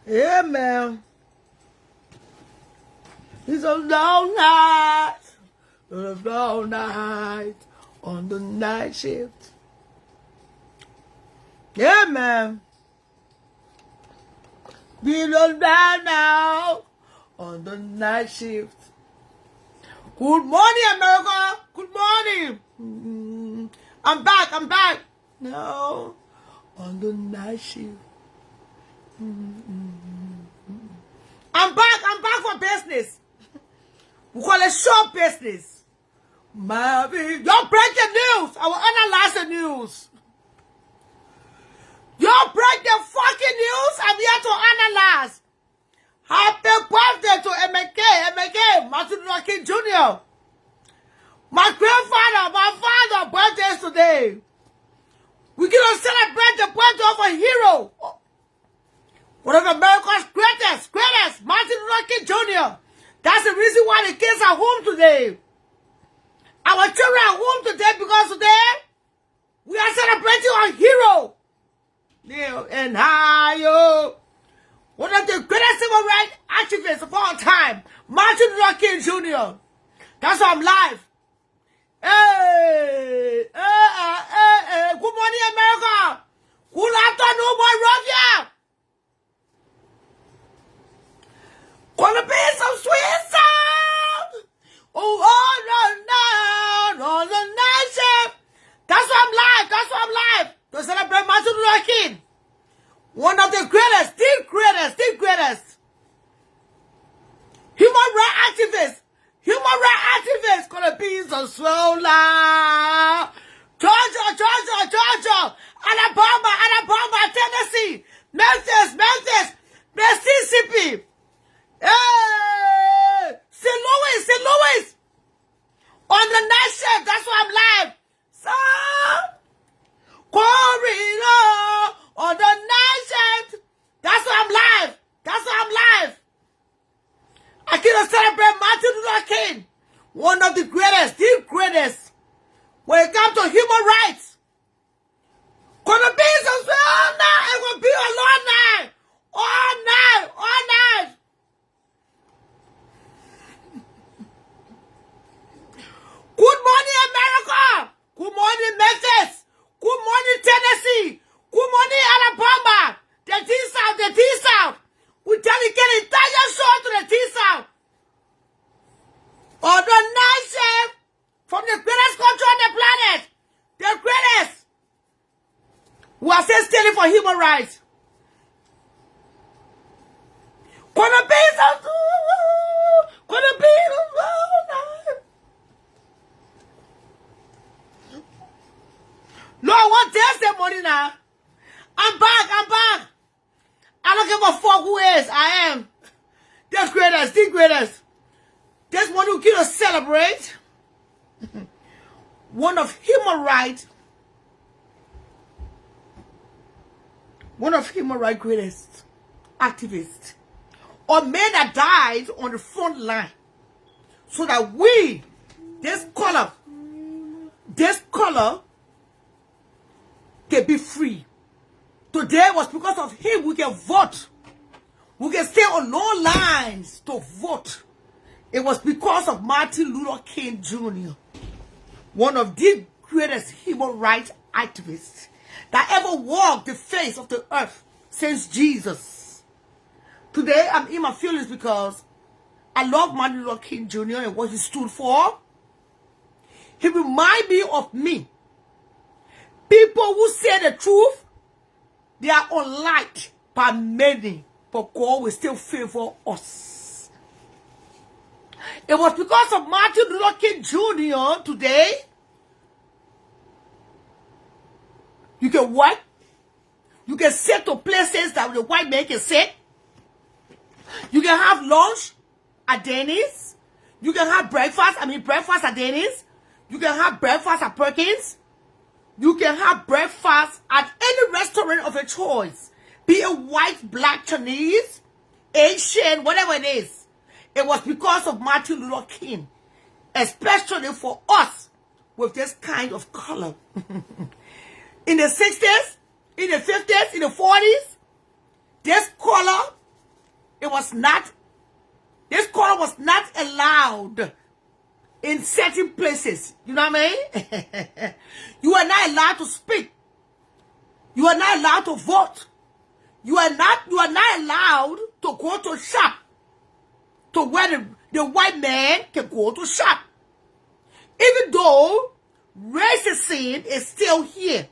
Yeah, man. It's a long night. It's a long night on the night shift. Yeah, man. We don't die now on the night shift. Good morning, America. Good morning. I'm back. No, on the night shift. I'm back for business. We call it short business. Don't break the news. I will analyze the news. Y'all break the fucking news. I'm here to analyze. Happy birthday to MK, Martin Luther King Jr. My grandfather, my father, birthdays today. We're going to celebrate the birthday of a hero. One of America's greatest, Martin Luther King Jr. That's the reason why the kids are home today. Our children are home today because today we are celebrating our hero. Neil and Hayo. One of the greatest civil rights activists of all time, Martin Luther King Jr. That's why I'm live. Hey. Good morning, America. Good afternoon, Monrovia. Gonna be some sweet sound. On the night shift. That's why I'm live. To celebrate Martin Luther King. One of the greatest, the greatest. Human rights activists. Gonna be some swell loud. Georgia. Alabama, Tennessee. Memphis, Mississippi. Hey! St. Louis. On the night shift, that's why I'm live. Corridor on the night shift. That's why I'm live. I can't celebrate Martin Luther King. One of the greatest. When it comes to human rights. Gonna be some all night. It will be a long night. All night. Good morning, America. Good morning, Memphis. Good morning, Tennessee. Good morning, Alabama. The T-South. We dedicate the entire show to the T-South. On the night shift, from the greatest country on the planet, the greatest. We are still standing for human rights. Gonna be some night. No, I want Thursday morning now. I'm back. I don't give a fuck who is. I am. The greatest. This one who can celebrate. One of human rights greatest activists. Or men that died on the front line. So that we, this color, can be free. Today was because of him we can vote. We can stay on no lines to vote. It was because of Martin Luther King Jr., one of the greatest human rights activists that ever walked the face of the earth since Jesus. Today I'm in my feelings because I love Martin Luther King Jr. and what he stood for. He reminds me of me. People who say the truth, they are unliked by many, but God will still favor us. It was because of Martin Luther King Jr. today. You can work. You can sit to places that the white man can sit. You can have lunch at Denny's. You can have breakfast at Denny's. You can have breakfast at Perkins. You can have breakfast at any restaurant of your choice. Be it white, black, Chinese, Asian, whatever it is. It was because of Martin Luther King. Especially for us with this kind of color. In the 60s, in the 50s, in the 40s, this color was not allowed in certain places. You know what I mean? You are not allowed to speak. You are not allowed to vote. You are not allowed to go to shop to where the white man can go to shop. Even though racism is still here.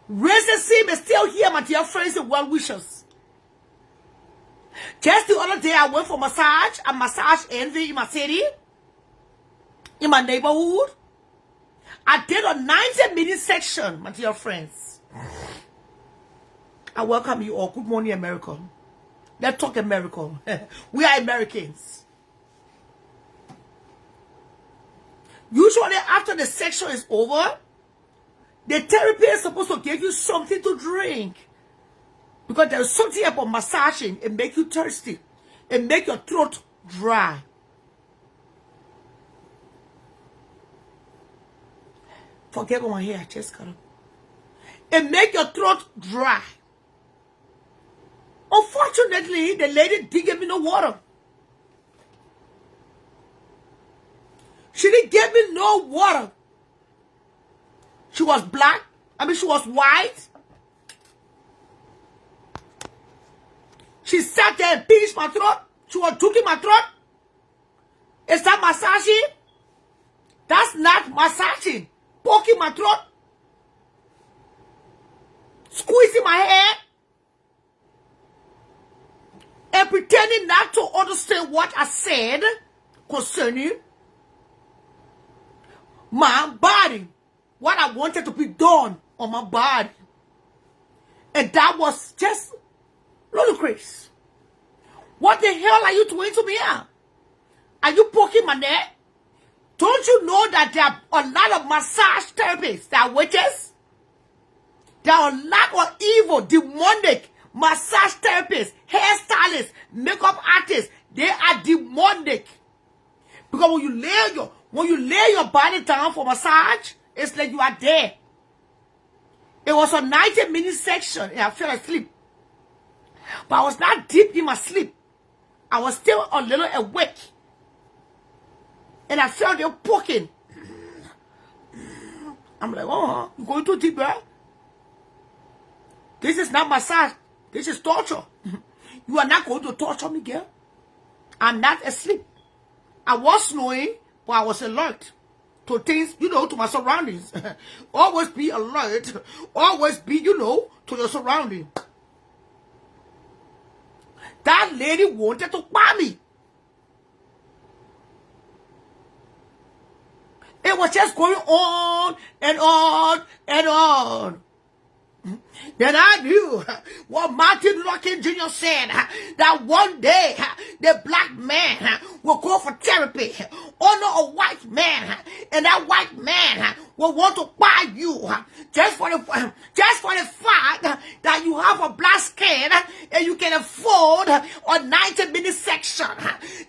Racism is still here, my dear friends and well wishers. Just the other day, I went for massage. I massaged Envy in my city, in my neighborhood. I did a 90-minute section, my dear friends. I welcome you all. Good morning, America. Let's talk America. We are Americans. Usually, after the section is over, the therapist is supposed to give you something to drink. Because there's something about massaging. It makes you thirsty. It makes your throat dry. Forget what my hair just cut up. It makes your throat dry. Unfortunately, the lady didn't give me no water. She didn't give me no water. She was black. She was white. She sat there and pinched my throat. She was drinking my throat. Is that massaging? That's not massaging. Poking my throat. Squeezing my hair. And pretending not to understand what I said concerning my body. What I wanted to be done on my body. And that was just ludicrous. What the hell are you doing to me? Are you poking my neck? Don't you know that there are a lot of massage therapists that are witches? There are a lot of evil, demonic massage therapists, hairstylists, makeup artists. They are demonic. Because when you lay your body down for massage, it's like you are there. It was a 90-minute section and I fell asleep. But I was not deep in my sleep. I was still a little awake. And I felt them poking. I'm like, oh, you going too deep, bro? This is not massage. This is torture. You are not going to torture me, girl. I'm not asleep. I was snoring, but I was alert to things, to my surroundings. Always be alert. Always be, to your surroundings. That lady wanted to buy me. It was just going on and on and on. Then I knew what Martin Luther King Jr. said, that one day the black man will go for therapy under a white man, and that white man will want to buy you just for the fact that you have a black skin and you can afford a 90-minute section.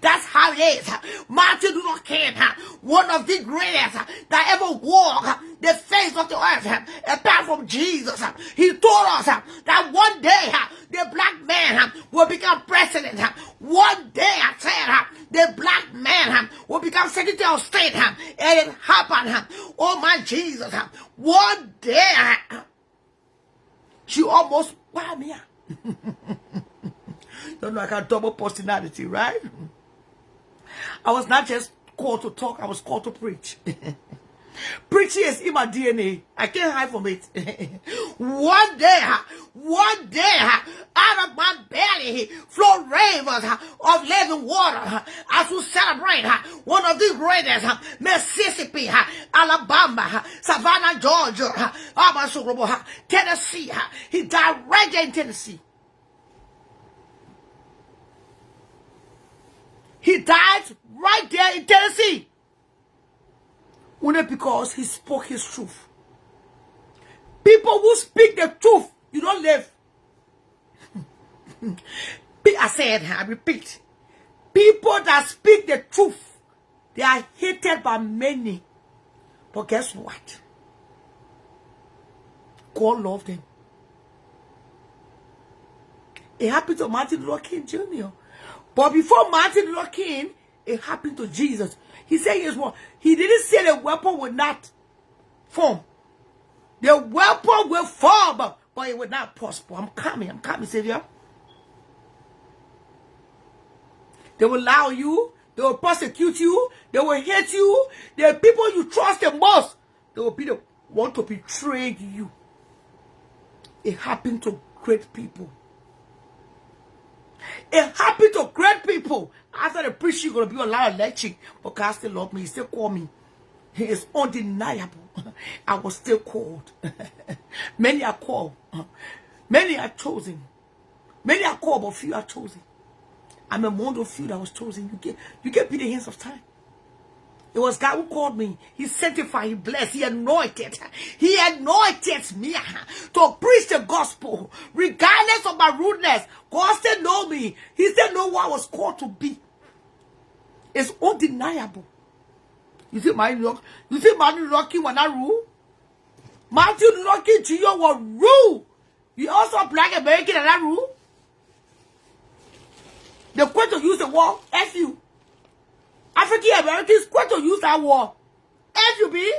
That's how it is. Martin Luther King, one of the greatest that ever walked the face of the earth, apart from Jesus, he told us that one day the black man will become president. One day, I said, the black man will become Secretary of State, and it happened. Oh my Jesus! One day, she almost bought me. Don't know, I got double personality, right? I was not just called to talk; I was called to preach. Preaching is in my DNA. I can't hide from it. One day, out of my belly flow rivers of living water as we celebrate one of the greatest, Mississippi, Alabama, Savannah, Georgia, Tennessee. He died right there in Tennessee. He died right there in Tennessee. Only because he spoke his truth. People who speak the truth, you don't live. I repeat. People that speak the truth, they are hated by many. But guess what? God loved them. It happened to Martin Luther King Jr. But before Martin Luther King, it happened to Jesus. He said, "Here's what." He didn't say the weapon would not form. The weapon will form, but it will not prosper. I'm coming, Savior. They will lie you. They will persecute you. They will hate you. The people you trust the most, they will be the one to betray you. It happened to great people. It happened to great people. After the preaching, going to be a lot of lecturing, but God still loved me. He still called me. It's undeniable. I was still called. Many are called. Many are chosen. Many are called, but few are chosen. I'm among those few that was chosen. You can't be the hands of time. It was God who called me. He sanctified, He blessed, He anointed. He anointed me to preach the gospel. Regardless of my rudeness, God still know me. He still know what I was called to be. It's undeniable. You see Martin Luther King was not rule? Martin Luther King Jr. was rule. You also black American and that rule? They're going to use the word F you. African Americans going to use that word. F you be?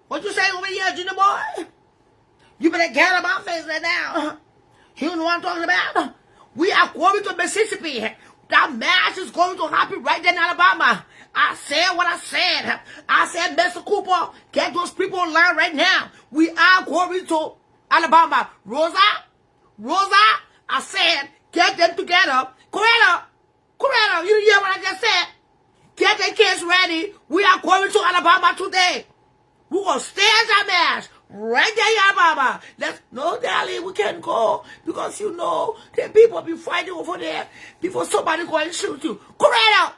What you say over here, Junior boy? You better get out of my face right now. You know what I'm talking about? We are going to Mississippi. That match is going to happen right there in Alabama. I said what I said. I said, Mr. Cooper, get those people online right now. We are going to Alabama. Rosa, I said, get them together. Coretta, you hear what I just said? Get the kids ready. We are going to Alabama today. We're going to stay at that match right there in Alabama. No, darling, we can't go because you know the people be fighting over there before somebody go and shoot you. Coretta,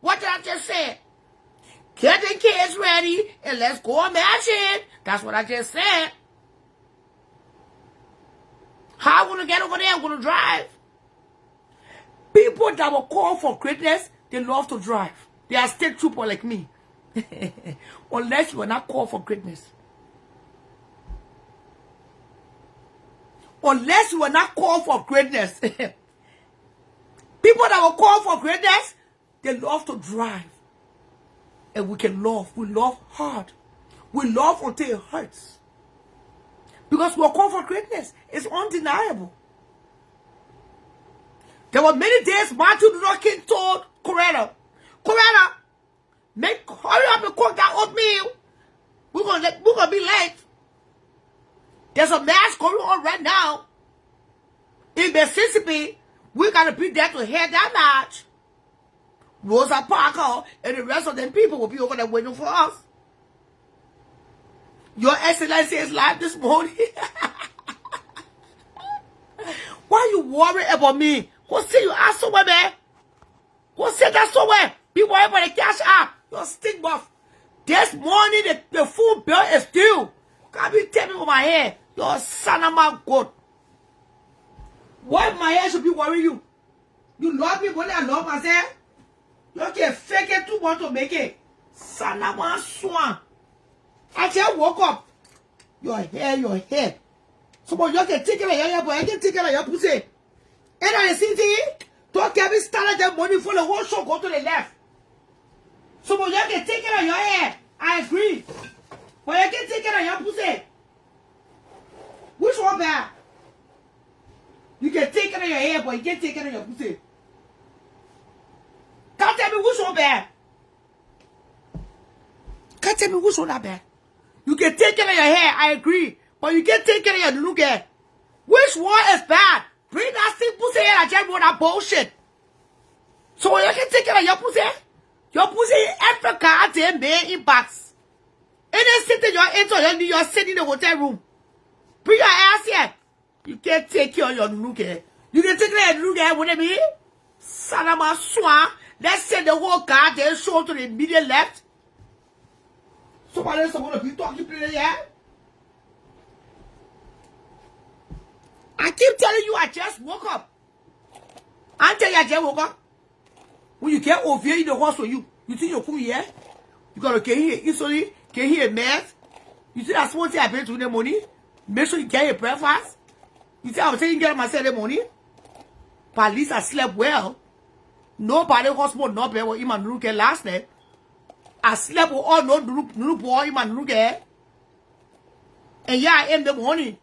what did I just say? Get the kids ready and let's go matching. That's what I just said. How I'm going to get over there? I'm going to drive. People that were called for greatness, they love to drive. They are state trooper like me. Unless you are not called for greatness. Unless you are not called for greatness. People that were called for greatness, they love to drive. And we can love. We love hard. We love until it hurts. Because we are called for greatness. It's undeniable. There were many days Martin Luther King told Coretta, hurry up and cook that oatmeal. We're gonna be late. There's a match going on right now in Mississippi. We gotta be there to hear that match. Rosa Parker and the rest of them people will be over there waiting for us. Your Excellency is live this morning. Why you worry about me? Go see you ask somewhere, man. Go sit that somewhere. Be worried about the cash app. Your stink buff. This morning, the food bill is due. Can't be telling me with my hair. Your son of my God. Why my hair should be worrying you? You love me more than I love myself? You can fake it too much to make it. Son of my swan. I just woke up. Your hair. Someone you can take it like your hair, but I can take it like your pussy. And I see it. Don't get me started that money for the whole show go to the left. Someone you can take it on your hair. I agree. But you can take it on your pussy. Which one bad? You can take it on your hair, but you can't take it on your pussy. Can't tell me which one bad. Can't tell me which one not bad. You can take it on your hair, I agree. But you can't take it on your look at. Which one is bad? Bring that thing pussy here and just run that bullshit. So you can take it on your pussy. Your pussy in Africa, they made in box. And then sit in your enter, you're sitting in the hotel room. Bring your ass here. You can't take it on your look here. You can take it on your look here, what I mean? Son of a swan. Let's send the whole car, then show to the immediate left. Somebody else want to be talking to you, yeah? I keep telling you, I just woke up. I tell you, I just woke up. When you get over here in the hospital, you think you're coming here? You gotta get here instantly, get here mad. You see that small thing I paid to the money? Make sure you get your breakfast. You see I was saying get myself the money? But at least I slept well. Nobody was more not better what Iman Nuke last night. I slept with all no boy Iman Nuke. And yeah, in the morning,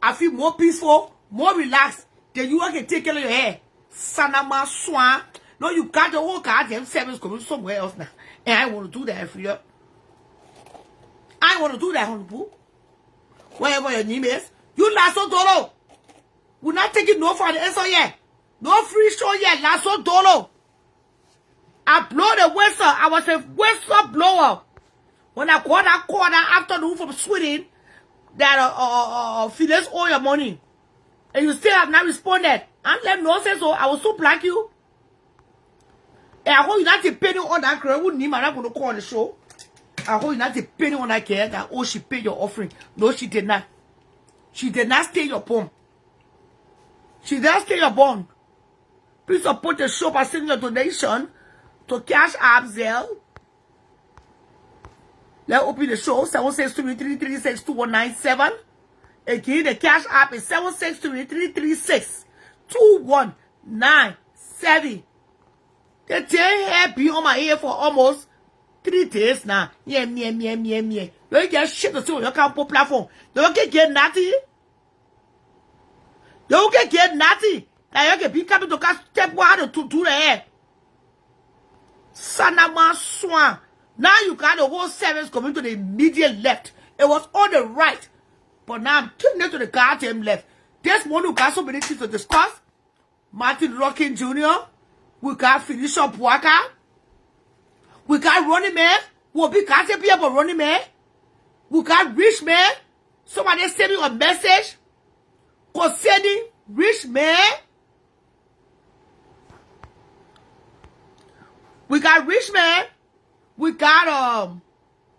I feel more peaceful, more relaxed. Then you can take care of your hair. Sanama Swan. No, you got the whole goddamn service coming somewhere else now. And I want to do that for you. I want to do that, Honorable. Whatever your name is. You Lasso Dolo. We're not taking no for the answer yet. No free show yet. Lasso Dolo. I blow the whistle. I was a whistle blower. When I got that call that afternoon from Sweden, that Phyllis owe your money. And you still have not responded. And let no say so. I will so black you. And I hope you're not depending on that girl. Wouldn't need I'm not going to call on the show. I hope you're not depending on that girl that, oh, she paid your offering. No, she did not. She did not stay your bond. She did not stay your bond. Please support the show by sending a donation to Cash App Zelle. Let's open the show. 763-336-2197. Again, the Cash App is 763-336-2197. The day have been on my ear for almost 3 days now. Yeah. You get shit to see on your campo platform. You can get nothing. You can get nothing. Now you can be coming to step 1 to do the hair. Sanama Swan. Now you got the whole service coming to the immediate left. It was on the right. But now I'm turning to the goddamn left. This morning we got so many things to discuss. Martin Luther King Jr. We got Felicia Puaka. We got Running Man. We'll be casting people Running Man. We got Rich Man. Somebody send me a message concerning Rich Man. We got Rich Man. We got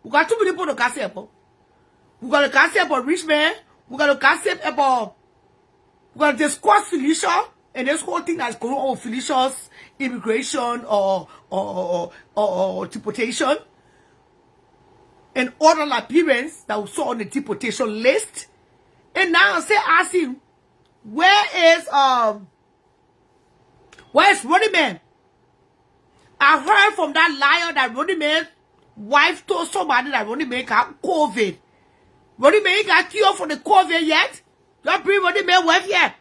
too many people to gossip about. We got to gossip about Rich Man. We got to gossip about. We got to discuss Felicia and this whole thing that's going on with Felicia's immigration or deportation, and other Liberians that we saw on the deportation list. And now I say, ask him, where is Running Man? I heard from that liar that Running Man's wife told somebody that Running Man got COVID. Running Man got cured for the COVID yet? Don't bring Running Man wife yet.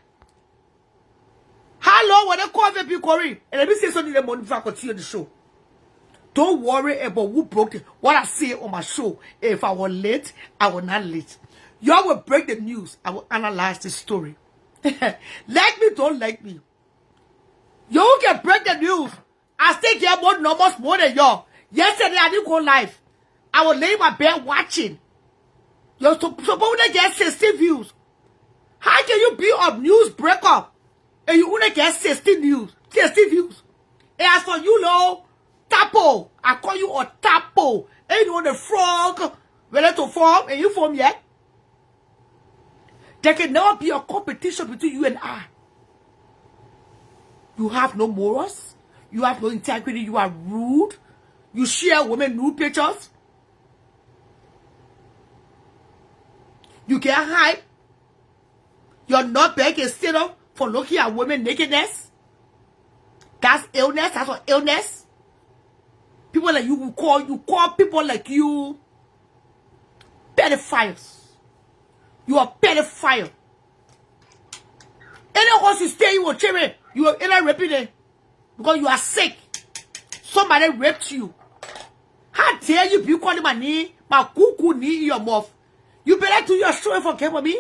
How long will the COVID be going? And let me say something in the morning before I continue the show. Don't worry about who broke it. What I say on my show. If I was late, I was not late. Y'all will break the news. I will analyze the story. Like me, don't like me. You can break the news. I still get more numbers more than y'all. Yesterday, I didn't go live. I was laying my bed watching. You're supposed to get 60 views. How can you be a news breaker and you only get 60 views? And as for you, know, Tapo, I call you a Tapo. And you know the frog ready to form, and you form yet? There can never be a competition between you and I. You have no morals. You have no integrity. You are rude. You share women nude pictures. You get hype. You're not begging sit up for looking at women nakedness. That's illness. That's what illness. People like you call people like you pedophiles. You are pedophile. Anyone you stay you will treat you are in a raping because you are sick. Somebody raped you. How dare you be calling my knee, my cuckoo knee in your mouth? You better do your show and forget about me.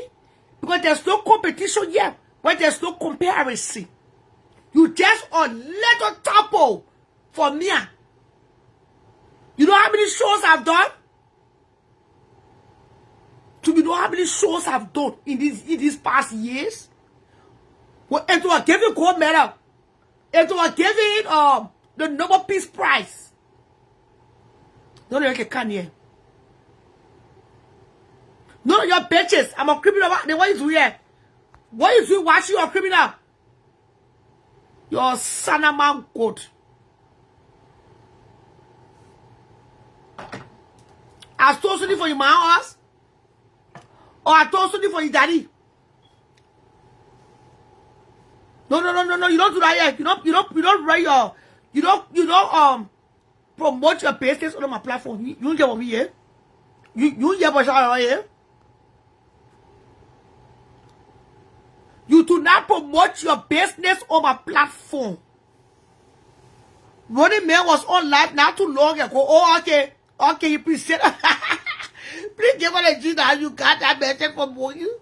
Because there's no competition yet. But there's no comparison. You just a little tapo for me. You know how many shows I've done? Do you know how many shows I've done in these past years? Well, and to give you gold medal. And to give it the Nobel Peace Prize. Don't you can here. None of your bitches. I'm a criminal. Then what you do here? What you do? Watch you a criminal. You're son of man good. I stole something for you, my house. Or I told something for your daddy. No. You don't do that yet. You don't write your, you don't promote your business on my platform. You don't get what me here. You get what I here. You do not promote your business on my platform. Running Man was on live not too long ago. Oh, okay, you please say that. Please give me the G that you got that message from you.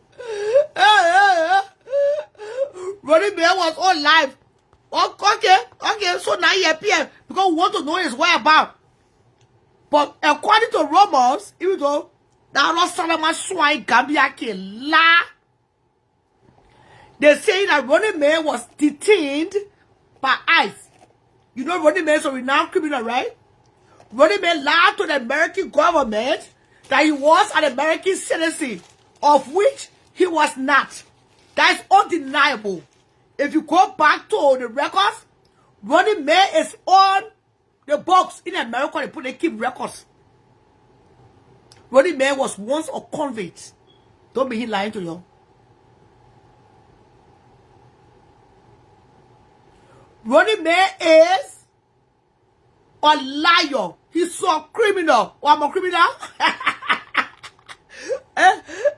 Running Man was on live. Okay, so now he appears because we want to know his whereabouts. But according to rumors, even though now not Solomon Swine Gambia can lie, they say that Running Man was detained by ICE. You know Running Man is a renowned criminal, right? Running Man lied to the American government that he was an American citizen, of which he was not. That is undeniable. If you go back to the records, Running Man is on the books in America. They keep records. Running Man was once a convict. Don't be lying to you. Running Man is a liar. He's a criminal. Oh, I'm a criminal.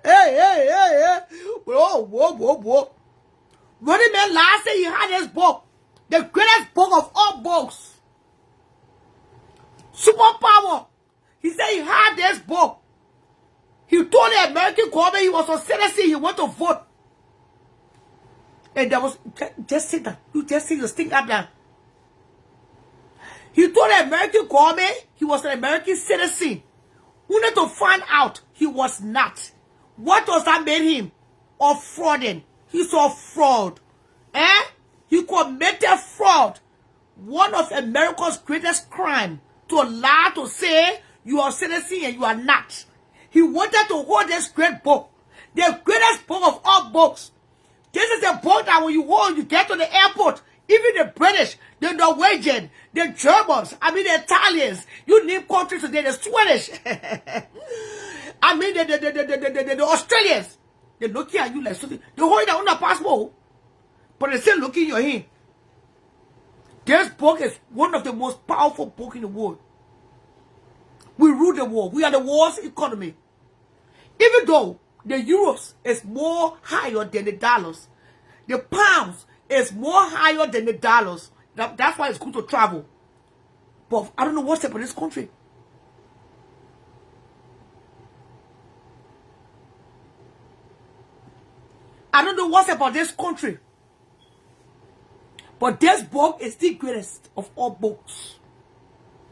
Hey. Whoa. Running Man last year he had his book. The greatest book of all books. Superpower. He said he had this book. He told the American government he was a citizen. He went to vote. And there was, just say that. You just say this thing up there. He told the American government he was an American citizen. Only to find out he was not. What does that make him? A frauding. He's a fraud. He committed fraud. One of America's greatest crime. To lie to say you are a citizen and you are not. He wanted to hold this great book. The greatest book of all books. This is a book that when you hold, you get to the airport. Even the British, the Norwegian, the Germans, the Italians, you name countries today, the Swedish, the Australians, they look at you like something. They hold it on the passport, but they still looking your hand. This book is one of the most powerful books in the world. We rule the world. We are the world's economy. Even though the euros is more higher than the dollars, the pounds is more higher than the dollars. That's why it's good to travel. But I don't know what's up in this country. I don't know what's about this country. But this book is the greatest of all books.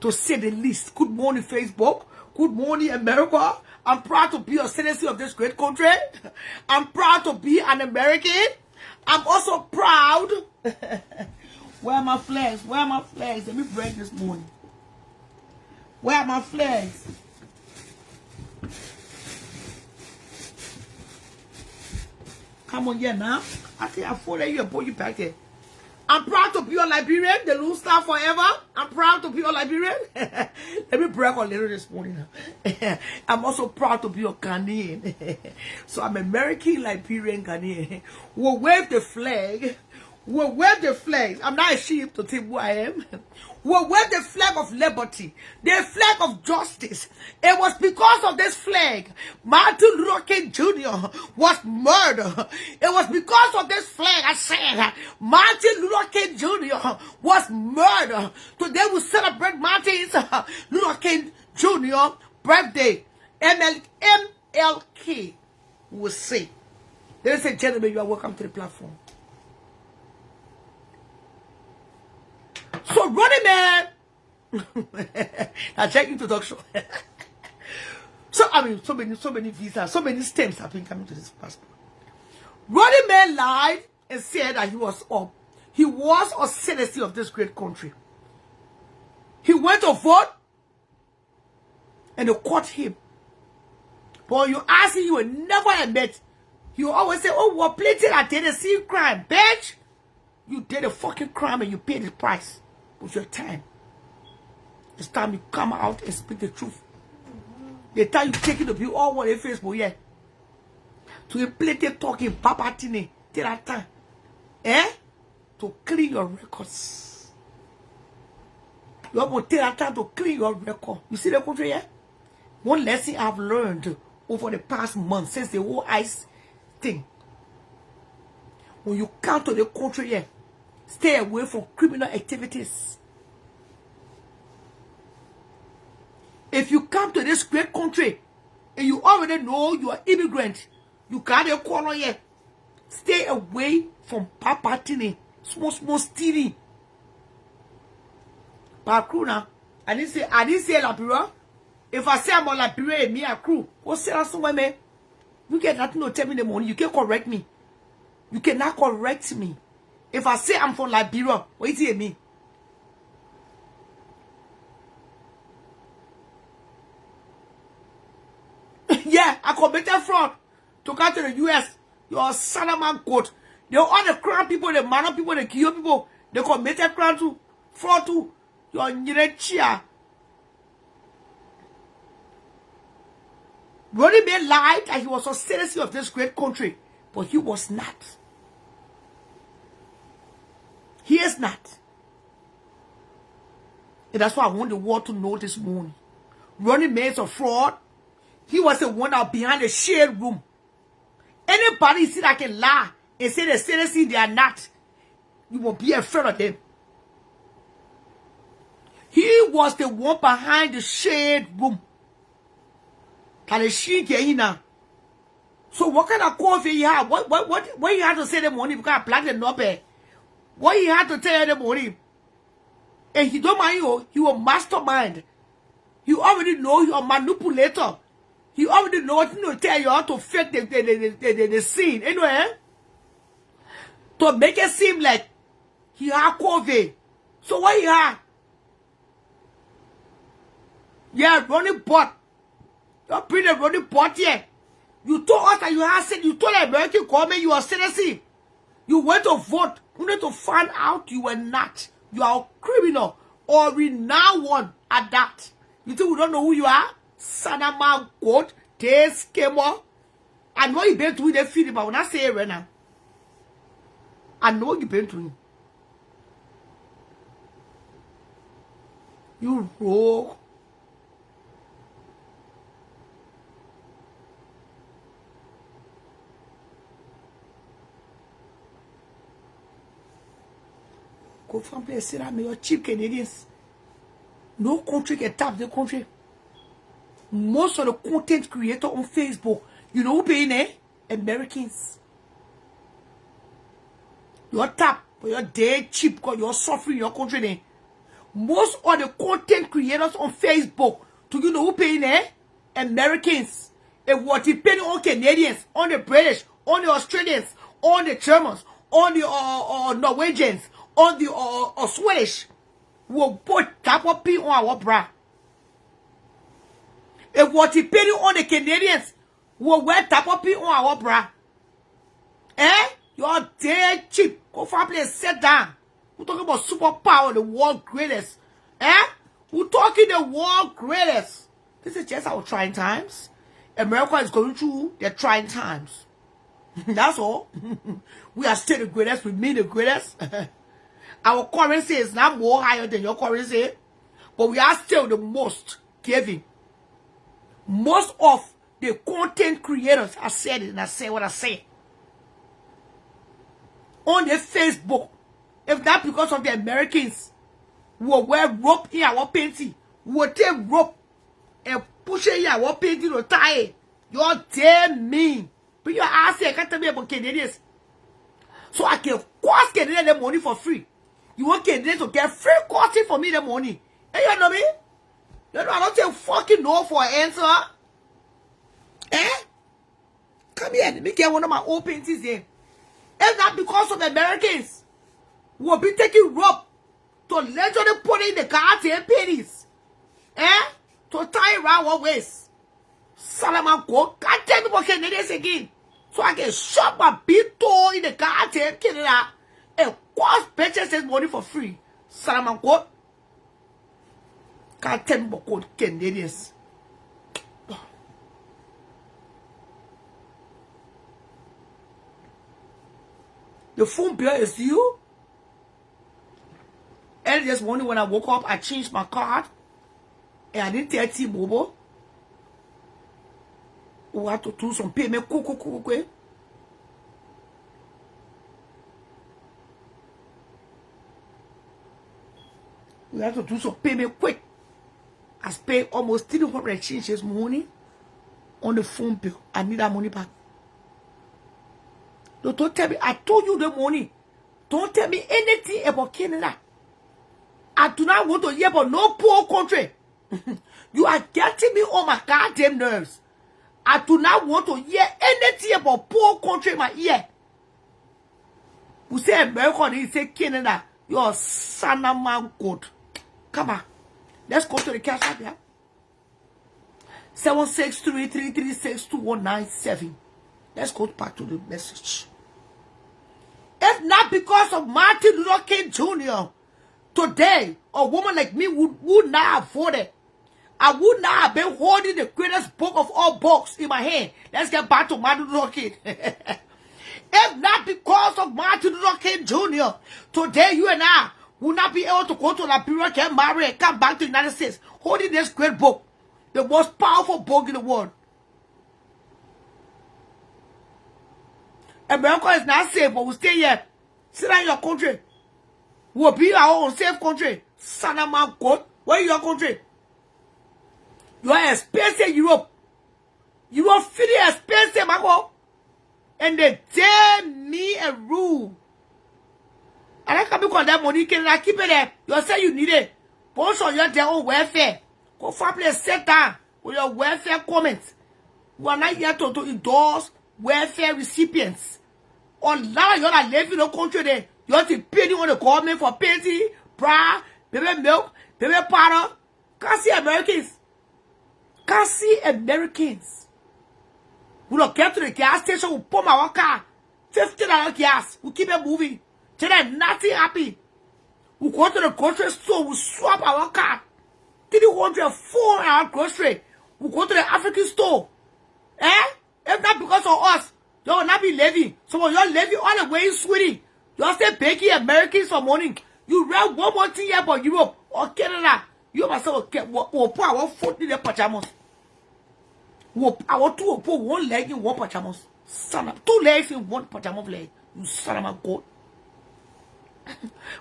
To say the least. Good morning, Facebook. Good morning, America. I'm proud to be a citizen of this great country. I'm proud to be an American. I'm also proud. Where are my flags? Where are my flags? Let me break this morning. Where are my flags? Come on here now. I think I folded you and put you back there. I'm proud to be a Liberian, the Lone Star forever. I'm proud to be a Liberian. Let me break a little this morning. I'm also proud to be a Ghanaian. So I'm American, Liberian, Ghanaian. We'll wave the flag. We'll wave the flag. I'm not ashamed to tell who I am. We'll wave the flag of liberty, the flag of justice. It was because of this flag Martin Luther King Jr. was murdered. It was because of this flag, I said, Martin Luther King Jr. was murdered. Today we celebrate Martin Luther King Jr. birthday. MLK will say. Ladies and gentlemen, you are welcome to the platform. So Running Man, I check introduction. So many visas, so many stamps have been coming to this passport. Running Man lied and said that he was a citizen of this great country. He went to vote and they caught him. But you ask him, you will never admit. You always say, oh, we're pleading, I did a same crime. Bitch, you did a fucking crime and you paid the price. With your time. It's time you come out and speak the truth. The time you take it to be all on Facebook, yeah. To play talking, Papa Tine, till that time. Eh? To clean your records. You have to take that time to clean your record. You see the country here? One lesson I've learned over the past month since the whole ICE thing. When you come to the country here, stay away from criminal activities. If you come to this great country and you already know you are immigrant, you can't call here. Stay away from papatini, small stealing. But crew now, I didn't say Liberia. If I say I'm on Liberia and me a crew, what's that somewhere, man? You get nothing to tell me in the morning. You can't correct me. You cannot correct me. If I say I'm from Liberia, what is it me? Yeah, I committed fraud to come to the US. You're a son of man court. They're all the crime people, the murder people, the kill people. They committed crime too. Fraud too. You're Nyirechia. Ronnie May lied that he was a citizen of this great country. But he was not. He is not. And that's why I want the world to know this morning. Ronnie May is a fraud. He was the one out behind the shade room. Anybody see that can lie and say the citizen they are not, you will be afraid of them. He was the one behind the shade room. So what kind of coffee you have? What you had to say the morning because I plugged the knob? What you had to tell the morning? And he don't mind you, he will mastermind. You already know you're a manipulator. You already know what to tell you how to fake the scene. Anyway, to make it seem like he had COVID. So what you have? Yeah, running bot. You bring a running bot here. You told us that you had said, you told the American government you are citizen. You went to vote. You need to find out you were not. You are a criminal or renowned one at that. You think we don't know who you are? Sanama God, taste Kemo. I know you've been through the feeling, but when I say it right now, I know you've been through it. You rogue. Go from place, sit down, your cheap Canadians. No country can tap the country. Most of the content creator on Facebook, you know who paying eh? Americans. You're tap, but you're dead cheap because you're suffering your country then. Most of the content creators on Facebook, do you know who paying eh? Americans. And what he paying on Canadians, on the British, on the Australians, on the Germans, on the Norwegians, on the Swedish. Will put tap up on our bra. And what he paid on the Canadians will wear tap up on our bra. Eh? You're dead cheap. Go for a place, sit down. We're talking about superpower, the world greatest. Eh? We're talking the world greatest. This is just our trying times. America is going through their trying times. That's all. We are still the greatest. We mean the greatest. Our currency is not more higher than your currency, but we are still the most giving. Most of the content creators, I said it and I say what I say. On the Facebook, if not because of the Americans who will wear rope in our painting, who will take rope and push it in our painting to tie it. You're damn mean. But your ass here can't tell me about Canadians. So I can cost Canadians the money for free. You want Canadians to get free costing for me the money. Hey, you know me? You know I don't say fucking no for an answer. Eh? Come here, let me get one of my old paintings here. It's not because of the Americans who will be taking rope to literally put in the cards and pennies. Eh? To tie around one waist. Salaman go, can't tell me about Canadians again. So I can shove my big toe in the cards and Canada. And cost purchase this money for free. Salaman go. Can't tell me about Canadians. The phone bill is you. Early this morning when I woke up, I changed my card. And I didn't tell T-Mobile. We had to do some payment quick. We had to do some payment quick. I spent almost 300 changes money on the phone bill. I need that money back. Don't tell me. I told you the money. Don't tell me anything about Canada. I do not want to hear about no poor country. You are getting me on my goddamn nerves. I do not want to hear anything about poor country in my ear. You say America, you say Canada. You're a son of man good. Come on. Let's go to the cash app here. 76333621997. Let's go back to the message. If not because of Martin Luther King Jr., today, a woman like me would not have voted. I would not have been holding the greatest book of all books in my hand. Let's get back to Martin Luther King. If not because of Martin Luther King Jr., today you and I will not be able to go to Liberia, get married, and come back to the United States holding this great book, the most powerful book in the world. America is not safe, but we stay here. Sit down in your country. We'll be our own safe country. Son of my God, where is your country? You are expensive, Europe. You are feeling expensive, my God. And they tell me a rule. And I can't be called that money. Can I keep it there? You say you need it. Both of you have their own welfare. Go family sit down with your welfare comments. We are not here to endorse welfare recipients. Or now you are living in the country there. You have to pay on the government for penty, bra, baby milk, baby powder. Can't see Americans. Can't see Americans. We don't get to the gas station, we pump our car. $50 gas. We keep it moving. Till then, nothing happy. We go to the grocery store, we swap our car. 304 our grocery. We go to the African store. If not because of us, you will not be living. Some of you are living all the way in Sweden. You are still begging Americans for money. You read one more thing here about Europe or Canada. You must say, okay, we'll put our foot in the pajamas. I want to put one leg in one pajamas. Son of, 2 legs in one pajamas leg. You son of a goat.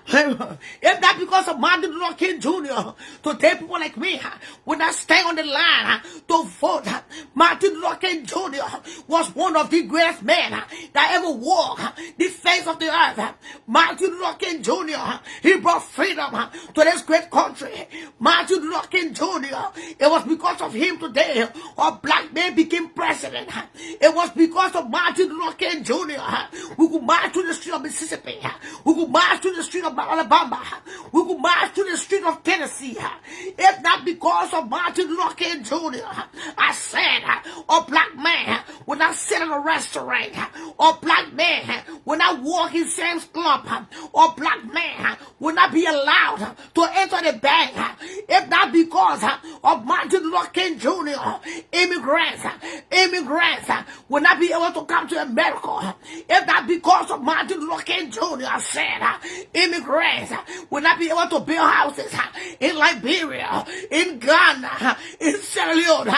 If not because of Martin Luther King Jr., today people like me will not stay on the line to vote. Martin Luther King Jr. was one of the greatest men that ever walked the face of the earth. Martin Luther King Jr. he brought freedom to this great country. Martin Luther King Jr. it was because of him today a black man became president. It was because of Martin Luther King Jr. we could march to the street of Mississippi. We could march to the street of Alabama. We could march to the street of Tennessee. If not because of Martin Luther King Jr., I said a black man will not sit in a restaurant. A black man will not walk in Sam's Club. A black man will not be allowed to enter the bank. If not because of Martin Luther King Jr., immigrants will not be able to come to America. If not because of Martin Luther King Jr., I said immigrants will not be able to build houses in Liberia, in Ghana, in Sierra Leone.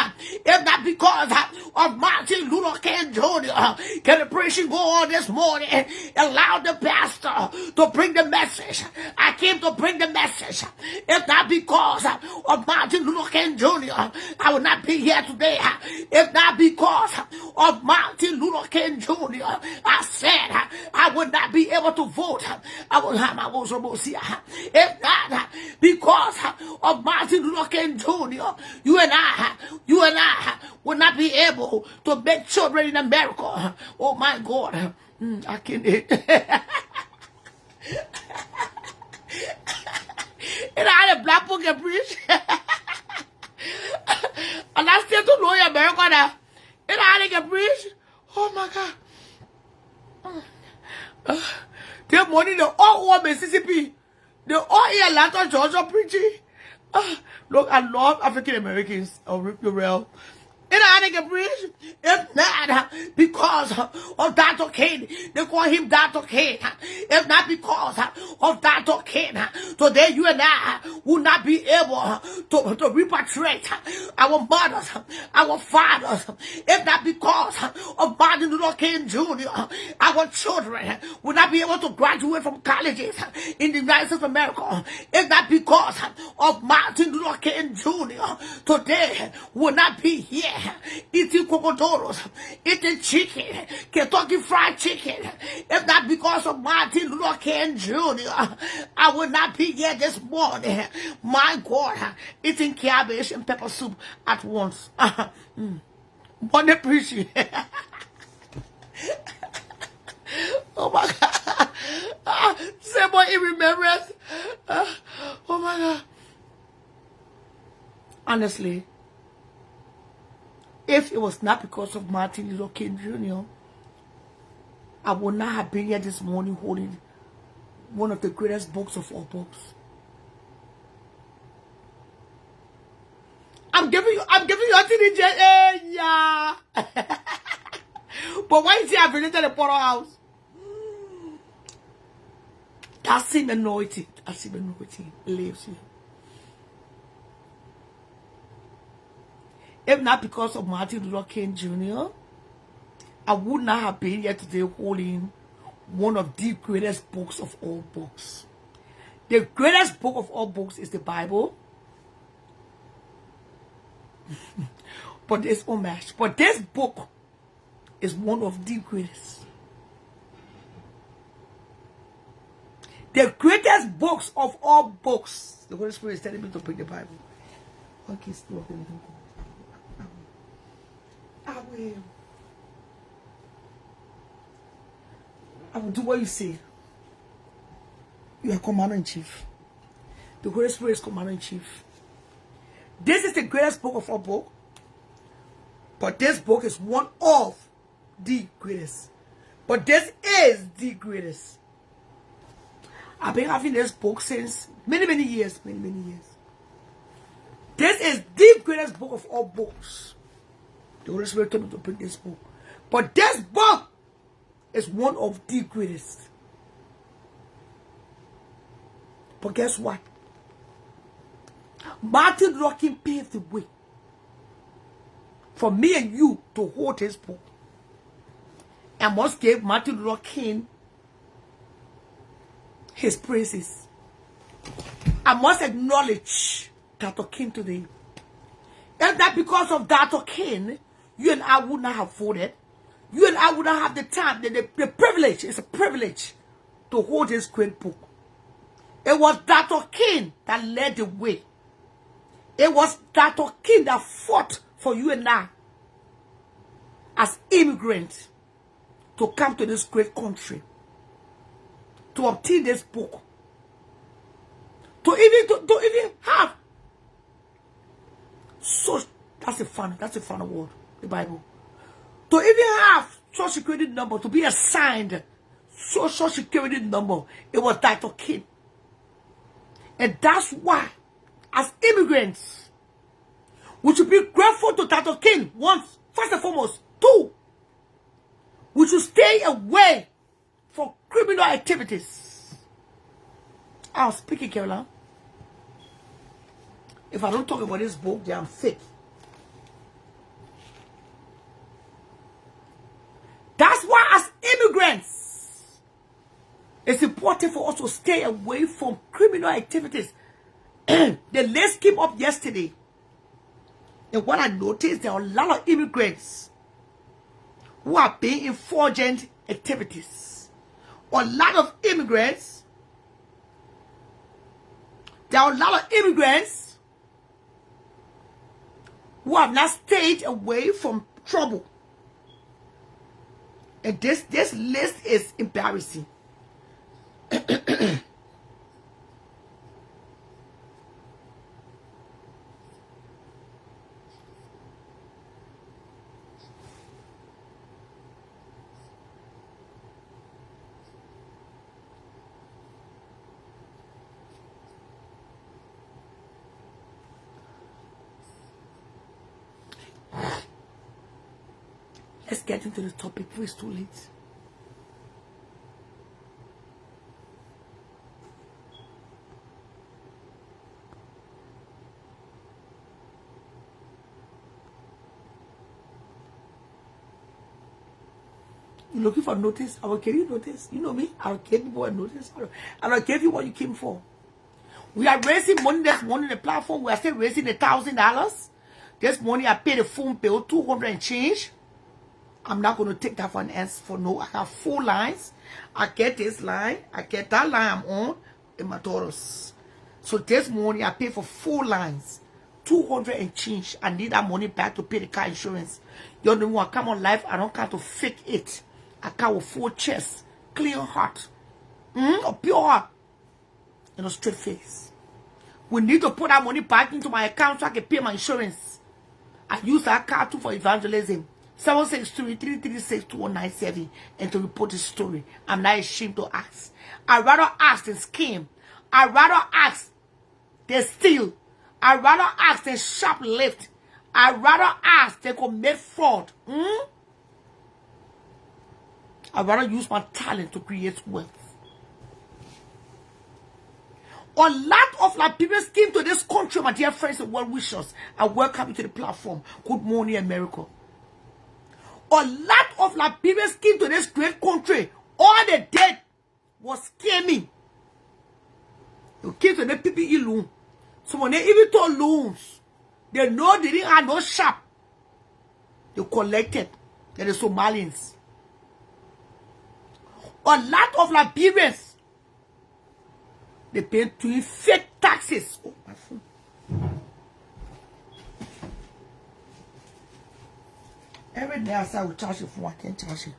If not because of Martin Luther King Jr., can the preaching go on this morning? Allow the pastor to bring the message. I came to bring the message. If not because of Martin Luther King Jr., I would not be here today. If not because of Martin Luther King Jr., I said I would not be able to vote. If not because of Martin Luther King Jr., you and I will not be able to make children in America. Oh my God, I can't. And I had a black book and preach. And I still don't know in America now. And I had a preach. Oh my God. The morning, they all over Mississippi. They all in Atlanta, Georgia preaching. Look, I love African Americans. I'll rip you real. In a bridge, if not because of Dr. King, they call him Dr. King. If not because of Dr. King, today you and I will not be able to repatriate our mothers, our fathers. If not because of Martin Luther King Jr., our children will not be able to graduate from colleges in the United States of America. If not because of Martin Luther King Jr., today will not be here eating cocodoros, eating chicken, Kentucky Fried Chicken. If not because of Martin Luther King Jr., I will not be here this morning. My God, eating cabbage and pepper soup at once. Bon appreciate. Oh my God. Say more in remembrance. Oh my God. Honestly, if it was not because of Martin Luther King Jr., I would not have been here this morning holding one of the greatest books of all books. I'm giving you a teenager. Yeah. But why is he have visited the porterhouse? That same anointing lives here. If not because of Martin Luther King Jr., I would not have been here today holding one of the greatest books of all books. The greatest book of all books is the Bible. But it's homage. But this book is one of the greatest. The greatest books of all books. The Holy Spirit is telling me to pick the Bible. Okay, still I will do what you say. You are commander-in-chief. The Holy Spirit is commander-in-chief. This is the greatest book of all books. But this book is one of the greatest. But this is the greatest. I've been having this book since many years. This is the greatest book of all books. The Holy Spirit told me to bring this book. But this book is one of the greatest. But guess what? Martin Luther King paved the way for me and you to hold his book. I must give Martin Luther King his praises. I must acknowledge Dr. King today. If not because of Dr. King, you and I would not have voted. You and I would not have the time, the privilege. It's a privilege to hold this great book. It was Dr. King that led the way. It was Dr. King that fought for you and I as immigrants to come to this great country, to obtain this book, to even have such. That's a fun word, the Bible. To even have social security number, to be assigned social security number, it was Dr. King. And that's why, as immigrants, we should be grateful to Dr. King, once, first and foremost. Two, we should stay away from criminal activities. I'm speaking, Caroline. If I don't talk about this book, then I'm fake. That's why, as immigrants, it's important for us to stay away from criminal activities. The list came up yesterday. And what I noticed, there are a lot of immigrants who are being in fraudulent activities. A lot of immigrants, there are a lot of immigrants who have not stayed away from trouble. And this list is embarrassing. Let's get into the topic before it's too late. You're looking for notice? I will give you notice. You know me. I'll give you a notice. And I'll give you what you came for. We are raising money this morning on the platform. We are still raising $1,000. This morning I paid the phone bill, 200 and change. I'm not going to take that for an answer for no. I have 4 lines. I get this line. I get that line I'm on in my daughter's. So this morning I paid for 4 lines. 200 and change. I need that money back to pay the car insurance. You know, when I come on live, I don't come to fake it. I come with full chest, clean heart, a pure heart, and a straight face. We need to put that money back into my account so I can pay my insurance. I use that card too for evangelism. 763-336-2197 and to report the story. I'm not ashamed to ask. I'd rather ask than scam. I'd rather ask than steal. I'd rather ask than shoplift. I'd rather ask than commit fraud. I'd rather use my talent to create wealth. A lot of Liberians came to this country, my dear friends and well-wishers, and welcome you to the platform. Good morning, America. A lot of Liberians came to this great country. All they did was scamming. They came to the PPE loan. So when they even told loans, they know they didn't have no shop. They collected. They're the Somalians. A lot of Liberians, they pay 2 fake taxes. Oh, my phone. Every day I say I will charge the phone, I can't charge it.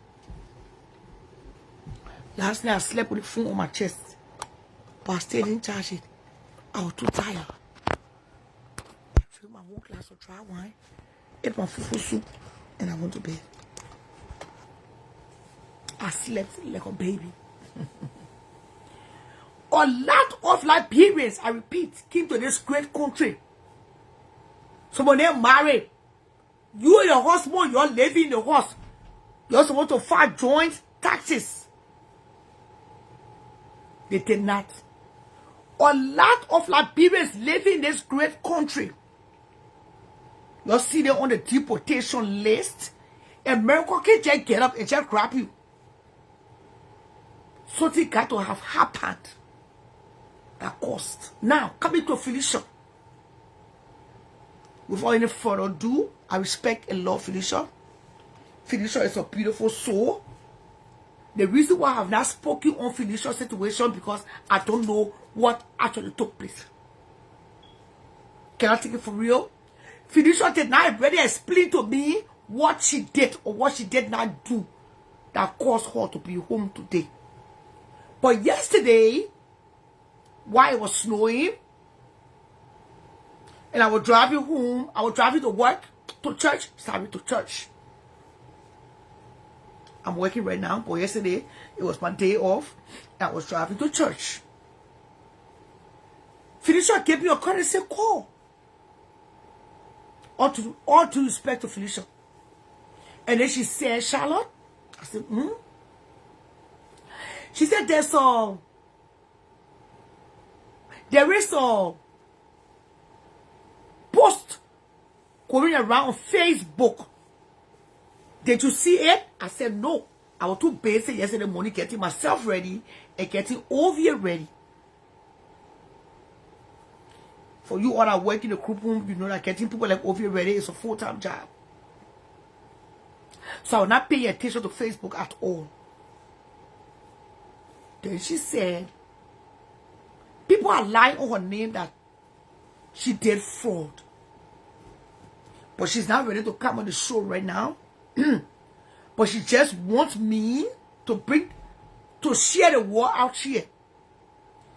Last night I slept with the phone on my chest, but I still didn't charge it. I was too tired. I drank my 1 glass of dry wine, ate my fufu soup, and I went to bed. I slept like a baby. A lot of Liberians, I repeat, came to this great country. So when they're married, you and your husband, you're living in the house. You're supposed to file joint taxes. They did not. A lot of Liberians living in this great country. You're sitting on the deportation list. America can't just get up and just grab you. Something got to have happened. That cost. Now, coming to Felicia. Without any further ado, I respect and love Felicia. Felicia is a beautiful soul. The reason why I have not spoken on Felicia's situation because I don't know what actually took place. Can I take it for real? Felicia did not really explain to me what she did or what she did not do that caused her to be home today. But yesterday, while it was snowing, and I was driving home, I was driving to work, to church, I'm working right now, but yesterday, it was my day off, and I was driving to church. Felicia gave me a call and said, call. All due respect to Felicia. And then she said, Charlotte? I said, She said there is a post going around on Facebook. Did you see it? I said no. I was too busy yesterday morning getting myself ready and getting Ovia ready. For you all that work in the group room, you know that getting people like Ovia ready is a full-time job. So I will not pay attention to Facebook at all. Then she said, people are lying on her name that she did fraud. But she's not ready to come on the show right now. But she just wants me to share the word out here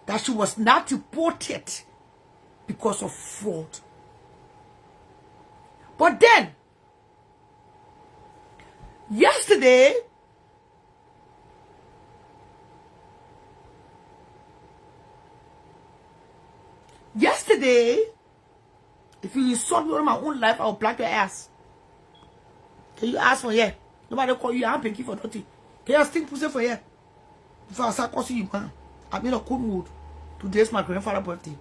that she was not deported because of fraud. But then, yesterday, if you insult me on my own life, I will block your ass. Can you ask for here? Nobody call you, I'm paying for nothing. Can you still pussy for here? If I start cursing you, man, I'm in a cool mood. Today's my grandfather's birthday.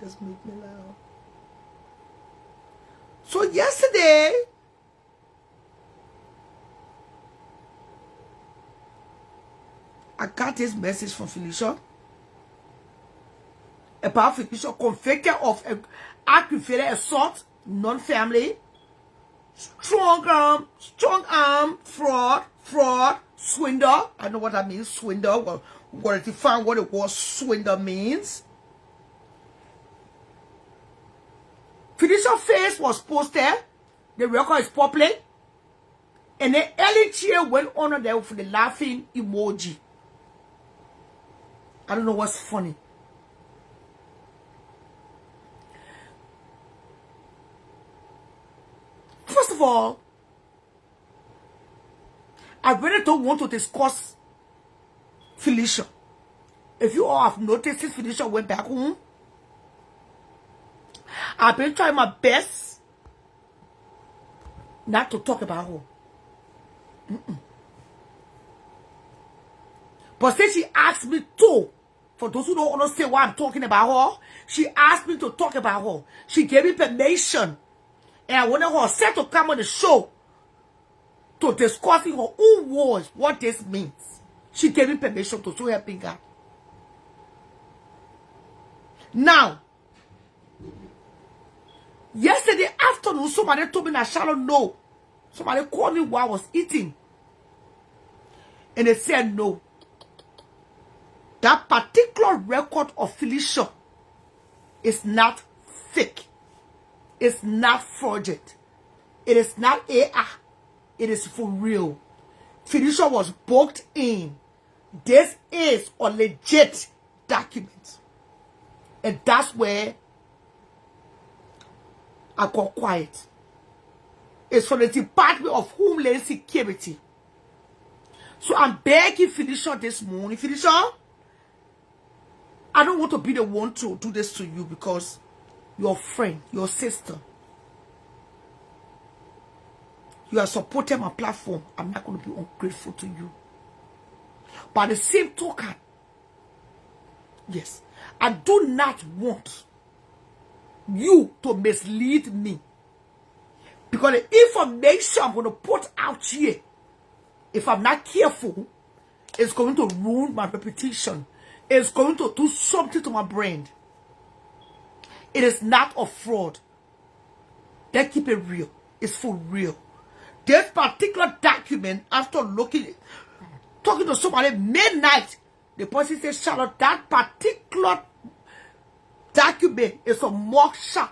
Just make me laugh. So yesterday, I got this message from Felicia about Felicia convicted of aggravated assault, non-family, strong arm, fraud, swindle. I know what that means, swindle. Well, we got to define what it was swindle means. Felicia's face was posted. The record is public. And the early cheer went on there with the laughing emoji. I don't know what's funny. First of all, I really don't want to discuss Felicia. If you all have noticed, since Felicia went back home, I've been trying my best not to talk about her. But since she asked me to, for those who don't understand why I'm talking about her, she asked me to talk about her. She gave me permission. And I wanted her set to come on the show to discuss in her own words what this means. She gave me permission to show her finger. Now, yesterday afternoon, somebody told me that Charlotte no. Somebody called me while I was eating. And they said no. That particular record of Felicia is not fake. It's not fraudulent. It is not AI. It is for real. Felicia was booked in. This is a legit document. And that's where I got quiet. It's from the Department of Homeland Security. So I'm begging Felicia this morning. Felicia, I don't want to be the one to do this to you because your friend, your sister, you are supporting my platform. I'm not going to be ungrateful to you. But the same token, yes, I do not want you to mislead me. Because the information I'm going to put out here, if I'm not careful, it's going to ruin my reputation. It's going to do something to my brain. It is not a fraud. They keep it real. It's for real. This particular document, after talking to somebody midnight, the person said, Charlotte, that particular document is a mugshot.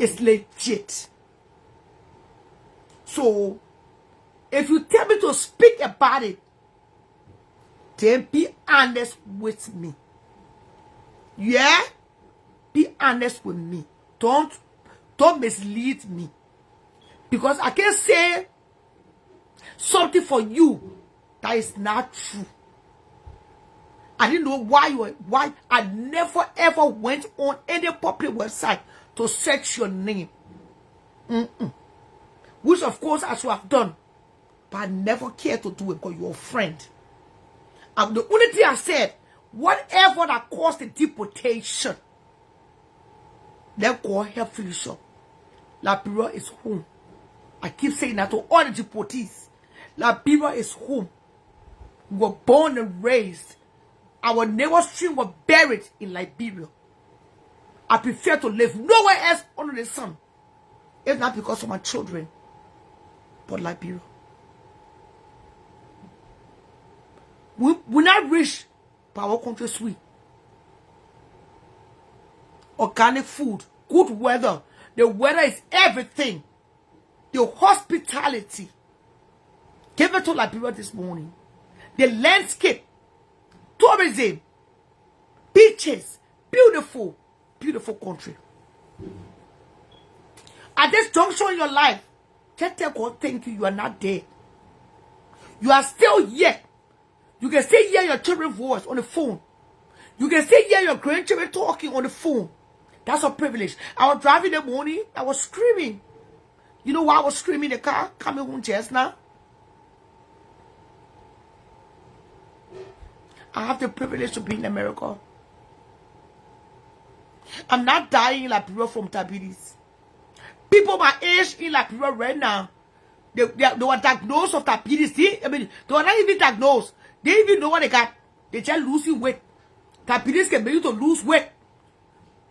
It's legit. So, if you tell me to speak about it, then be honest with me. Yeah? Be honest with me. Don't mislead me. Because I can say something for you that is not true. I didn't know why I never ever went on any public website to search your name. Which of course I should have done. But I never cared to do it because you're a friend. And the only thing I said, whatever that caused the deportation, let God help Felicia. Liberia is home. I keep saying that to all the deportees. Liberia is home. We were born and raised. Our neighbor stream were buried in Liberia. I prefer to live nowhere else under the sun. It's not because of my children, but Liberia. We're not rich, but our country is sweet. Organic food, good weather. The weather is everything. The hospitality. Give it to Liberia this morning. The landscape, tourism, beaches, beautiful, beautiful country. At this juncture in your life, just tell God thank you. You are not dead. You are still here. You can still hear your children's voice on the phone. You can still hear your grandchildren talking on the phone. That's a privilege. I was driving in the morning. I was screaming. You know why I was screaming in the car coming home just now? I have the privilege to be in America. I'm not dying in Liberia from diabetes. People my age in Liberia right now, they were diagnosed of diabetes. They were not even diagnosed. They didn't even know what they got. They just losing weight. Diabetes can make you to lose weight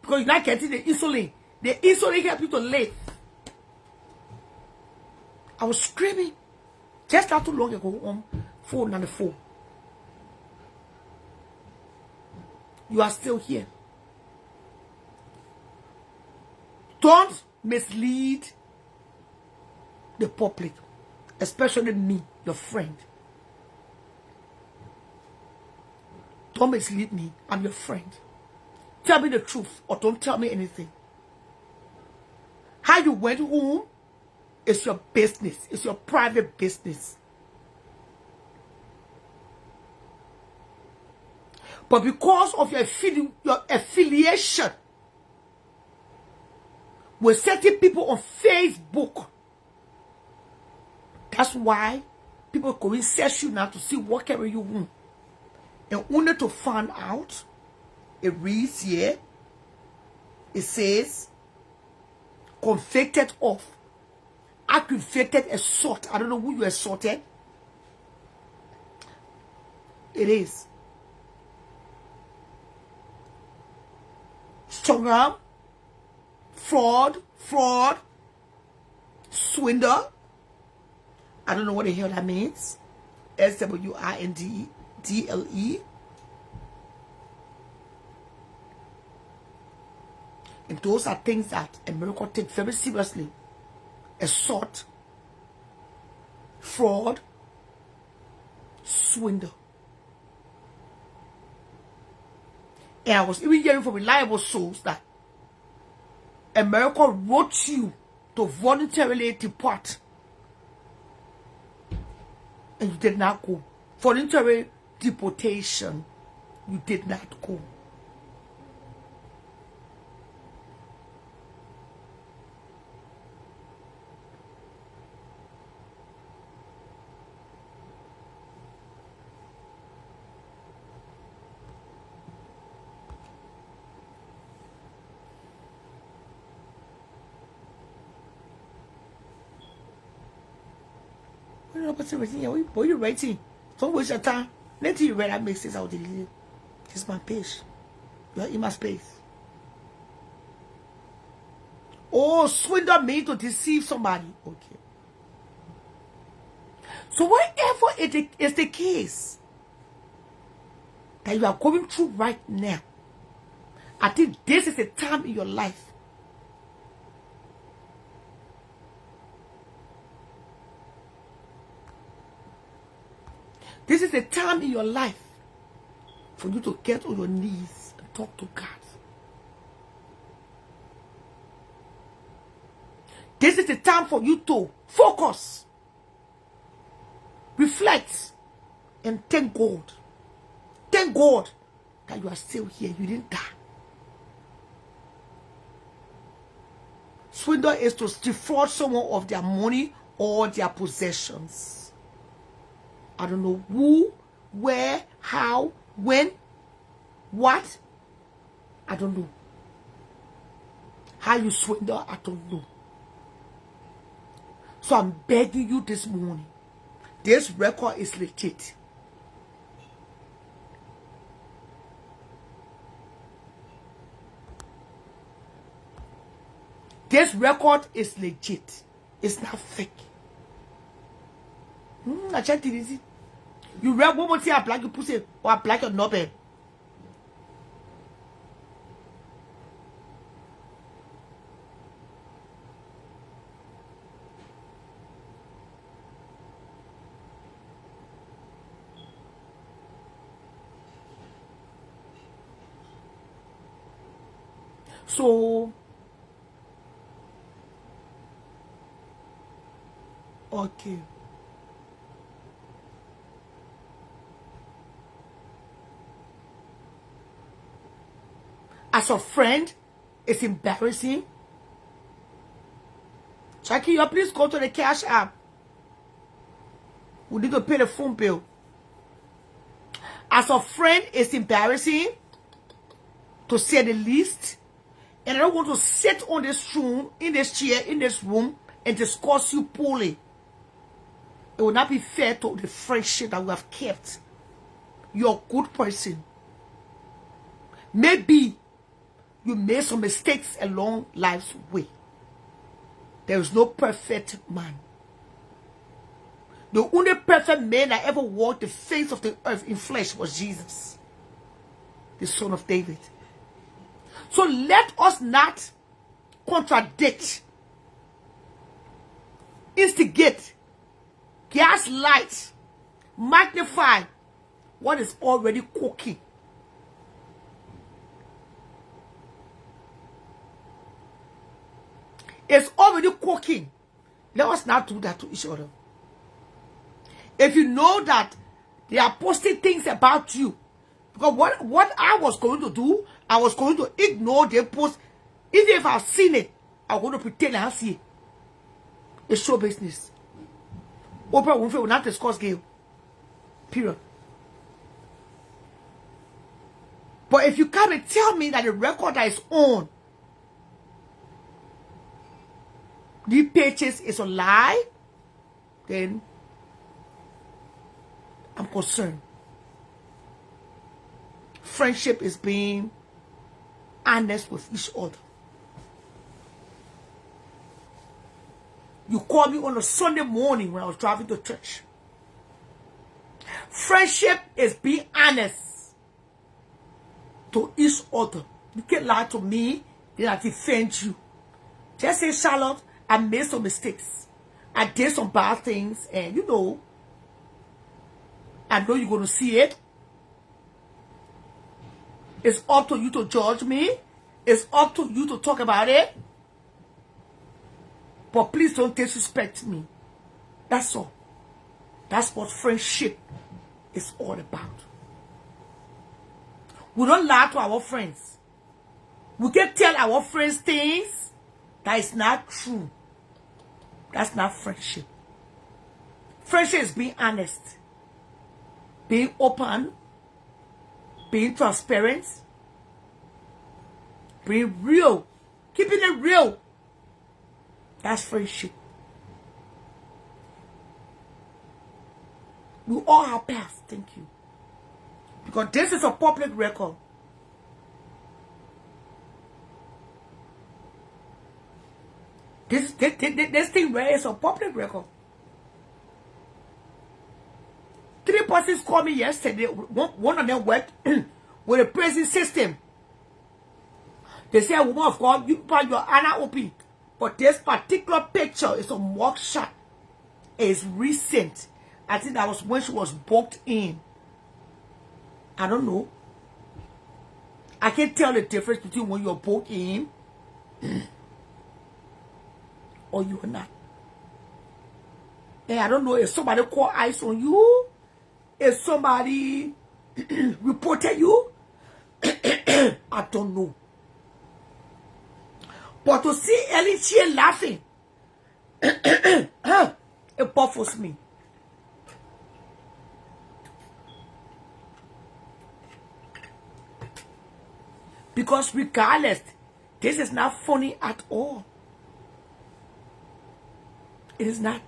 because you're not getting the insulin. The insulin helps you to live. I was screaming just not too long ago on phone on the phone. You are still here. Don't mislead the public, especially me, your friend. Don't mislead me. I'm your friend. Tell me the truth or don't tell me anything. How you went home is your business. It's your private business. But because of your affiliation with certain people on Facebook, that's why people go and search you now to see what carry you home. And only to find out, it reads here, it says, convicted of aggravated assault. I don't know who you assaulted. It is. Strong arm, fraud, swindler. I don't know what the hell that means. SWINDLE. And those are things that America takes very seriously. Assault, fraud, swindle. And I was even hearing from reliable sources that America wrote you to voluntarily depart. And you did not go. Voluntary deportation. You did not go. What are you writing? Don't waste your time. Let you read that makes sense. I'll delete it. This is my page. You're in my space. Oh, swindle me to deceive somebody. Okay. So whatever it is the case that you are going through right now, I think this is a time in your life this is a time in your life for you to get on your knees and talk to God. This is the time for you to focus, reflect, and thank God. Thank God that you are still here. You didn't die. Swindle is to defraud someone of their money or their possessions. I don't know who, where, how, when, what. I don't know. How you swindle, I don't know. So I'm begging you this morning. This record is legit. This record is legit. It's not fake. I checked it, is it? You read one more thing, I black your pussy or I black your knobhead. So, okay. as a friend, it's embarrassing. Jackie, you please go to the cash app. We need to pay the phone bill. As a friend, it's embarrassing, to say the least. And I don't want to sit on this room, in this chair, in this room, and discuss you poorly. It will not be fair to the friendship that we have kept. You're a good person. Maybe you made some mistakes along life's way. There is no perfect man. The only perfect man that ever walked the face of the earth in flesh was Jesus, the son of David. So let us not contradict, instigate, gaslight, magnify what is already cooking. It's already cooking. Let us not do that to each other. If you know that they are posting things about you, because what I was going to do, I was going to ignore their post. Even if I've seen it, I'm going to pretend I have seen it. It's show business. Oprah Winfrey will not discuss gay. Period. But if you come and tell me that the record that is on these pages is a lie, then I'm concerned. Friendship is being honest with each other. You called me on a Sunday morning when I was driving to church. Friendship is being honest to each other. You can't lie to me, then I defend you. Just say, Charlotte, I made some mistakes. I did some bad things, and you know, I know you're going to see it. It's up to you to judge me. It's up to you to talk about it. But please don't disrespect me. That's all. That's what friendship is all about. We don't lie to our friends. We can tell our friends things that is not true. That's not friendship. Friendship is being honest, being open, being transparent, being real, keeping it real. That's friendship. We all have past, thank you. Because this is a public record. This thing where it's a public record. 3 persons called me yesterday. One of them worked with a prison system. They say, woman of God, you find your Anna open. But this particular picture is a mugshot. It's recent. I think that was when she was booked in. I don't know. I can't tell the difference between when you're booked in or you're not. And I don't know if somebody called ICE on you, if somebody reported you. I don't know. But to see Ellen Chia laughing, it baffles me. Because regardless, this is not funny at all. It is not.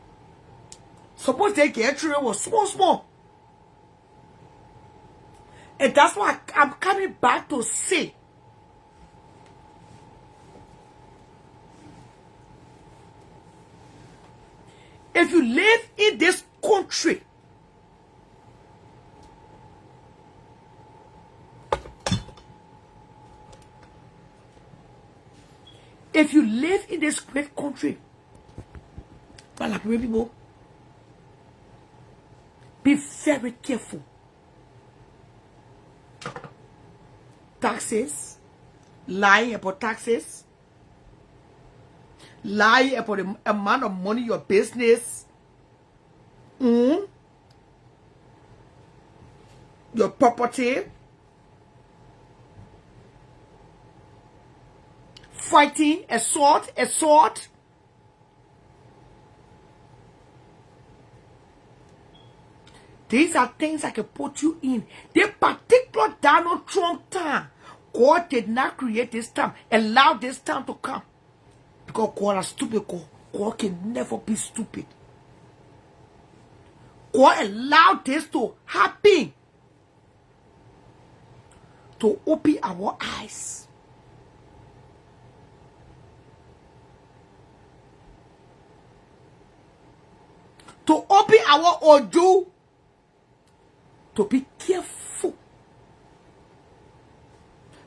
Suppose they get children was small. And that's why I'm coming back to say, if you live in this country, if you live in this great country, people, be very careful. Taxes, lying about taxes, lying about the amount of money your business, your property. fighting, assault. These are things I can put you in. The particular Donald Trump time, God did not create this time, allow this time to come. Because God is stupid. God can never be stupid. God allowed this to happen to open our eyes. To open our oju. To be careful.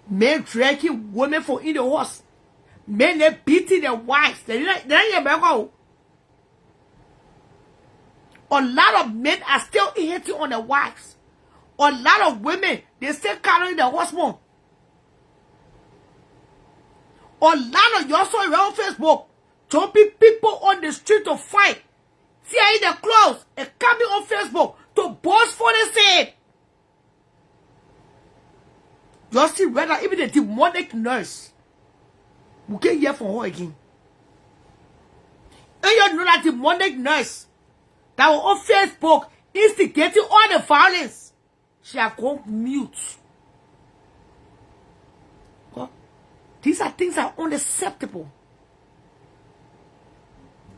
Men dragging women for in the horse. Men they beating their wives. They a lot of men are still hitting on their wives. A lot of women, they still carrying their husband. A lot of you saw on Facebook, jumping people on the street to fight. Tearing their clothes and coming on Facebook to boast for the same. You see whether even the demonic nurse we can't hear from her again. And you know that demonic nurse that was on Facebook instigating all the violence, she has gone mute. Well, these are things that are unacceptable.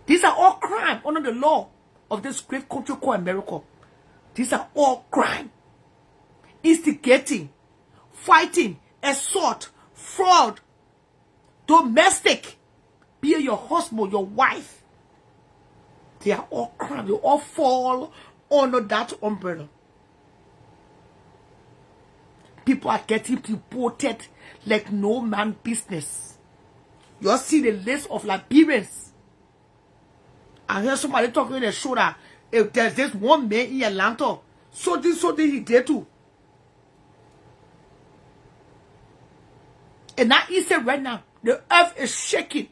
These are all crime under the law of this great country called America. These are all crime. Instigating, fighting, assault, fraud, domestic, be it your husband, your wife. They are all crime. They all fall under that umbrella. People are getting deported like no man business. You all see the list of Liberians. I heard somebody talking in the show that if there's this one man in Atlanta, so this he did too. And now he said right now, the earth is shaking.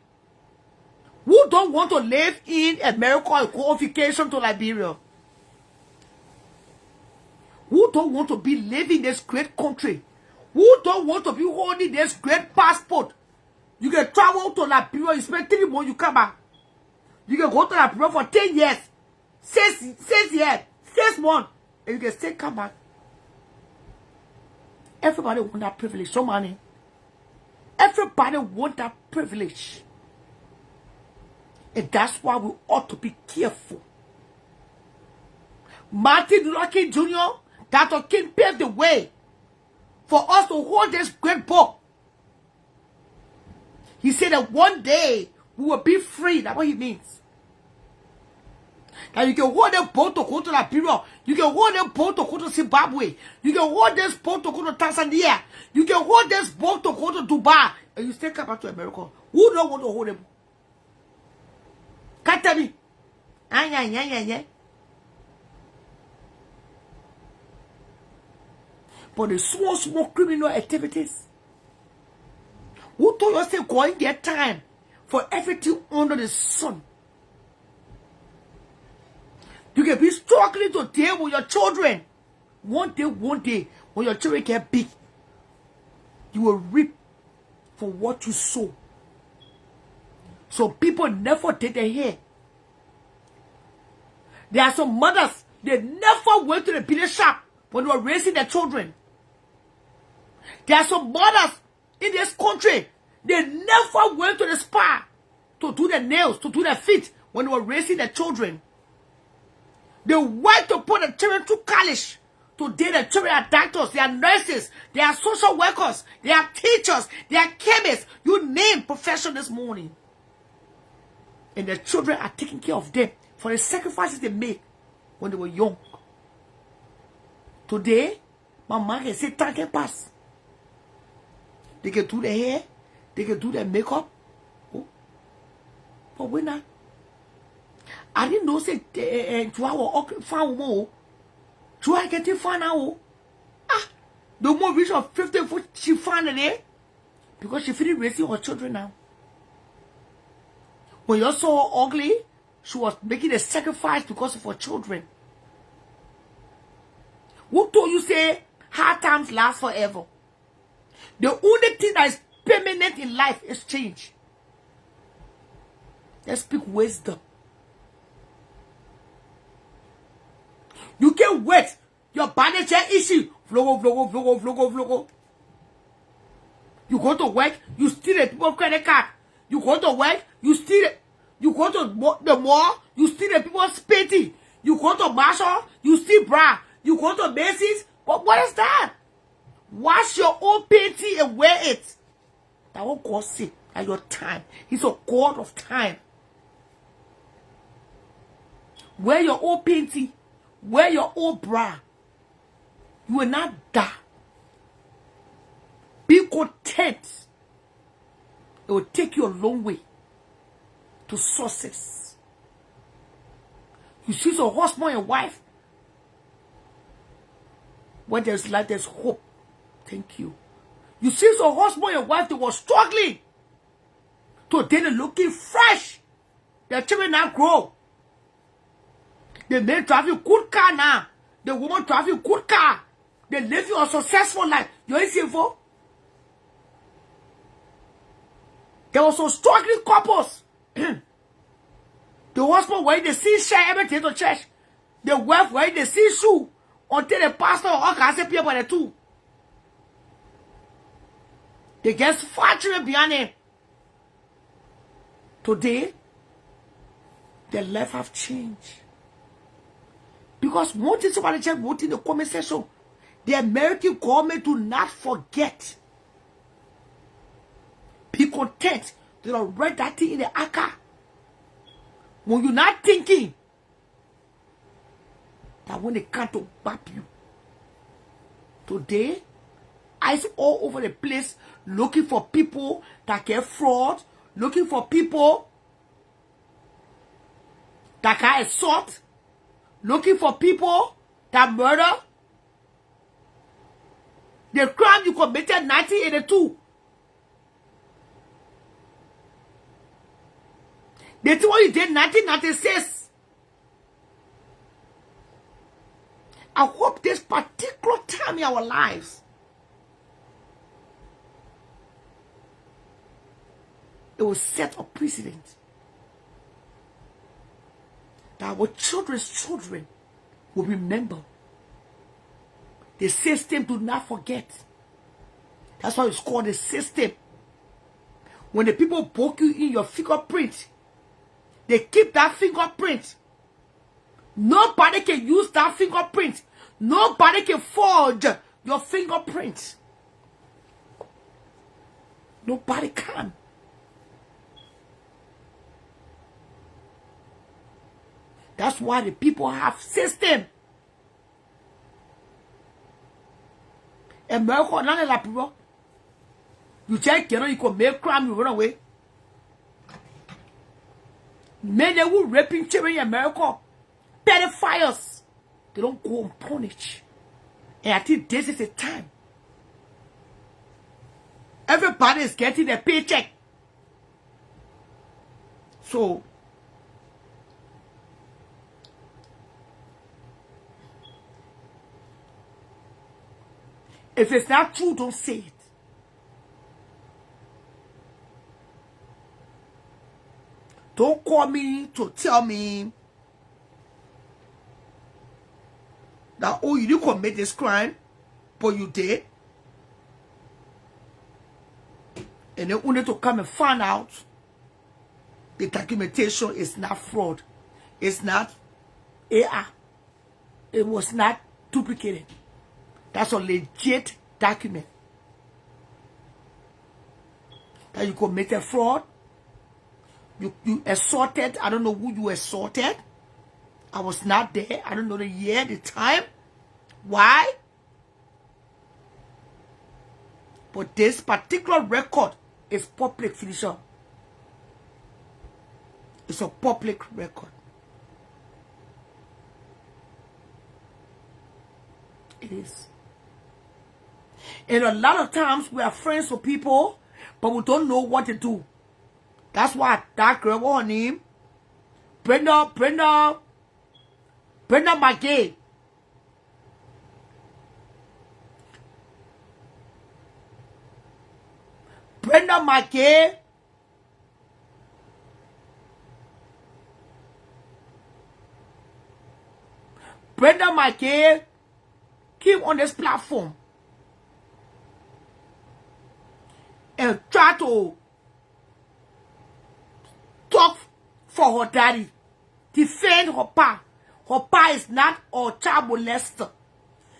Who don't want to live in America in qualification to Liberia? Who don't want to be living in this great country? Who don't want to be holding this great passport? You can travel to Liberia, you spend 3 months, you come back. You can go to Liberia for 10 years, 6 years, 6 months, and you can still come back. Everybody want that privilege, so money. Everybody want that privilege. And that's why we ought to be careful. Martin Luther King Jr., Dr. King paved the way for us to hold this great book. He said that one day we will be free. That's what he means. That you can hold that boat to go to Liberia. You can hold that boat to go to Zimbabwe. You can hold this boat to go to Tanzania. You can hold this boat to go to Dubai. And you still come back to America. Who don't want to hold them? Can't tell me. But the small criminal activities. Who told us they're going their time for everything under the sun? You can be struggling to deal with your children. One day, when your children get big, you will reap for what you sow. So people never did their hair. There are some mothers, they never went to the beauty shop when they were raising their children. There are some mothers in this country, they never went to the spa to do their nails, to do their feet when they were raising their children. They went to put the children through college. Today the children are doctors, they are nurses, they are social workers, they are teachers, they are chemists. You name profession this morning. And the children are taking care of them for the sacrifices they made when they were young. Today, my mom can say time can pass. They can do their hair, they can do their makeup. Oh. But we're not. I didn't know say Joa found more. Joa getting found now. Ah, the more reach of 50 foot she found it because she finished raising her children now. When you saw her ugly, she was making a sacrifice because of her children. Who told you say hard times last forever? The only thing that is permanent in life is change. Let's speak wisdom. You can't wait. Your manager issue. Vlogo. You go to work, you steal a people's credit card. You go to work, you steal it. You go to the mall, you steal the people's petty. You go to Marshall, you steal bra. You go to Macy's. But what is that? Wash your own petty and wear it. That won't cost it at your time. He's a God of time. Wear your own petty. Wear your own bra. You will not die. Be content. It will take you a long way to success. You see some husband and wife. When there's life, there's hope. Thank you. You see some husband and wife, they were struggling. Today they're looking fresh. Their children now grow. The man driving good car now. The woman driving good car. They live a successful life. You ain't saying for? There were some struggling couples. The husband wearing the see share everything to church. The wife wearing the see shoe until the pastor or can say people the two. They get 5 children behind him. Today, their life have changed. Because one thing somebody just wrote in the comment section, the American government do not forget. Be content. They don't write that thing in the ACA. When you're not thinking that when they come to bap you. Today, eyes all over the place looking for people that get fraud, looking for people that can assault, looking for people that murder. The crime you committed in 1982. The thing what you did in 1996. I hope this particular time in our lives, it will set a precedent that our children's children will remember. The system do not forget. That's why it's called the system. When the people poke you in your fingerprint, they keep that fingerprint. Nobody can use that fingerprint. Nobody can forge your fingerprint. Nobody can. That's why the people have system. America, none of that people. You check, you know, you can make crime, you run away. Men who raping children in America, pedophiles, they don't go unpunished. And I think this is the time. Everybody is getting a paycheck. So, if it's not true, don't say it. Don't call me to tell me that, oh, you didn't commit this crime, but you did. And then only to come and find out the documentation is not fraud. It's not AI. It was not duplicated. That's a legit document. That you committed fraud. You assaulted. I don't know who you assaulted. I was not there. I don't know the year, the time. Why? But this particular record is public, Felicia. It's a public record. It is. And a lot of times we are friends with people, but we don't know what to do. That's why that girl, what her name? Brenda McGay. Brenda Brenda McKay. Brenda McKay came on this platform and tried to talk for her daddy, defend her pa. Her pa is not a child molester.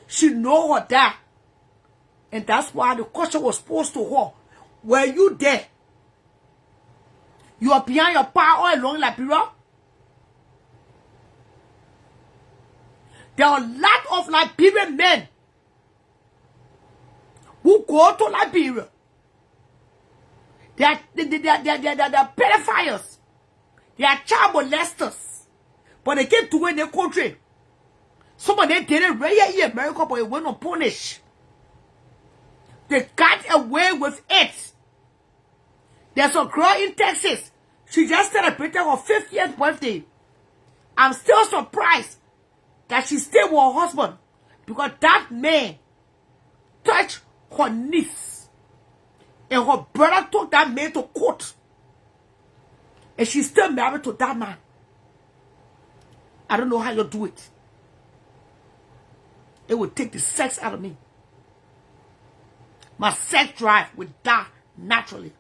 She know her dad. And that's why the question was posed to her. Were you there? You are behind your pa all along Liberia? There are a lot of Liberian men who go to Liberia. They are pedophiles. They are child molesters. But they came to win their country. Some of them didn't really in America, but they went unpunished. They got away with it. There's a girl in Texas. She just celebrated her 50th birthday. I'm still surprised that she stayed with her husband because that man touched her niece. And her brother took that man to court. And she's still married to that man. I don't know how you do it. It will take the sex out of me. My sex drive will die naturally.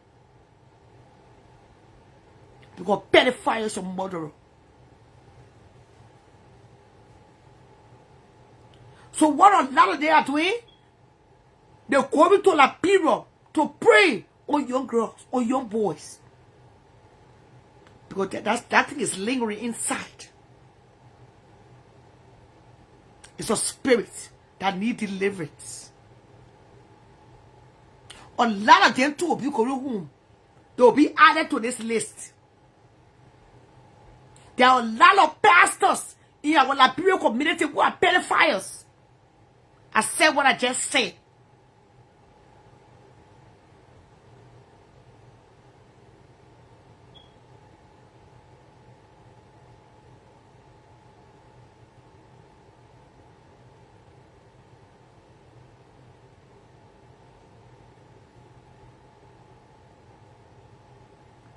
Because pedophile is a murderer. So what a lot of they are doing, they're going to Liberia to pray on young girls, on young boys. Because that thing is lingering inside. It's a spirit that needs deliverance. A lot of them too will be going home. They will be added to this list. There are a lot of pastors in our Liberian community who are pedophiles. I said what I just said.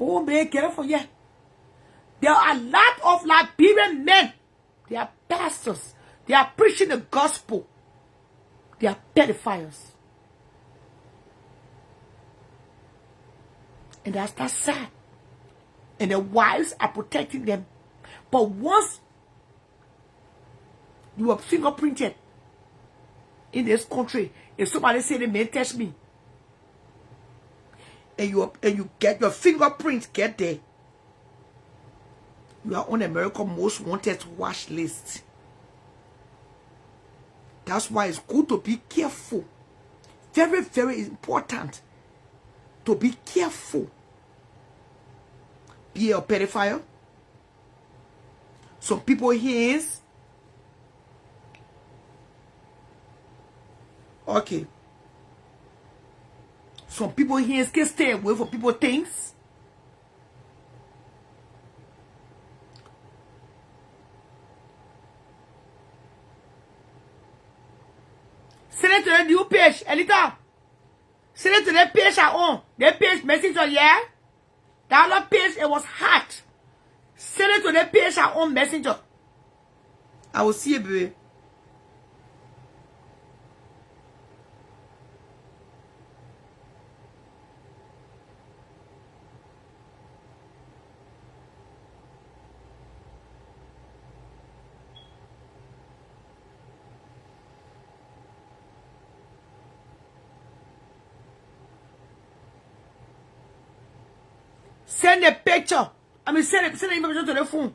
Oh man, careful, yeah. There are a lot of Liberian men. They are pastors. They are preaching the gospel. They are pedophiles. And that's sad. And their wives are protecting them. But once you are fingerprinted in this country, if somebody say they may touch me, and you get your fingerprint, get there, you are on America's most wanted watch list. That's why it's good to be careful. Very, very important to be careful. Be a pedophile. Some people here, okay. Some people here can stay away from people things. Send it to the new page, Elita. Send it to the page I own. The page messenger, yeah? The other page, it was hacked. Send it to the page I own messenger. I will see you, baby. Send a picture. I mean, send an information to the phone.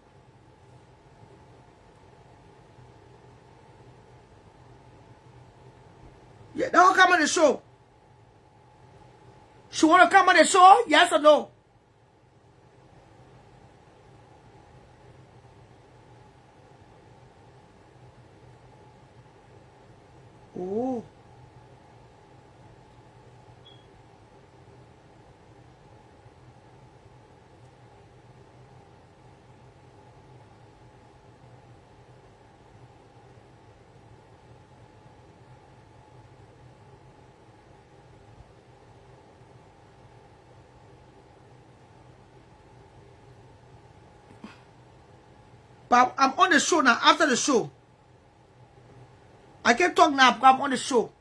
Yeah, that will come on the show. She want to come on the show? Yes or no? Oh. But I'm on the show now. After the show, I can talk now because I'm on the show.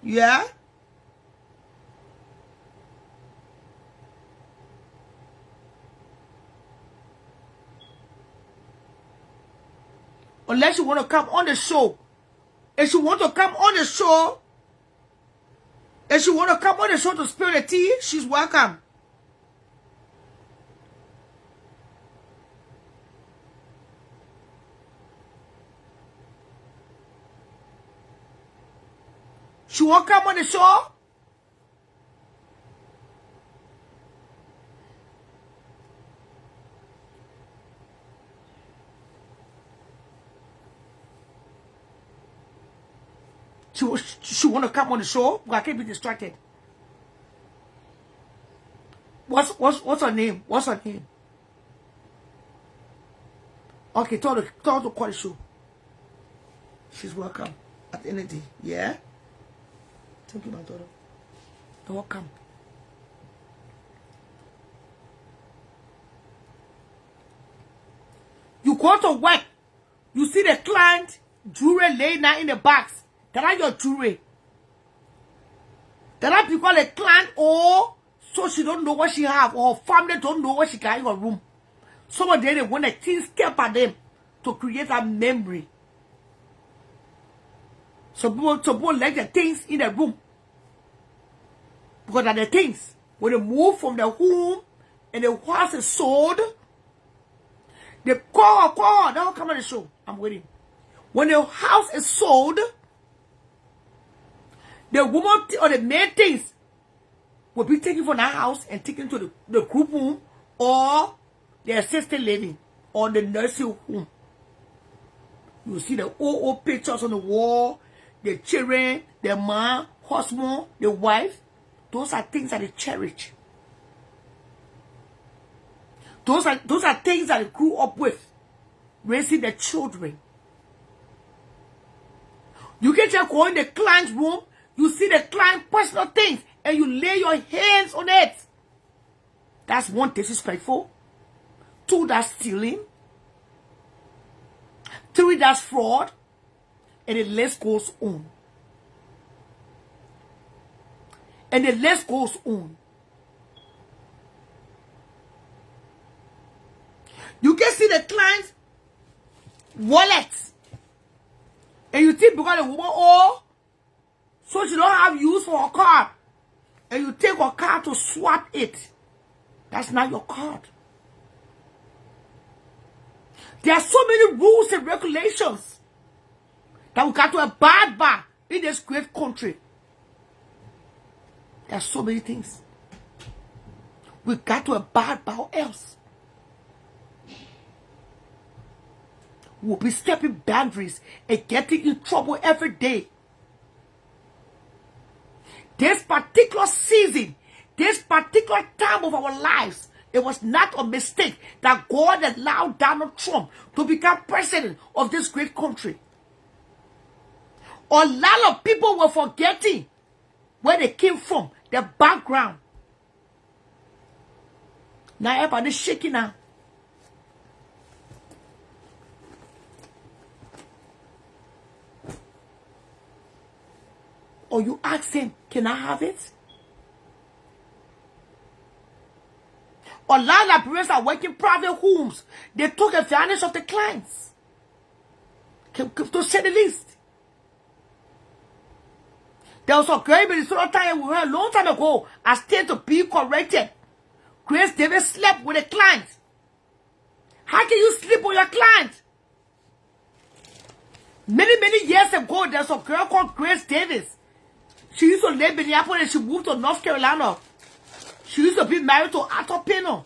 Yeah? Unless you want to come on the show. If you want to come on the show, if you want to come on the show to spill the tea, she's welcome. She won't come on the show? She want to come on the show? But I can't be distracted. What's her name? What's her name? Okay, tell her to call the show. She's welcome at any day. Yeah? Thank you, my daughter. You're welcome. You go to work. You see the client jewelry laying down in the box. That is your jewelry. That is because the client, so she don't know what she have, or her family don't know what she got in her room. Some of them, they want the things kept at them to create a memory. Some people like the things in the room. Because of the things. When they move from the home and the house is sold, they call. They don't come on the show. I'm waiting. When the house is sold, the woman or the main things will be taken from that house and taken to the group home or the assisted living or the nursing home. You see the old pictures on the wall, the children, the man, husband, the wife. Those are things that they cherish. Those are things that they grew up with, raising their children. You can just go in the client's room, you see the client personal things, and you lay your hands on it. That's one, disrespectful. 2, that's stealing. 3, that's fraud. And the list goes on. And the list goes on. You can see the client's wallets. And you think because the woman, so she don't have use for her card. And you take her card to swap it. That's not your card. There are so many rules and regulations that we got to abide by in this great country. There are so many things we got to abide by, or else we'll be stepping boundaries and getting in trouble every day. This particular season, this particular time of our lives, it was not a mistake that God allowed Donald Trump to become president of this great country. A lot of people were forgetting where they came from, their background. Now everybody's shaking now. Or you ask him, can I have it? A lot of Liberians are working private homes. They took advantage of the clients. To say the least. There was a girl in Minnesota time we heard a long time ago. I stayed to be corrected. Grace Davis slept with a client. How can you sleep with your client? Many years ago, there's a girl called Grace Davis. She used to live in Minneapolis and she moved to North Carolina. She used to be married to Arthur Pino.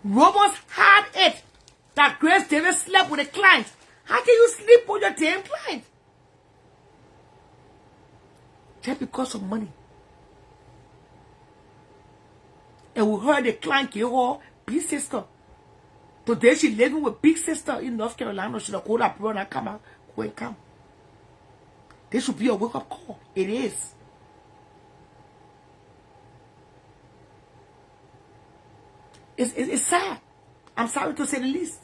Rumors had it that Grace Davis slept with a client. How can you sleep with your damn client? Just because of money. And we heard the client gave her big sister. Today she living with big sister in North Carolina. She called her brother and come out. Go and come. This should be a wake-up call. It is. It's sad. I'm sorry to say the least.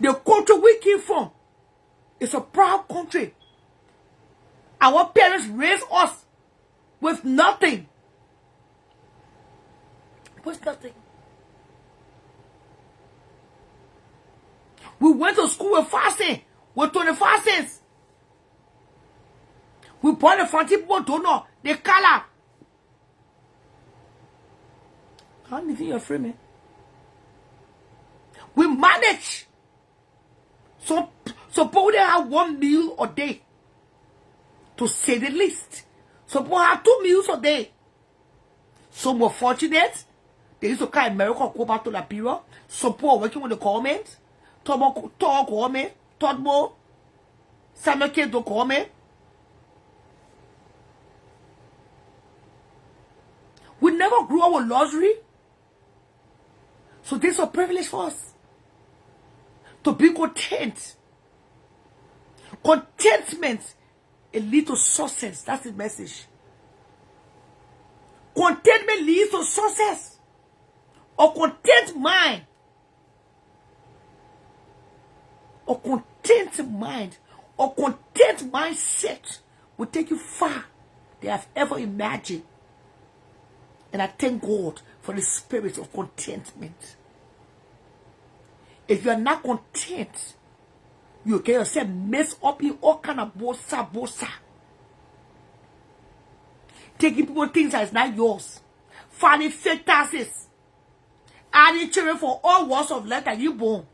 The country we came from is a proud country. Our parents raised us with nothing. With nothing. We went to school with fasting, with 25 cents. We bought the fancy people don't know the color. Can't live in your frame, man. We manage. So suppose they have 1 meal a day. To say the least. Suppose have 2 meals a day. Some were fortunate. They used to come in America, go back to Liberia. Suppose working with the government. Talk government. Talk more. Some kids don't government. We never grew up with luxury. So this is a privilege for us. To be content. Contentment, it leads to success. That's the message. Contentment leads to success. A content mind. A content mind. A content mindset will take you far than I've ever imagined. And I thank God for the spirit of contentment. If you are not content, you get yourself messed up in all kind of bossa. Taking people things that is not yours. Filing fake taxes. Adding children for all walks of life that you born.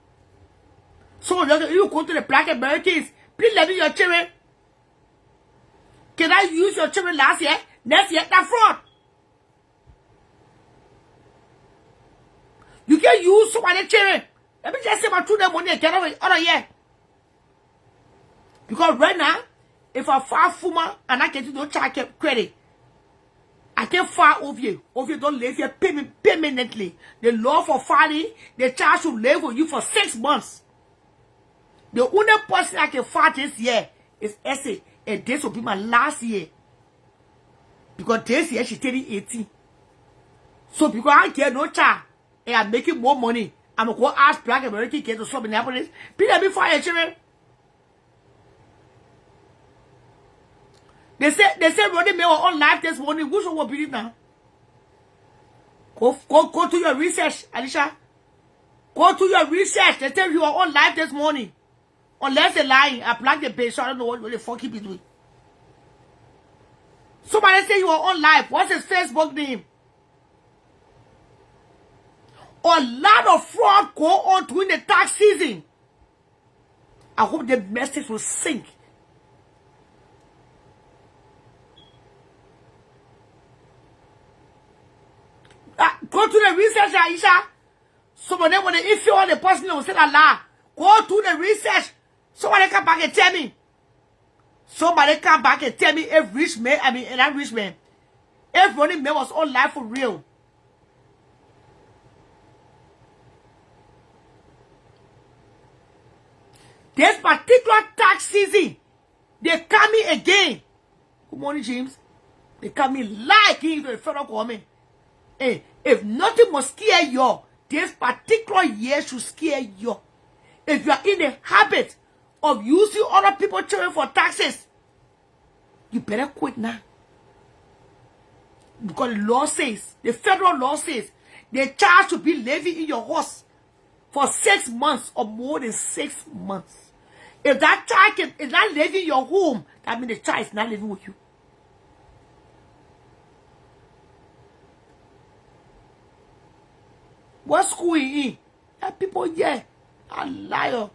So you go to the Black Americans, please let me your children. Can I use your children last year? Next year, that's fraud. You can use somebody's children. Let me just say my children money and get away other year. Because right now, if I file FUMA and I get you no child credit, I can file over you. Over you don't live here permanently. The law for filing, the child should live with you for 6 months. The only person I can file this year is Essie, and this will be my last year. Because this year she's turning 18. So because I get no child, and I'm making more money, I'm going to go ask Black American kids to stop in Minneapolis. Please let me fire children. They said running me on live this morning. Which one will believe now? Go to your research, Alicia. Go to your research. They said you are on live this morning. Unless they're lying, I plug the page, so I don't know what the fuck he be doing. Somebody say you are on live. What's his Facebook name? A lot of fraud go on during the tax season. I hope the message will sink. Go to the research, Aisha. Somebody when they if you are the person who said Allah, go to the research. Somebody come back and tell me. Somebody come back and tell me if rich man, not rich man, if running man was on life for real. This particular tax season, they come in again. Good morning, James. They come in like into the federal government. Hey, if nothing must scare you, this particular year should scare you. If you are in the habit of using other people's children for taxes, you better quit now. Because the law says, the federal law says, the child should be living in your house for 6 months or more than 6 months. If that child is not living in your home, that means the child is not living with you. What school you in? That people here are liar.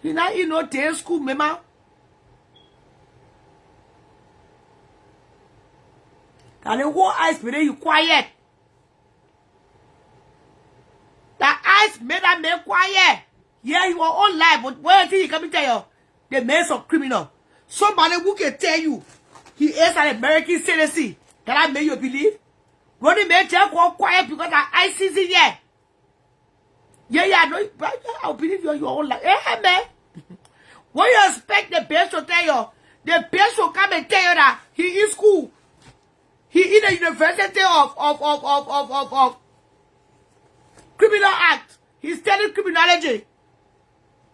You not in no day school, mama. And the whole eyes made you quiet. That eyes made that man quiet. Yeah, you are all live, but where did he come and tell you? The man's a criminal. Somebody who can tell you he is an American citizen. Can I make you believe? Running man just go quiet because that eyes is in here. Yeah, no, I believe you are your own life. Hey, man. What you expect the best to tell you? The best will come and tell you that he in school. He in the university of criminal act. He's telling criminology.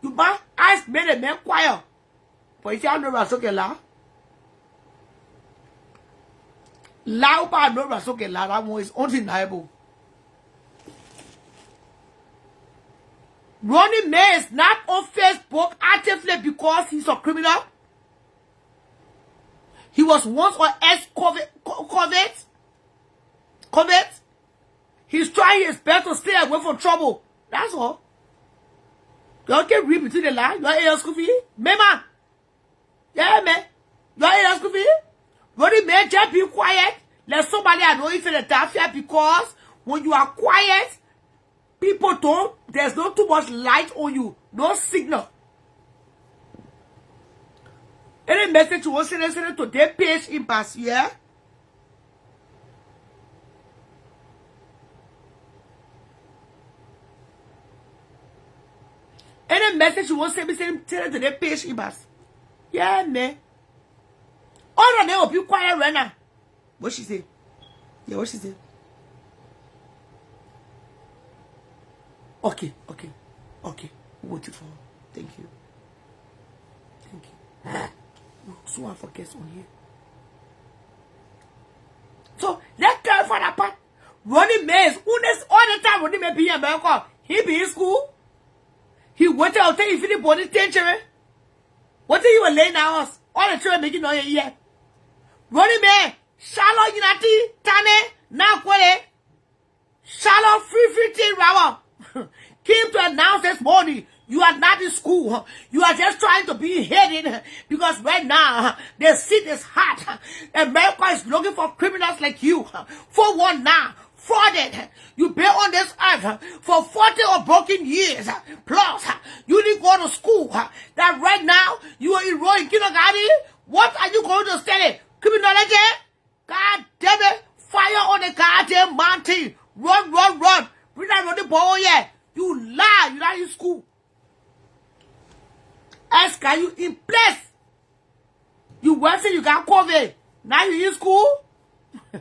You man, eyes made a man quiet. But if you know Rasoke La, Laupa no Rasoke La, that one is undeniable. Ronnie May is not on Facebook actively because he's a criminal. He was once on ex-convict. He's trying his best to stay away from trouble. That's all. You can read between the lines. You are a school fee? Man. Yeah, man. You are a school fee? Ronnie May, just be quiet. Let somebody know if you're the daffia because when you are quiet, people don't, there's not too much light on you. No signal. Any message you want to send to their page impasse, yeah? Any message you want to send to their page impasse. Yeah, man. All of them will be quiet right now. What she say? Yeah, what she say? Okay. What you for? Thank you. So I focus on here. So let's go for that part. Ronnie Mays, all the time Ronnie May be in America. He be in school. He went out there, he finished body tension. What are you laying out us? All the children making noise here. Ronnie May, Charlotte Unati, Tane, now Kwele. Charlotte 315 Rawa. Came to announce this morning, you are not in school. You are just trying to be hidden because right now, the seat is hot. America is looking for criminals like you. For one now, frauded. You've been on this earth for 40 or broken years. Plus, you didn't go to school. That right now, you are enrolled in kindergarten. What are you going to study? Criminology? God damn it. Fire on the goddamn mountain. Run. We're not running ball yet. You lie. You're not in school. Ask, are you in place? You went and you got COVID. Now you in school? You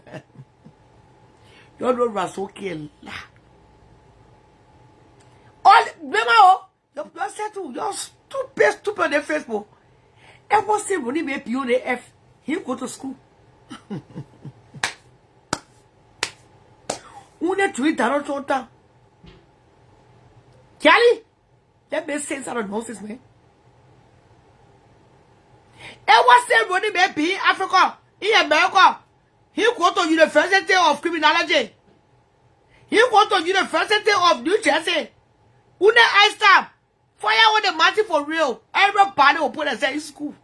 don't know Rasoke La. All, remember, you're settled. You're stupid on the Facebook. And what's the money may be on the F? He'll go to school. Une tweet that on Charlie, that makes sense out of nonsense, man. And what's the money may be in Africa, in America? He'll go to University of Criminology. He'll go to University of New Jersey. Une ice tap. Fire on the mountain for real. Everybody will put us in school.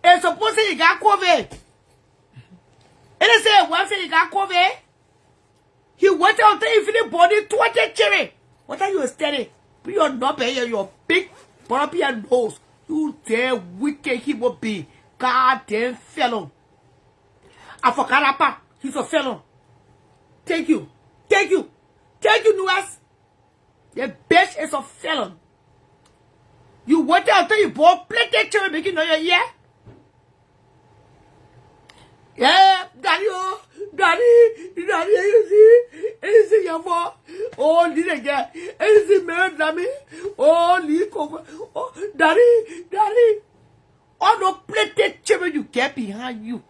And suppose he got COVID. And they say, once he got COVID, he went out there in the body 20 cherry. What are you studying? Put your knob here, your big bumpy and nose. You damn wicked human being. Goddamn felon. I forgot Appa. He's a felon. Thank you, Nuas. The bitch is a felon. You went out there, you bought plenty cherry making no yeah? Yeah, Daddy, you see? Anything you for? Oh, did I get? Anything married, Daddy? Oh, Nico. Oh, Daddy. All the plenty cherry you get behind you.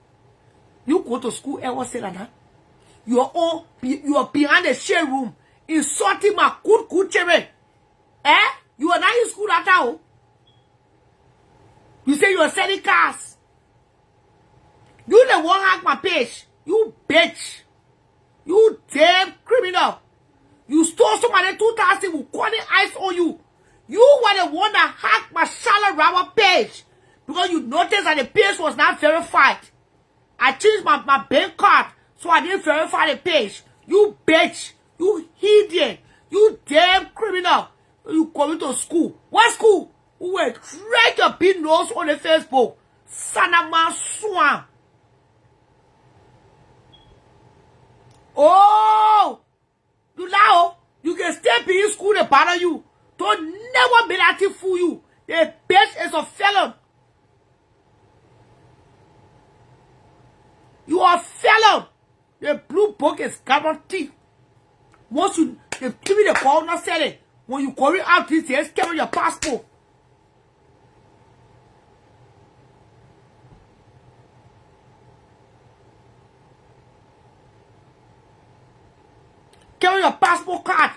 You go to school and what's that? You are behind the share room insulting my good cherry. You are not in school at all. You say you are selling cars. You the one hack my page. You bitch. You damn criminal. You stole somebody 2,000 with calling eyes on you. You were the one that hacked my Charlotte Rawa page. Because you noticed that the page was not verified. I changed my bank card so I didn't verify the page. You bitch. You idiot. You damn criminal. You coming to school. What school? Who will drag your big nose on the Facebook. Sanama Swan. Oh! You now, you can still be in school to bother you. Don't never be that to fool you. The bitch is a felon. You are a felon. The blue book is guaranteed. Once you they give you the call, not sell it. When you call it out these days, carry your passport. Carry your passport card.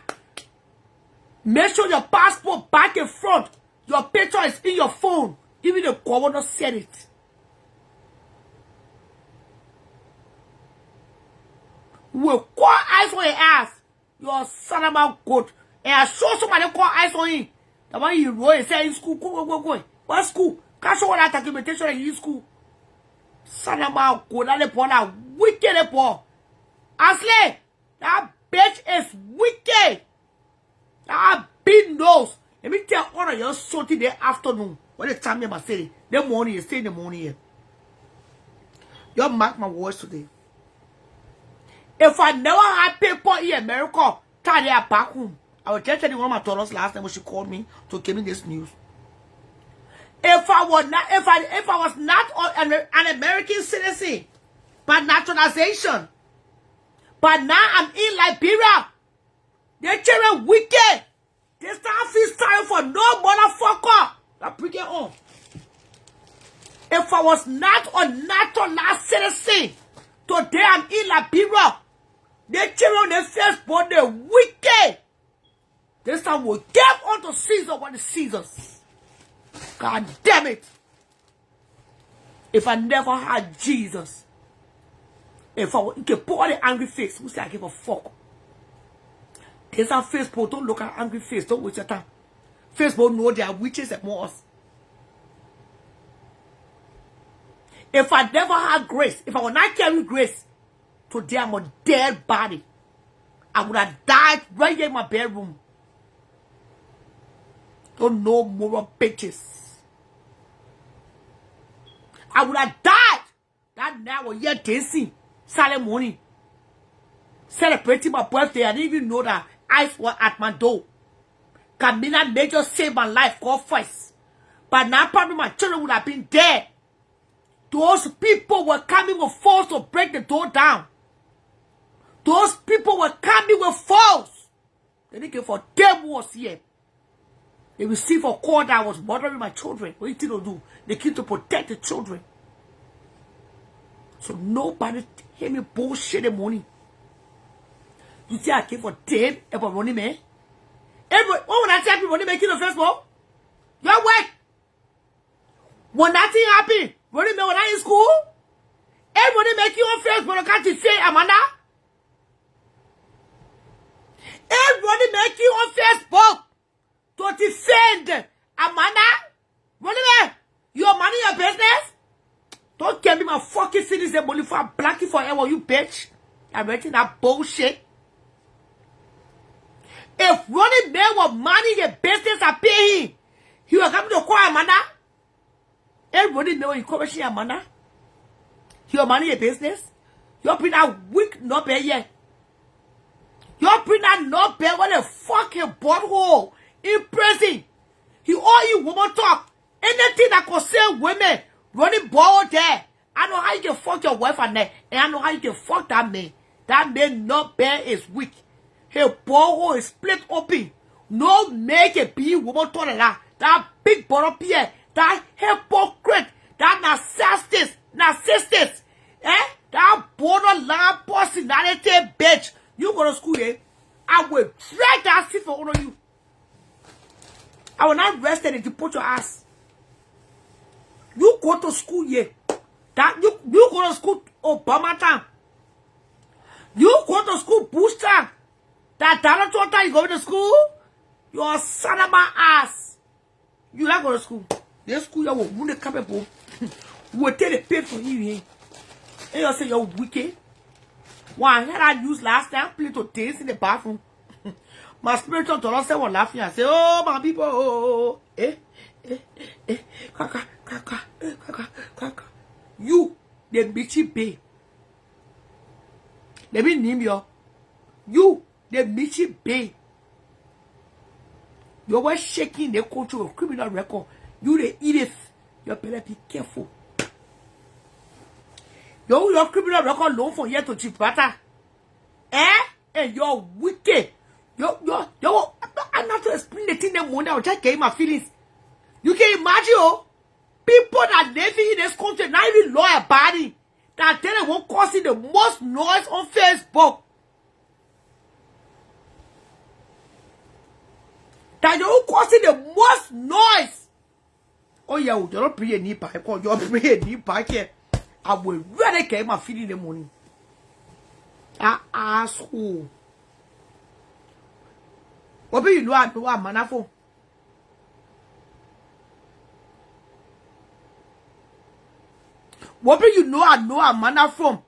Make sure your passport back and front. Your picture is in your phone. Even the governor said it. Will call eyes on your ass. Your son of a goat. And I saw somebody call eyes on him. The one you wrote and said in school, go. What school? Can't show that documentation in school. Son of a goat, that poor, that wicked poor. Ashley, that bitch is wicked. That big nose. Let me tell all of you something the afternoon. What the time you must say? The morning, you stay in the morning here. You mark my words today. If I never had people in America, tell they are back home. I was just telling one of my daughters last time when she called me to give me this news. If I was not an American citizen by naturalization, but now I'm in Liberia, they children wicked. They start feeling for no motherfucker. That bring it on. If I was not a naturalized citizen, today I'm in Liberia. The children, they first born, they wicked. This time will give unto Caesar what is Caesar's. God damn it. If I never had Jesus, if I you can put on the angry face, who say I give a fuck? There's our Facebook, don't look at angry face, don't waste your time. Facebook know they are witches and more us. If I never had grace, if I would not carry grace, today I'm a dead body. I would have died right here in my bedroom. Don't know moral bitches. I would have died. That night was here dancing, Saturday morning, celebrating my birthday. I didn't even know that eyes were at my door. Camina Major saved my life, God first. But now probably my children would have been dead. Those people were coming with force to break the door down. Those people were coming with force. They didn't care for them was here. They received a call that I was murdering my children. What did they do? They came to protect the children. So nobody hear me bullshit in the morning. You see I came for them about running man? Everybody, what would I tell people when they make it the first ball? You're what? When that thing happened, running man when I in school, everybody make you on first, but I can't say Amanda. Everybody make you on Facebook to defend Amanda. Running man, your money, your business. Don't give me my fucking feelings and money for blackie forever, you bitch. I'm writing that bullshit. If running man was money your business I pay him, he will come to call Amanda. Everybody know you come to Amanda. Your money your business. You're pretty that weak not pay yet. You're pretty that not pay what a fucking butthole in prison. He owe you woman talk. Anything that concern women running ball there. I know how you can fuck your wife and that. And I know how you can fuck that man. That man not bad is weak. His ball is split open. No make a be woman talk like that. That big bottle Pierre. That hypocrite. That narcissist. That borderline personality bitch. You go to school here. I will drag that shit for all of you. I will not rest it to put your ass. You go to school here. That you go to school Obama time. You go to school Bush time. That Donald Trump time you go to school. You're a son of my ass. You not go to school. This school you will wound the capable. We will take the pay for you here. And you say you're wicked. One head I used last time, play to dance in the bathroom. My spiritual daughter said was laughing. I said, oh my people, oh, kaka. You, the bitchy bay. Let me name you. You, the bitchy bay. You were shaking the culture of criminal record. You the Edith. You better be careful. Your criminal record loan from here to Gibraltar. And you're wicked. I'm not to explain the thing that money. I'll just get my feelings. You can imagine, people that living in this country, not even law about it, that they won't causing the most noise on Facebook. That you're causing the most noise. Oh yeah, you don't pray any back. You pray any back here. I will rather get my feeling in the morning. That asshole. What be you know I know a man for? What be you know I know a man from?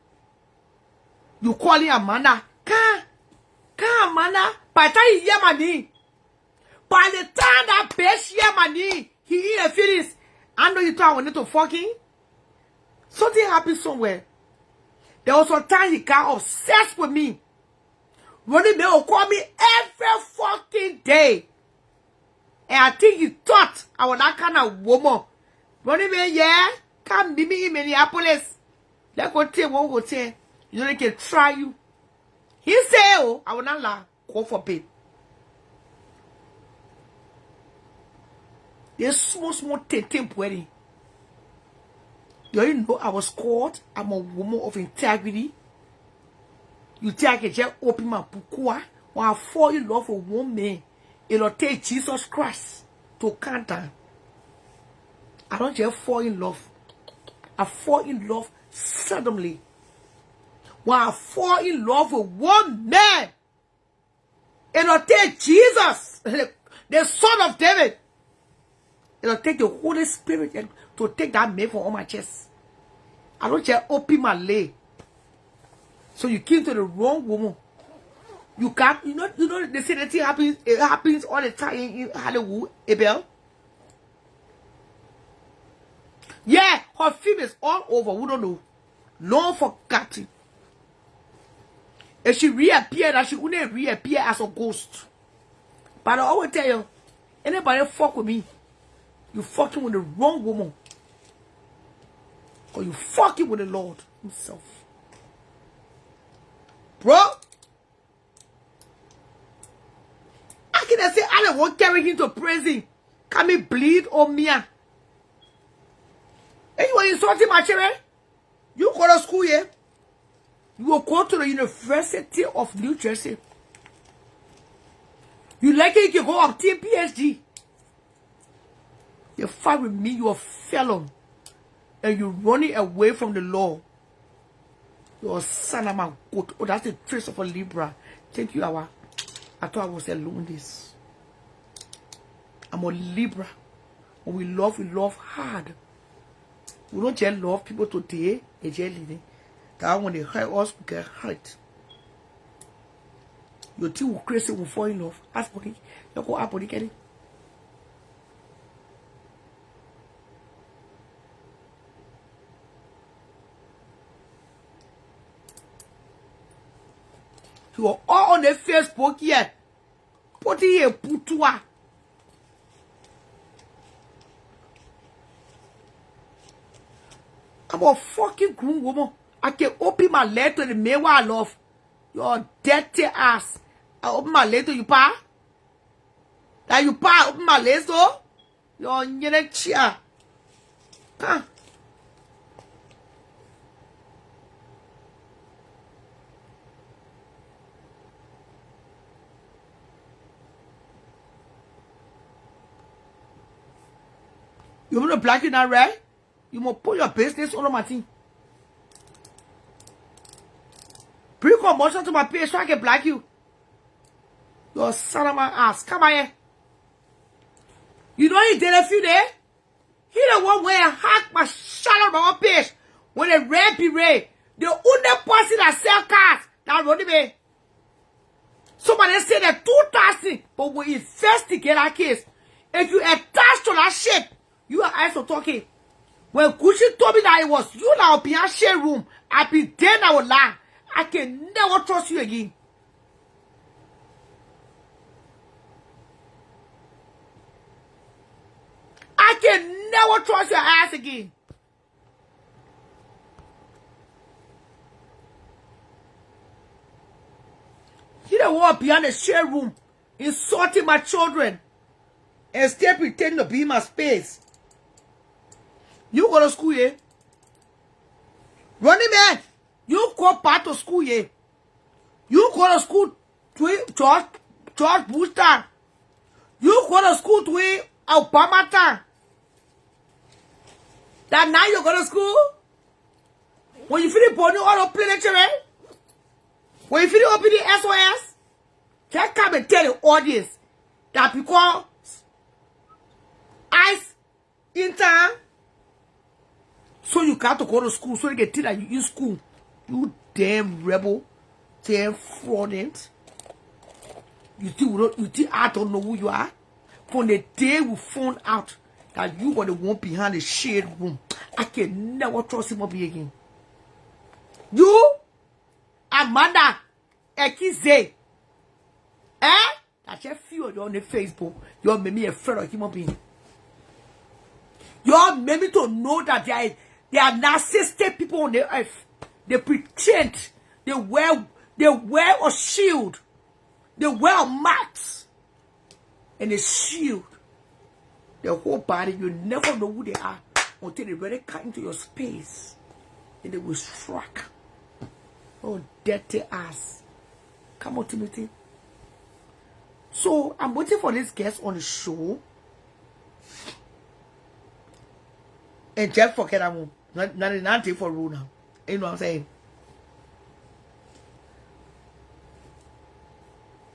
You call him a man? Can man? By the time he hear money, by the time that bitch hear money, he eat a feelings. I know you thought I wanted to fucking. Something happened somewhere. There was a time he got obsessed with me. Running me will call me every fucking day. And I think he thought I was that kind of woman. Running me, yeah, come meet me in Minneapolis. Let's go tell one hotel. You know they can try you. He say, oh, I will not lie. Call for pain. There's small temporary. You know I was called. I'm a woman of integrity. You think I can just open my book when I fall in love with one man, it'll take Jesus Christ to count down. I don't just fall in love. I fall in love suddenly. When I fall in love with one man, it'll take Jesus, the Son of David. It'll take the Holy Spirit to take that man from on my chest. I don't just open my leg. So you came to the wrong woman. You can't, you know, they say that thing happens, it happens all the time in Hollywood, Abel. Yeah, her film is all over, we don't know. Long forgotten. And she reappeared, and she only reappear as a ghost. But I always tell you, anybody fuck with me, you fucking with the wrong woman. Or you fucking with the Lord himself. Bro, I can say I don't want to carry him to prison. Can me bleed on me? And you are insulting my children? You go to school here. You will go to the University of New Jersey. You like it, you can go obtain PhD. You fight with me, you are a felon. And you're running away from the law. You're a son of my goat. Oh, that's the trace of a Libra. Thank you, Awa. I thought I was alone this. I'm a Libra. When we love hard. We don't just love people today. They just living. That when they hurt us, we get hurt. Your team will crazy, will fall in love. Ask for it. You go up on it. You are all on the Facebook here. Put it here, putua. I'm a fucking grown woman. I can open my leg to the man I love. Your dirty ass. I open my leg to you, pa. That you pa open my leg so. You're in the chair. Huh? You want to black you now, right? You must put your business on my team. Bring commotion to my page so I can black you. Your son of my ass. Come on here. You know he did a few days? He the one where I hack my shut on my page. When the red beret. The only person that sell cars that run me. Somebody said that 2,000. But we investigate our case. If you attach to that shit, you are also talking. When Gucci told me that it was you that will be in share room, I be there I will lie. I can never trust you again. I can never trust your ass again. up behind the shade room, insulting my children, and still pretending to be in my space. You go to school, yeah? Running man, you go back to school, yeah? You go to school to George Bush time. You go to school to Obama time. That now you go to school? When you finish burning all the planet, when you finish opening SOS, just come and tell the audience that because ice in time, so you got to go to school, so you can tell that you in school. You damn rebel, damn fraudulent. You think I don't know who you are? From the day we found out that you were the one behind the shade room, I can never trust him up again. You, Amanda, Ekize, that you feel you on the Facebook, you made me afraid of him being. You made me to know that there are narcissistic people on the earth. They pretend, they wear a shield, they wear a mask, and a shield. Their whole body, you never know who they are until they really come into your space, and they will strike. Oh, dirty ass. Come on, Timothy. So, I'm waiting for this guest on the show. And just forget I'm not for rule now. You know what I'm saying?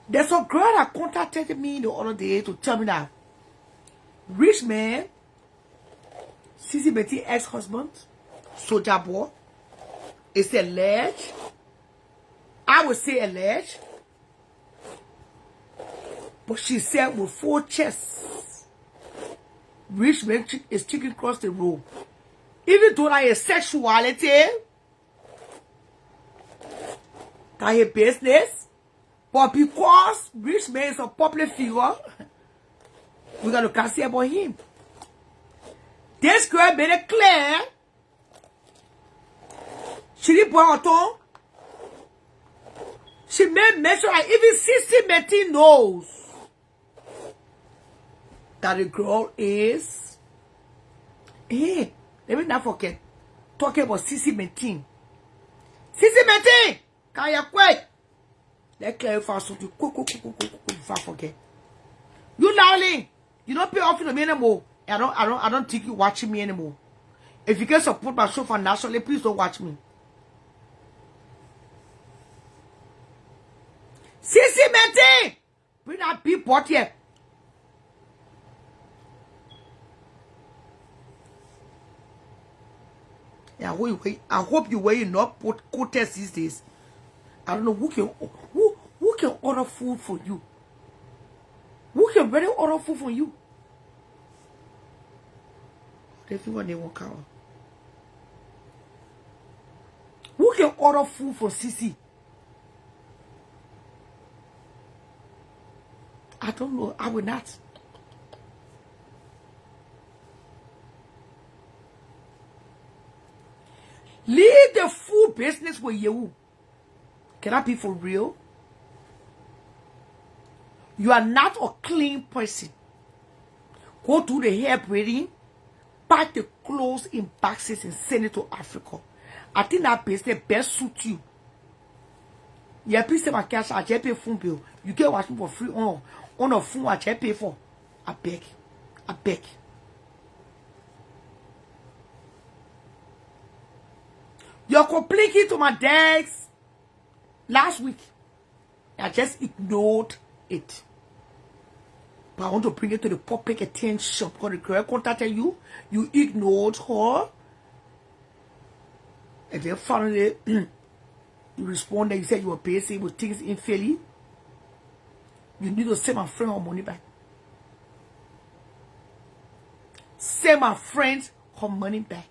There's a girl that contacted me the other day to tell me that rich man, Sissy Betty ex-husband, soldier boy, is alleged. I would say alleged. But she said with 4 chests, rich man is taking across the road. Even though that is sexuality, that is business, but because rich man is a public figure, we got to consider about him. This girl made it clear. She didn't put her tongue. She made mention that even Sissy Betty knows that the girl is. Hey, let me not forget. Talking about Sissy Betty. Sissy Betty! Can you quit? Let Claire fast so you quick, forget. You darling, you don't pay off to me anymore. I don't think you watching me anymore. If you can support my show financially, please don't watch me. Sissy Betty! Bring that big pot here. Yeah, I hope you wear not put quotas these days. I don't know who can order food for you. Who can really order food for you? Everyone they won't cover. Who can order food for Sissy? I don't know. I will not. Leave the food business with you. Can that be for real? You are not a clean person. Go to the hair braiding, pack the clothes in boxes and send it to Africa. I think that business best suits you. Yeah, please say my cash. I just pay phone bill. You get watching for free on a phone. I just pay for. I beg. I beg. You're complaining to my desk last week. I just ignored it. But I want to bring it to the public attention because the girl contacted you. You ignored her. And then finally, you responded. You said you were busy with things in Philly. You need to send my friend her money back. Send my friend her money back.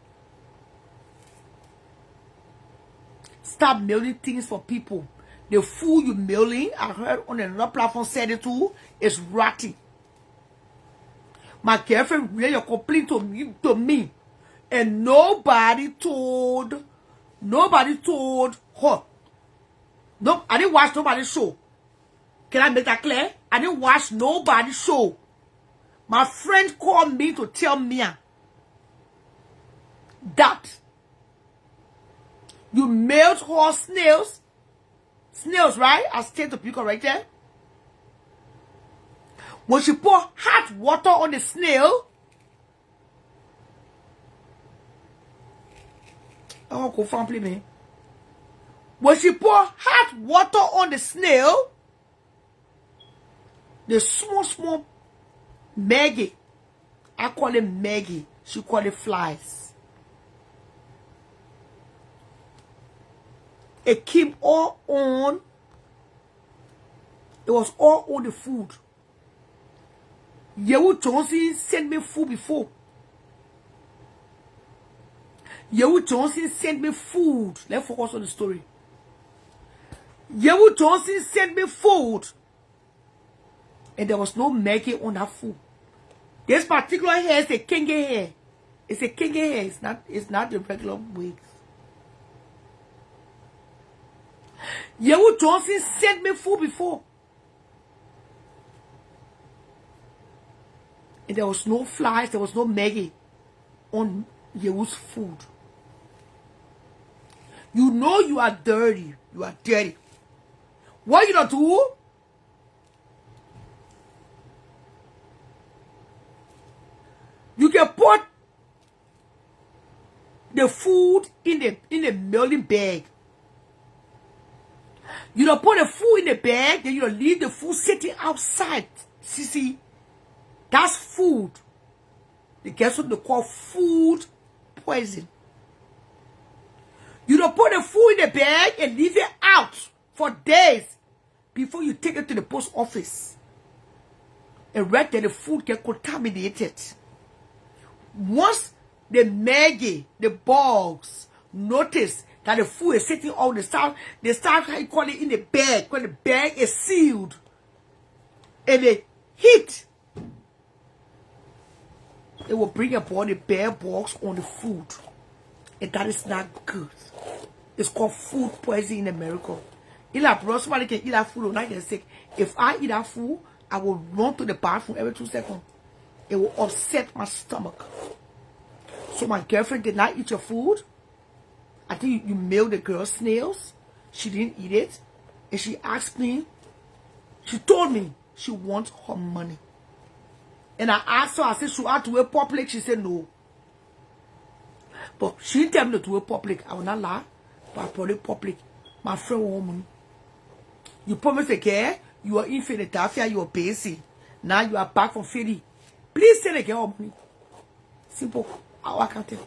Stop mailing things for people. The food you mailing, I heard on another platform said it too, is rotten. My girlfriend really complained to me. And nobody told her. No, I didn't watch nobody's show. Can I make that clear? I didn't watch nobody's show. My friend called me to tell me that you melt her snails. Snails, right? I stayed to pick right there. When she pour hot water on the snail, oh, go find me. When she pour hot water on the snail, the small Maggie, I call it Maggie, she call it flies. It came all on, it was all on the food. Yehu Johnson sent me food before. Yehu Johnson sent me food. Let's focus on the story. Yehu Johnson sent me food. And there was no Maggie on that food. This particular hair is a kingy hair. It's a kingy hair. It's not the regular wigs. Yehu Johnson sent me food before. And there was no flies, there was no Maggie on Yehu's food. You know you are dirty. You are dirty. What you don't do? You can put the food in the mailing bag. You don't put the food in the bag, then you don't leave the food sitting outside. See, that's food. They get what they call food poison. You don't put the food in the bag and leave it out for days before you take it to the post office. And right there, the food get contaminated. Once the Maggie, the bugs, notice that the food is sitting on the start, they start how you call it in the bag, when the bag is sealed. And the heat, it will bring about the bear bugs on the food. And that is not good. It's called food poisoning in America. Somebody can eat that food or not get sick. If I eat that food, I will run to the bathroom every 2 seconds. It will upset my stomach. So my girlfriend did not eat your food. I think you mailed the girl snails. She didn't eat it. And she asked me, she told me she wants her money. And I asked her, I said, should I do it public? She said no. But she didn't tell me to do it public. I will not lie. But I put it public. My friend want money. You promised again, you are in Philadelphia, you are busy. Now you are back from Philly. Please send the girl money. Simple. I can't tell.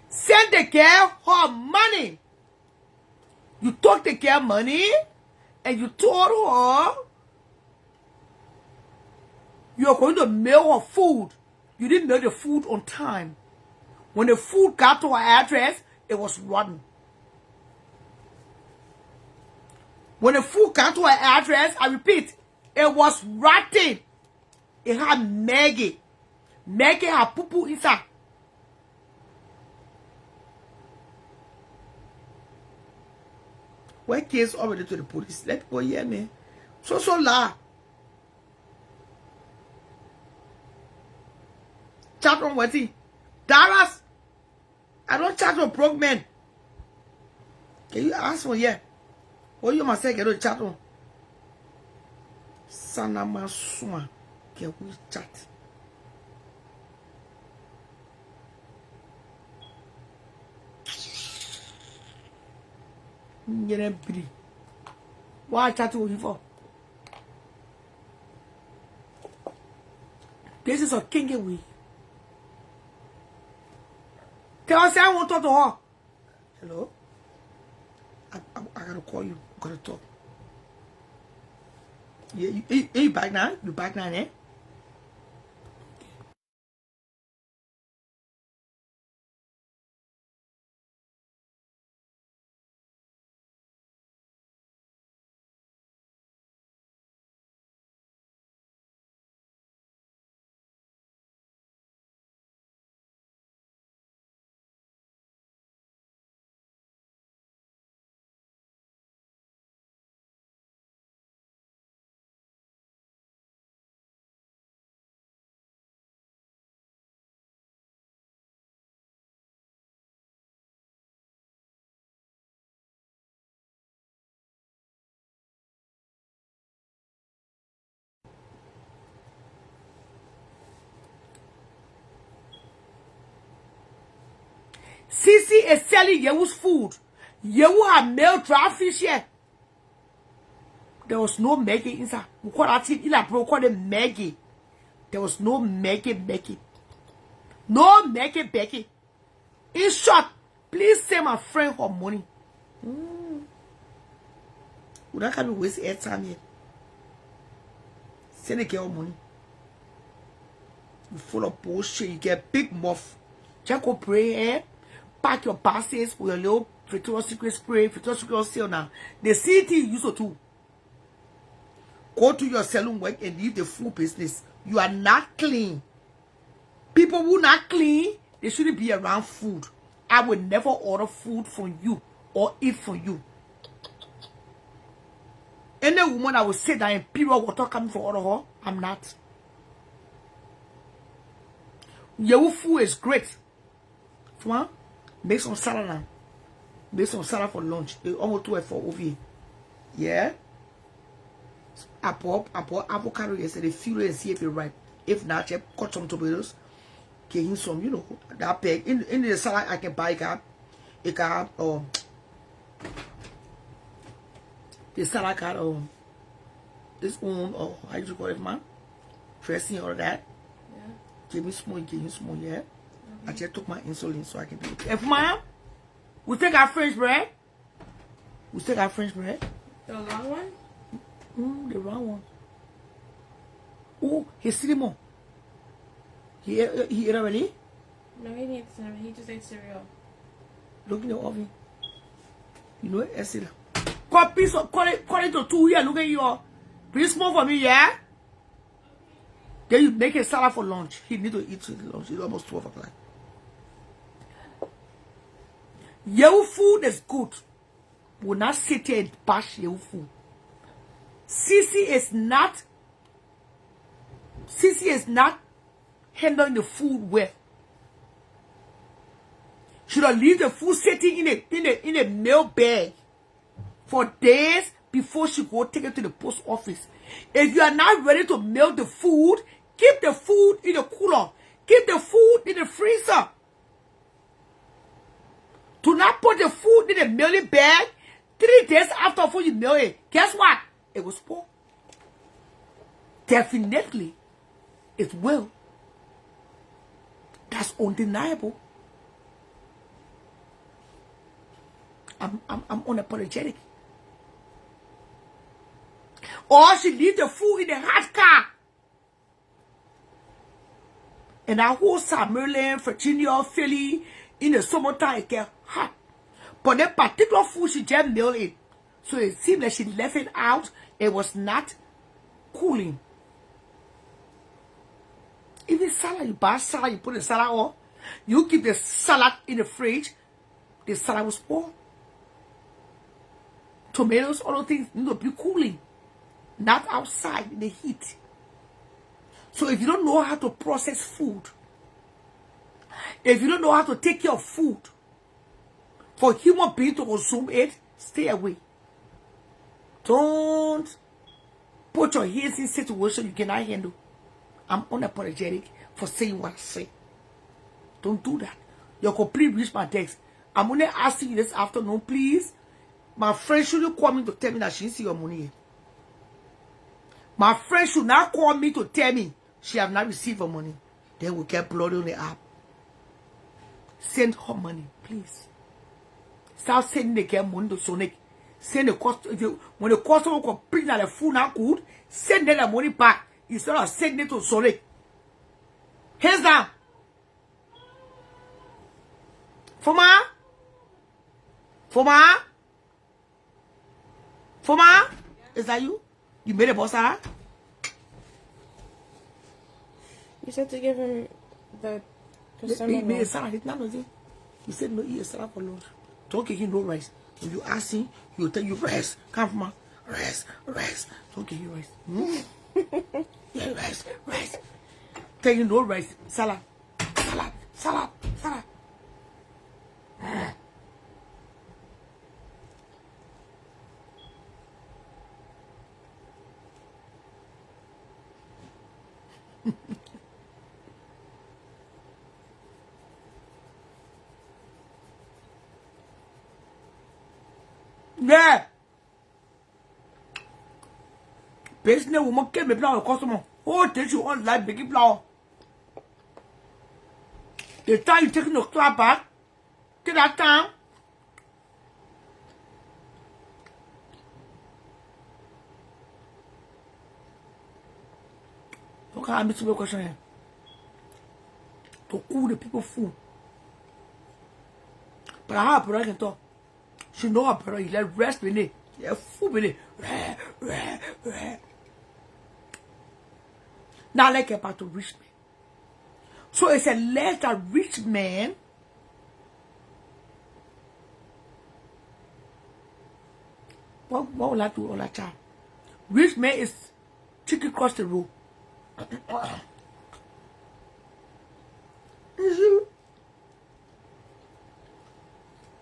Send the girl her money. You took the girl money and you told her you are going to mail her food. You didn't mail the food on time. When the food got to her address, it was rotten. When the food got to her address, I repeat, it was rotten. It had Maggie. Maggie had poo-poo inside. Why case already to the police? Let people hear me. So la. Chat on what he? Dallas. I don't chat on broke men. Can you ask one here? What you must say? Get on chat on. Sanama Suma. Can we chat? Why chat with you for? This is a kingy week. Tell us I won't talk to her. Hello? I gotta call you. I gotta talk. Yeah, you back now? You back now, eh? Sisi is selling Yewu's food. Yewu had male dry fish here. There was no Maggie inside. We call that thing, call it Maggie. There was no Maggie. No Maggie Becky. In short, please send my friend her money. We don't have to waste air time here. Send the girl money. You full of bullshit. You get big muff. Just go pray here. Pack your passes with your little Victoria's Secret spray, Victoria's Secret sale now. The CT you used to do. Go to your salon work and leave the food business. You are not clean. People who not clean, they shouldn't be around food. I will never order food from you or eat from you. Any woman that will say that in period water coming for order her, I'm not. Your food is great. Come on, make some salad now. Make some salad for lunch. It's almost 12 for over here. Yeah. I bought avocado yesterday. Feel it and see if it's right. If not, just cut some tomatoes. Get in some, you know, that bag. In the salad I can buy it got the salad got its own how you call it, man? Dressing all of that. Yeah. Give me small, yeah. Okay. I just took my insulin so I can do it. If mom, we take our French bread. The long one? The round one. Oh, he's cinnamon. He ate already? No, he needs cinnamon. He just ate cereal. Look in the oven. You know it, acid. Cut it to 2 here. Look at you. Pretty small for me, yeah? Then you make a salad for lunch. He need to eat lunch. It's almost 12 o'clock. Your food is good. Will not sit here and bash your food. Sisi is not handling the food well. Should have leave the food sitting in a mail bag for days before she go take it to the post office. If you are not ready to mail the food, keep the food in the cooler. Keep the food in the freezer. Do not put the food in a mailing bag 3 days after you mail it. Guess what? It was spoiled. Definitely, it will. That's undeniable. I'm unapologetic. Or she leave the food in the hot car. And that whole Maryland, Virginia, Philly, in the summertime, it get hot. But that particular food, she just mailed it. So it seemed like she left it out. It was not cooling. Even salad, you buy salad, you put the salad on. You keep the salad in the fridge. The salad will spoil. Tomatoes, all those things need to be cooling. Not outside in the heat. So if you don't know how to process food, if you don't know how to take care of food, for human beings to consume it, stay away. Don't put your hands in situations you cannot handle. I'm unapologetic for saying what I say. Don't do that. Your complete reach my text. I'm only asking you this afternoon, please. My friend shouldn't call me to tell me that she didn't see your money yet. My friend should not call me to tell me she have not received her money. Then we get blood on the app. Send her money, please. Start sending the girl money to Sonic. Send the cost. When the customer complain that the food not good, send them the money back instead of sending it to Sonic. Hands down. Foma? Is that you? You made a boss salad? You said to give him the He made a salad. It's not nothing. He said no, eat a salad for lunch. Don't give him no rice. If you ask him, he'll tell you rest. Come from rest. Don't give you rice. Yeah, rice. Tell you no rice. Salad. Yeah. Business woman came me flower customer. Oh, take you on like big flower. The time you taking the club back, get that time. Okay, I'm missing a question here. To cool the people food. But I have a brother can talk. She know her brother, he let rest with it. Yeah, food with it. Now let's get back to rich men. So it's alleged that rich men what will I do all that time? Rich man is chicken across the road.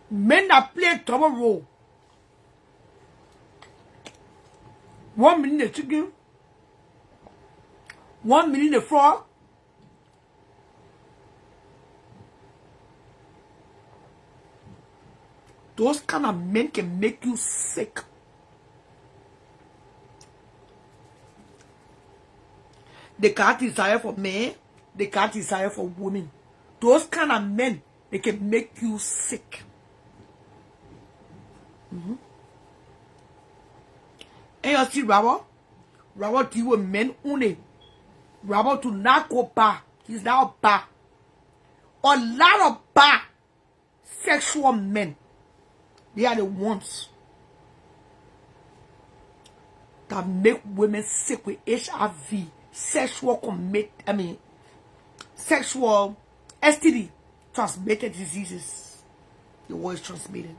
Men that play double role. 1 minute the chicken, 1 minute the frog. Those kind of men can make you sick. They got desire for men, they got desire for women. Those kind of men, they can make you sick. And you see Robert deal with men only. Robert do not go bar. He's now a bar. A lot of bar sexual men. They are the ones that make women sick with HIV, sexual STD, transmitted diseases. The word is transmitted.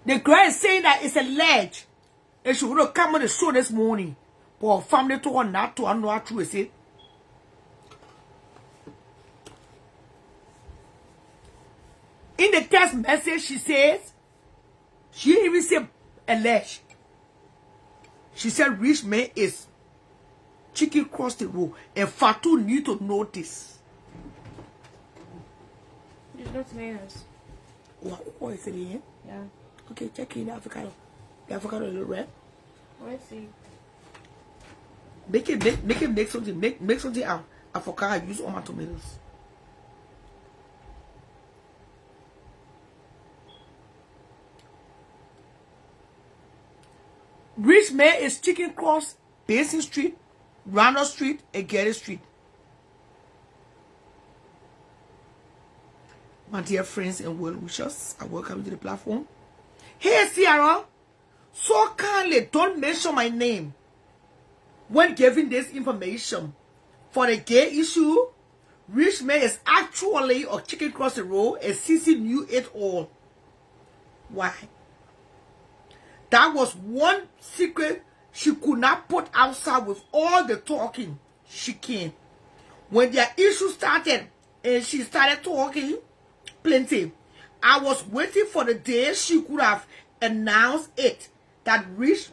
The girl is saying that it's alleged. And she would have come on the show this morning. But her family told her not to. I don't know how true is it. In the text message, she says, she even said alleged. She said rich man is chicken cross the road. And Fatu need to notice. There's no tomatoes. What is it in? Yeah. Okay, check in the avocado. The avocado is a little red. Let's see. Make it make something. Make something out. Avocado, use all my tomatoes. Rich man is chicken cross, Basin Street, Randall Street, and Getty Street. My dear friends and well wishers, I welcome you to the platform. Hey, Sierra, so kindly don't mention my name when giving this information. For the gay issue, rich man is actually a chicken cross the road, and Sissy knew it all. Why? That was one secret she could not put outside with all the talking she can. When their issue started and she started talking plenty, I was waiting for the day she could have announced it, that rich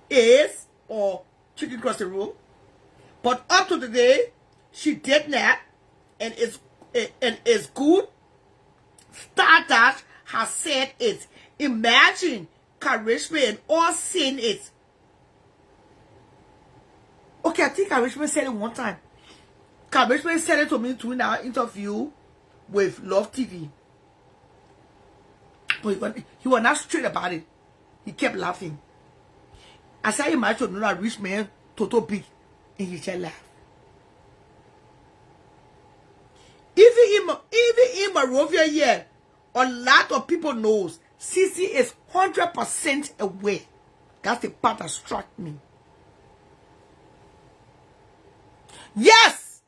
is or chicken cross the road. But up to the day, she did not, and it's good. Stardust has said it. Imagine Karishma and all saying it. Okay, I think Karishma said it one time. Karishma said it to me during our interview with Love TV. But he was not straight about it. He kept laughing. I said, imagine know that rich man, Toto big, and he just laughed. Even in Monrovia here, a lot of people knows Sissy is 100% away. That's the part that struck me. Yes!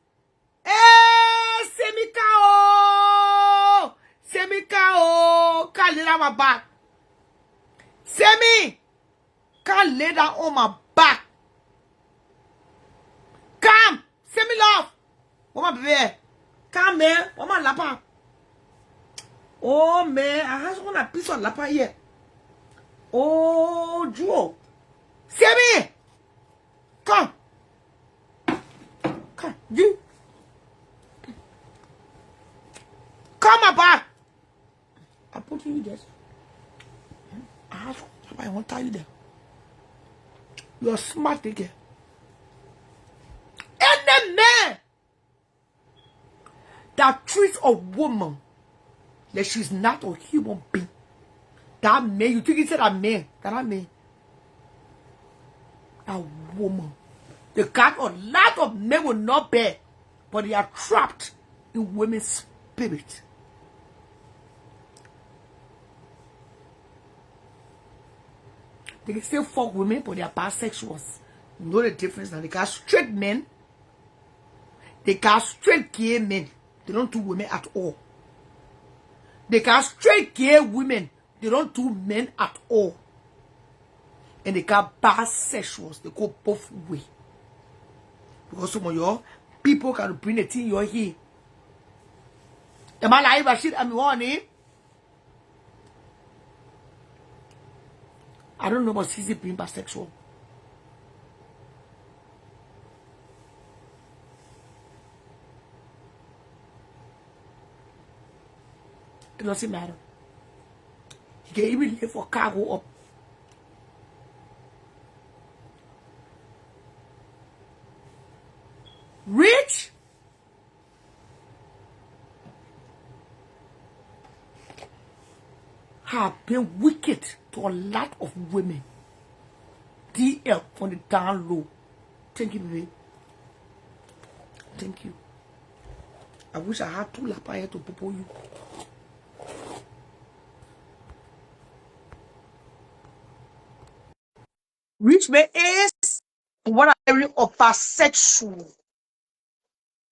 Hey, Semikao! Semikao! Can't lay down my back. Semi! Can't lay down on my back. Come! Semi love! What my baby? Come, man. What my lapa? Oh, man. I have one piece of lapa here. Oh, Joe. Semi! Come. Come. You. come about. I put you there. I have I won't tell you there. You're smart again. Any man that treats a woman that she's not a human being, that man, you think it's a man, that man, a woman. They got a lot of men will not bear, but they are trapped in women's spirit. They can still fuck women, but they are bisexuals. You know the difference now. They got straight men. They got straight gay men. They don't do women at all. They got straight gay women. They don't do men at all. And they got bisexuals. They go both ways. Because some of your people can bring a thing you're here. Am I lying about shit? I'm warning. I don't know about CC being bisexual. It doesn't matter. You can even live for cargo up. Rich have been wicked to a lot of women. DL from the down low. Thank you, baby. Thank you. I wish I had 2 lapaya to popo you. Rich man is what I really offer sexual.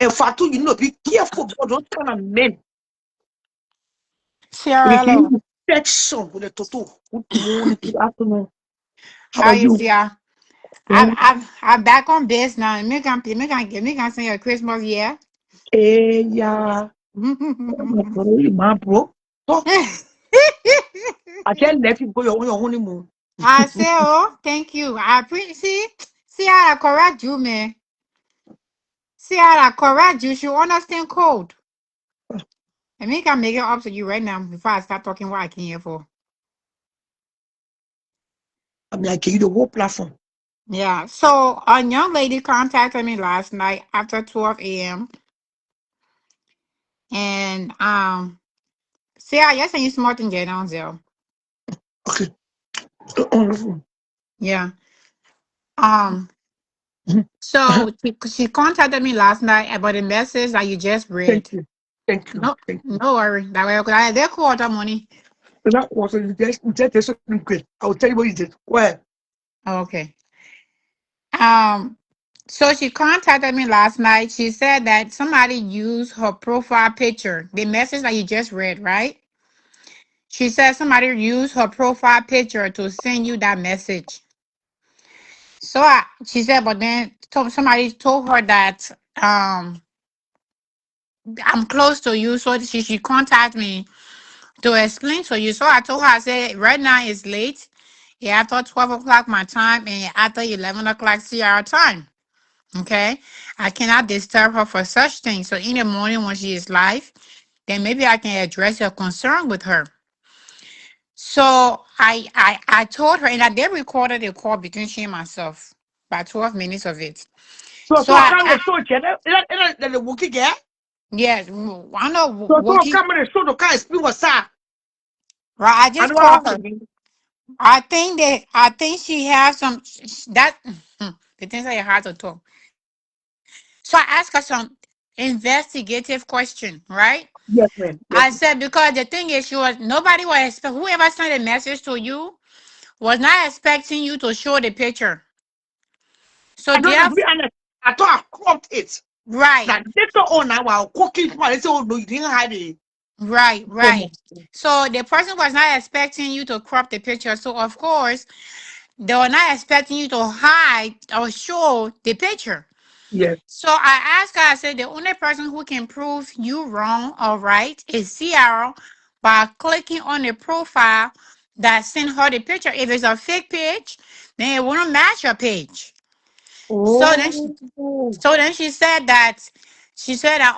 In fact, you know, be careful about those kind of men. Sierra, hello. Section with the toto. Good afternoon. How How are you, you? Sierra? I'm back on base now. Me can sing your Christmas year. Hey, yeah. My bro. Oh, I can't let you go on your honeymoon. I say, oh, thank you. I see how I correct you, man. See how I correct you. You understand code. And me can make it up to you right now before I start talking what I came here for. I mean, I gave you the whole platform. Yeah. So a young lady contacted me last night after 12 a.m. And see how yes, and you smart and get on there. Okay. Yeah. Um. So she contacted me last night about the message that you just Thank read. you. Thank you. No, Thank you. no worry. That way, I they quarter money. That was just something great. I will tell you what you did. Well, Okay. Um. So she contacted me last night. She said that somebody used her profile picture. The message that you just read, right? She said somebody used her profile picture to send you that message. So she said, but then somebody told her that I'm close to you, so she contact me to explain to you. So I told her, I said, right now it's late. Yeah, after 12 o'clock my time and after 11 o'clock CR time. Okay. I cannot disturb her for such things. So in the morning when she is live, then maybe I can address your concern with her. So I told her, and I did recorded a call between she and myself, about 12 minutes of it. so So I come to show you. The wookie get. yes, I know So I Wookie. come to show the kind of speak what's up. Right, I I just know what called her. happened. I think she has some that the things that you hard to talk. So I asked her some investigative question, right? Yes, ma'am. Yes, I said because the thing is, she was nobody was expect whoever sent a message to you was not expecting you to show the picture. So I don't know. To therefore, be honest, I thought I cropped it. right, That later on, now while cooking, they say, "Oh no, you didn't hide it." right, Oh no. right. So the person was not expecting you to crop the picture. So of course, they were not expecting you to hide or show the picture. Yes. So I asked her, I said, the only person who can prove you wrong or right is Sierra by clicking on the profile that sent her the picture. If it's a fake page, then it won't match your page. So then she, Oh. so then she said that,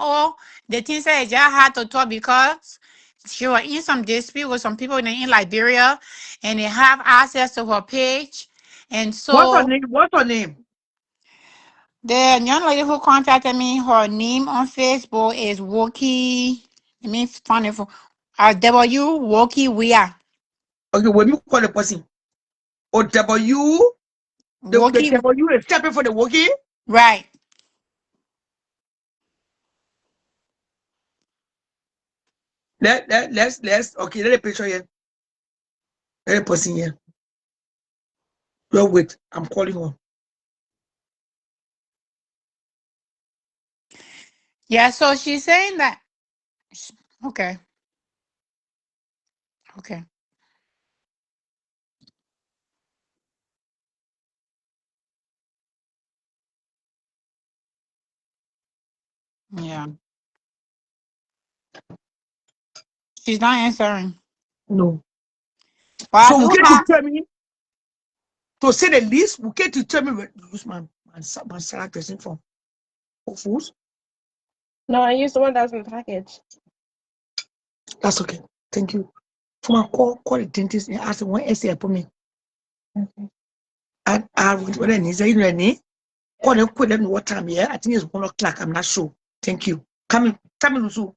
oh, The thing said it just had to talk because she was in some dispute with some people in Liberia, and they have access to her page. And What's her so name? What's her name? the young lady who contacted me, her name on Facebook is Woki. I mean, funny for W Woki Wea. Okay, when you call the person, or W, the Woki, W is stepping for the walkie. right. Let's okay, let the picture here. Let the person here. Well, wait, I'm calling her. Yeah, so she's saying that. Okay, okay. Yeah, she's not answering. No. But I So we do get to have. tell me to say the least, we get to tell me where use my salad dressing from Whole Foods. No, I used the one that was in the package. That's okay. Thank you. For my call the dentist and ask him when essay for me. Okay. And I would what I need, you know, any call them quit them what time, yeah. I think it's 1 o'clock. I'm not sure. Thank you. Come in, Lusu.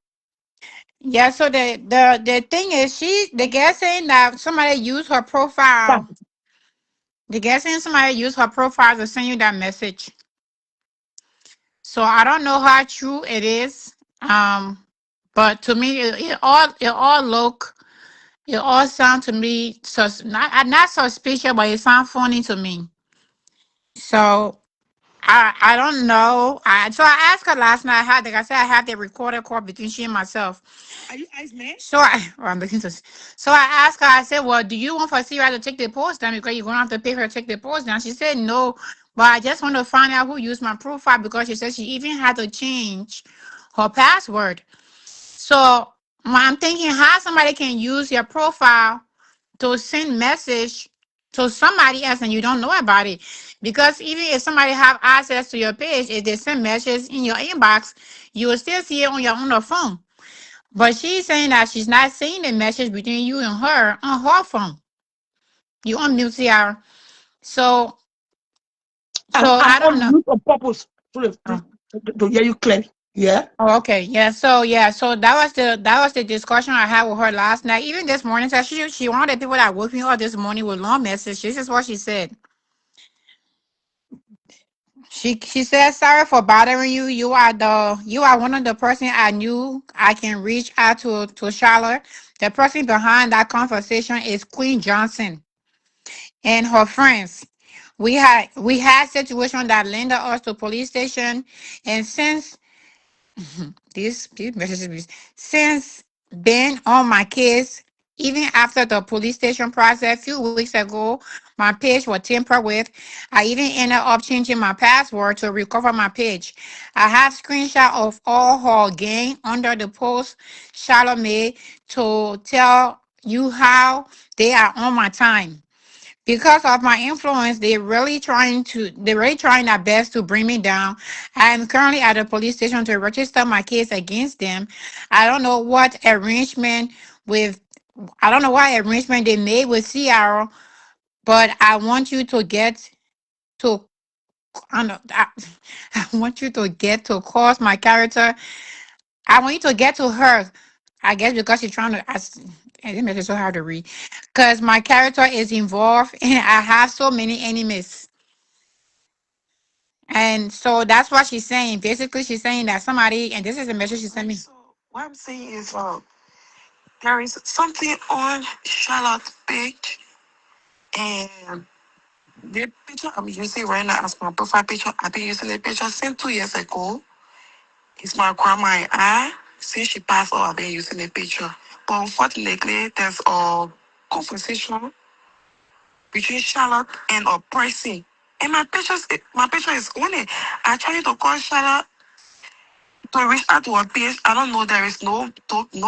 Yeah, so the thing is, the girl saying that somebody used her Yeah. profile. The girl saying somebody used her profile to send you that message. So I don't know how true it is. But to me, it all sound to me not suspicious, but it sound funny to me. So I don't know. I asked her last night. Like I said, I had the recorded call between she and myself. Are you Ice Man? I'm looking to. So I asked her. I said, "Well, do you want for Sarah to take the post down because you're gonna have to pay her to take the post down?" She said, "No, but I just want to find out who used my profile because she said she even had to change her password." So I'm thinking how somebody can use your profile to send message to somebody else and you don't know about it. Because even if somebody have access to your page, if they send messages in your inbox, you will still see it on your phone. But she's saying that she's not seeing the message between you and her on her phone. You on mute, Ciara. So so I'm I don't on know. mute on purpose Oh, to hear you clearly. Yeah. oh, okay. So that was the discussion I had with her last night. Even this morning, so she one of the people that woke me up this morning with long message. This is what she said. She said, "Sorry for bothering you. You are one of the person I knew I can reach out to Charlotte. The person behind that conversation is Queen Johnson and her friends. We had situation that landed us to police station, and since these messages since been on my case. Even after the police station process a few weeks ago, my page was tampered with. I even ended up changing my password to recover my page. I have screenshot of all her gang under the post Charlotte made to tell you how they are on my time. Because of my influence, they're really trying their best to bring me down. I am currently at the police station to register my case against them. I don't know what arrangement with I don't know what arrangement they made with Ciara, but I want you to get to I, don't know, I want you to get to cause my character. I want you to get to her. I guess because she's trying to. It makes it so hard to read. Because my character is involved and I have so many enemies. And so that's what she's saying. Basically, she's saying that somebody, and this is the message she sent me. So what I'm saying is, there is something on Charlotte's page, and the picture I'm using right now as my profile picture, I've been using the picture since 2 years ago. It's my grandma and I. Since she passed away, I've been using the picture. But unfortunately, there's a conversation between Charlotte and a person. And my picture is on it. I tried to call Charlotte to reach out to her page. I don't know. There is no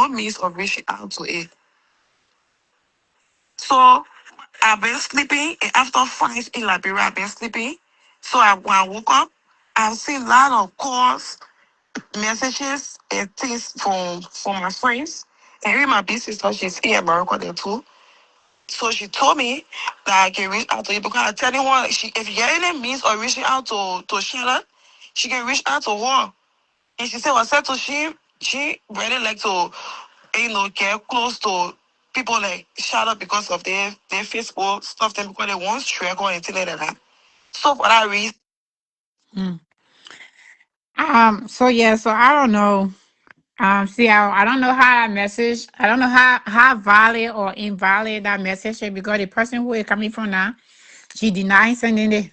means of reaching out to it. So I've been sleeping, and after 5 in Liberia, I've been sleeping. So when I woke up, I've seen a lot of calls messages and things from my friends. And even my big sister, she's in America there too. So she told me that I can reach out to you because I tell her if you get any means of reaching out to Charlotte, she can reach out to her. And she said, well, said to she really like to, get close to people like Charlotte because of their Facebook stuff, then because they want strike or anything like that. So for that reason, Mm. So yeah, so I don't know. See, I don't know how that message. I don't know how valid or invalid that message is because the person who is coming from now, she denied sending it.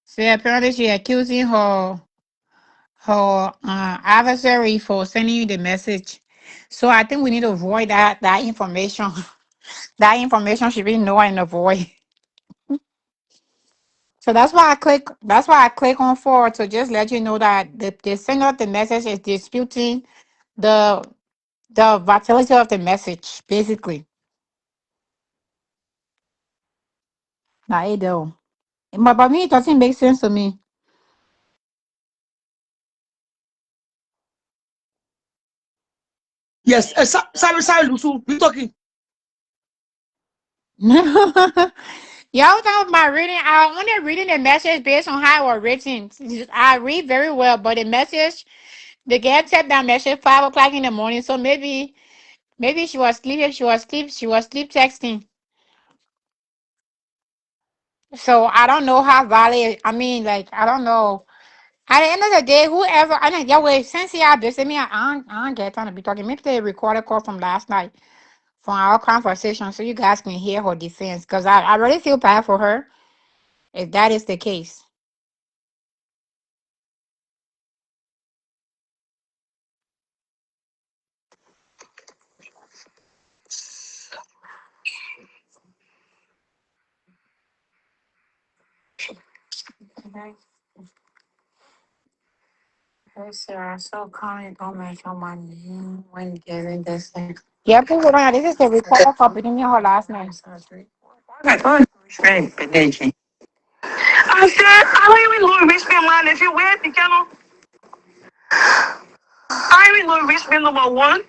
So apparently she accusing her adversary for sending you the message. So I think we need to avoid that information. That information should be know and avoid. So that's why I click. That's why I click on forward to just let you know that the sender of the message is disputing the the vitality of the message, basically. Now it do. But me, it doesn't make sense to me. Yes, sorry, Lusu. We talking. Y'all talking about reading. I only reading the message based on how it was written. I read very well, but the message, the girl typed that message 5 o'clock in the morning. So maybe she was sleeping. She was sleep texting. So I don't know how valid. I mean, like I don't know. At the end of the day, whoever I know, yeah, wait, since y'all busy me, I don't get time to be talking. Maybe they recorded call from last night from our conversation, so you guys can hear her defense. Cause I really feel bad for her if that is the case. Sarah, so kind, don't mention my name when giving this thing. Yeah, please hold on. This is the recorder for putting me her last name. I thought it was very pedantic. I said, I don't even know reach me, man. If you wait, you cannot. I don't even know reach me number one.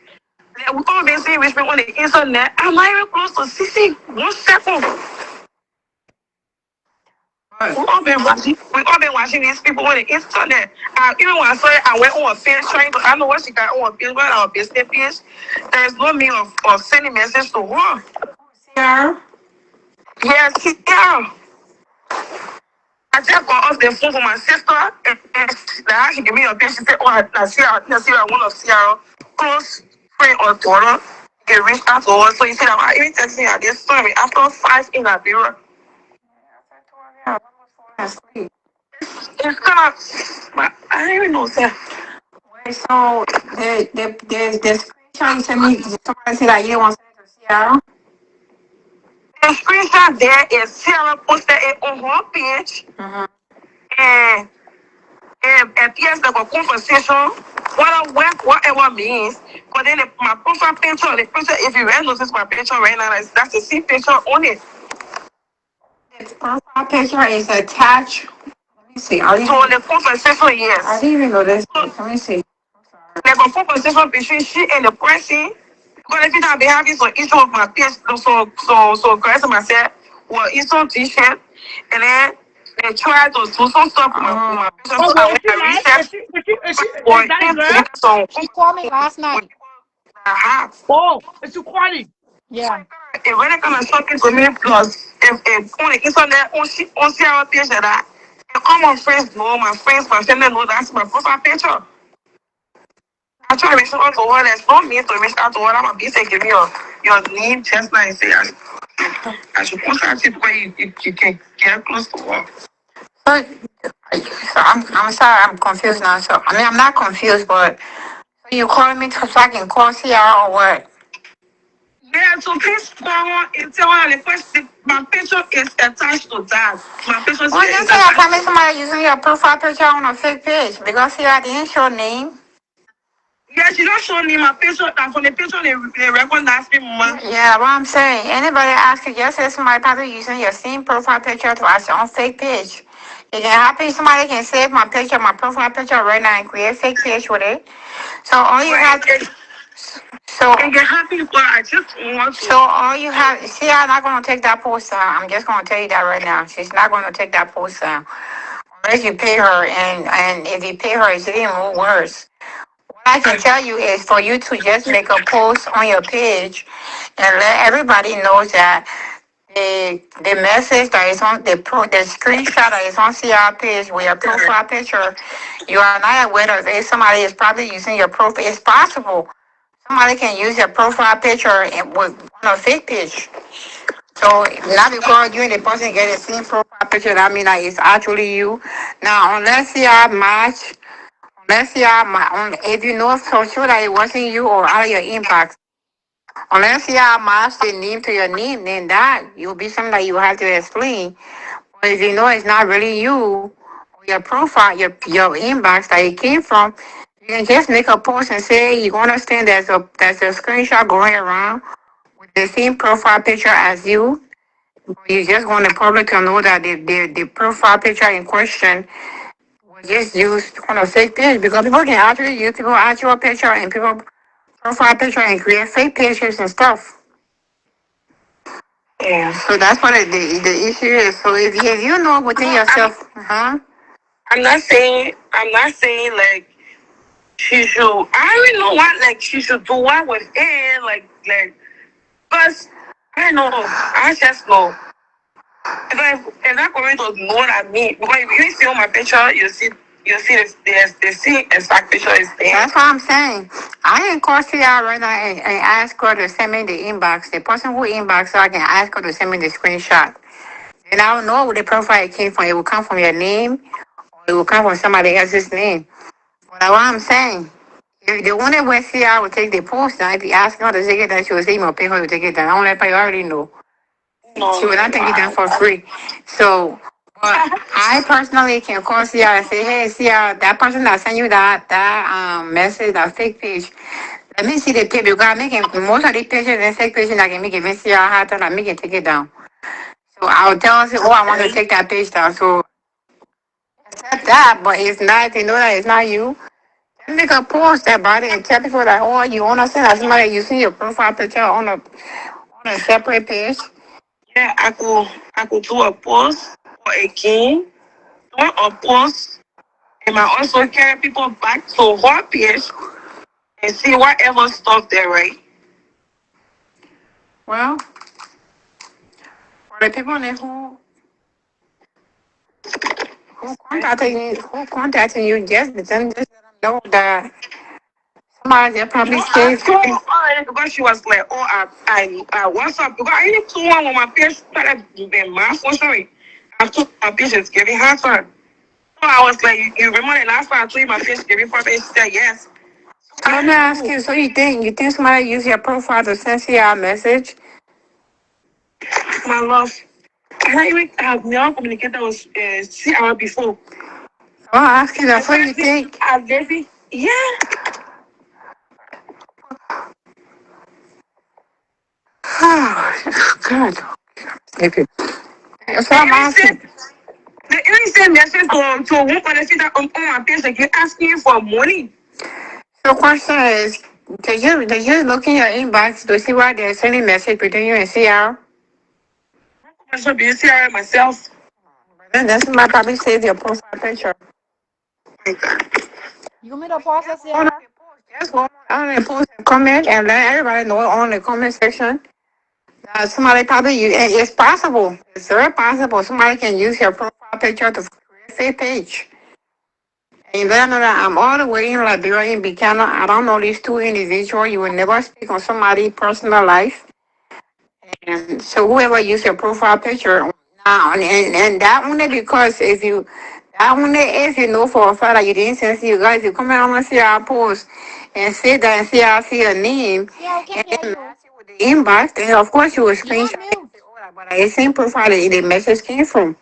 We all been seeing reach me on the internet. I'm not even close to 60 1 second. We all been watching these people on the internet. Even when I saw it, I went on a page trying to. I know what she got on a page, but our business page. There's no means of sending message to her. Yeah. Yes, yeah. I just got off the phone for my sister, and she gave me a page. She said, "Oh, I see her, one of Sierra close friend or daughter. Can reach out to her." So you said, "I even texting her this story after 5 in Liberia." It's kind of, I don't even know, sir. So the screenshot you sent me, somebody said that you didn't want to send it to Sierra. The screenshot there is Sarah posted it on her page, and appears like a conversation, whatever means. But then my profile picture, the picture, if you really notice my picture right now, that's the same picture on it. The profile picture is attached. Let me see. So the conversation, I yes. didn't even know this. Let me see. Like a conversation between she and the person. Because every time I've been having some issue with my page, so guys and myself were issue t-shirt, and then they tried to do some stuff with my page. So I Okay, went and researched is for that a him to girl? get some She called me last night. I have. Oh, is she calling? Yeah. It really kind of shocking to me because if on the internet, on see our page that and all my friends know, my friends, my family know that's my profile picture. I try to reach out to her. There's no need to reach out to her. I'm a busy give me your name just like say I should contact you because you can get close to her. So, I'm sorry, I'm confused now. So I mean I'm not confused, but so you calling me so I can call Sierra or what? Yeah, so please call her and tell her the question. My picture is attached to that. My picture is Well, attached. then say I tell me somebody using your profile picture on a fake page because Sierra didn't show name. Yeah, she don't show me my picture. And from the picture, they recognize me, mama. Yeah, what I'm saying, anybody ask you, just say somebody probably using your same profile picture to ask your own fake page. It can happen, somebody can save my picture, my profile picture right now and create fake page with it. So all you have to, so I get happy, but I just want to. so all you have, see, I'm not going to take that post down. I'm just going to tell you that right now. She's not going to take that post down unless you pay her, and if you pay her, it's even more worse. What I can tell you is for you to just make a post on your page and let everybody know that the message that is on the screenshot that is on CR page with your profile picture, you are not aware of it. Somebody is probably using your profile. It's possible somebody can use your profile picture with on a fake page. So not because you and the person get the same profile picture, that means that it's actually you. Now unless CR match, unless CR if you know for sure that it wasn't you or out of your inbox. Unless you have matched the name to your name, then that will be something that you have to explain. But if you know it's not really you, or your profile, your inbox that it came from, you can just make a post and say you understand there's a screenshot going around with the same profile picture as you. You just want the public to know that the profile picture in question was just used on a fake page because people can actually use people actual picture and people profile picture and create fake pages and stuff. Yeah, so that's what the issue is. So if you know within yourself, I'm not saying like she should. I already know what like she should do what with it, like because I know. I just know. If that comment was know what I mean, because if you see on my picture, you see the same exact picture is there. that's what I'm saying. I can call CR right now and ask her to send me the inbox. The person who inbox, so I can ask her to send me the screenshot. And I don't know where the profile it came from. It will come from your name, or it will come from somebody else's name. But what I'm saying, if the only way CR will take the post down, if you ask her to take it down, she will say, "You pay her to take it down." I don't let you already know. No, She will not take it down for free. So, but I personally can call CR and say, "Hey, CR, that person that sent you that message, that fake page. Let me see the page because I'm making most of the pages and fake pages that can make it. Let me see how hard time I make it take it down." So I'll tell her, "Oh, I want to take that page down." So accept that, but it's not. You know that it's not you. Make a post about it and tell people that, oh, you understand that somebody using your profile picture on a separate page. yeah, I could do a post or again, do a post, and I also carry people back to her page and see whatever stuff there, right? Well, for the people who contacting you, just let them know that somebody they probably I saved. told her because she was like, oh, I what's up? Because I need someone on my page started being malfunctioning. I took my page is giving her time. So I was like, you remember the last time I told you my page giving for me? She said yes. Let me ask you, so you think somebody use your profile to send you a message? My love, I even have never communicated with CR before. I'll ask you that. So you think? I've never, yeah. Oh, God. Okay. So I'm asking. The innocent message to one person that on my page like you asking for money. The question is, did you look in your inbox to see why they're sending message between you and CR? I should be CR myself. Then that's my probably save your profile picture. My God. You want me to pause this, On yeah? Just go on and post a comment and let everybody know on the comment section that somebody probably use. And it's possible. It's very possible somebody can use your profile picture to create a fake page. And then I'm all the way in Liberia in Buchanan. I don't know these two individuals. You will never speak on somebody's personal life. And so whoever use your profile picture now, and that only because if you know for a fact that you didn't send you guys, you come around and see our post and say that and see your name Yeah, we and can hear then you. match it with the inbox, then of course you will You're on screenshot it and mute. say, oh, but the same profile that the message came from.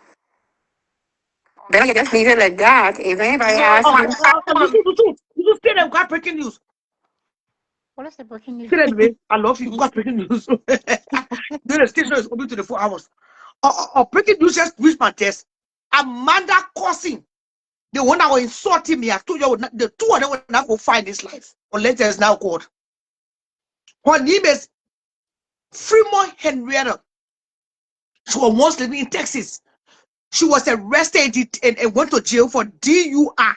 Then you just leave it like that. If anybody No, asks you, you see, you see them got breaking news. What is the breaking news? Anyway, I love you. Got breaking news. The station is open 24 hours. Breaking news just reached my desk. Amanda Cousin, the one that was insulting me. I told you the two of them will not go find this life unless there's now God. Her name is Fremont Henrietta. She was once living in Texas. She was arrested and went to jail for DUI.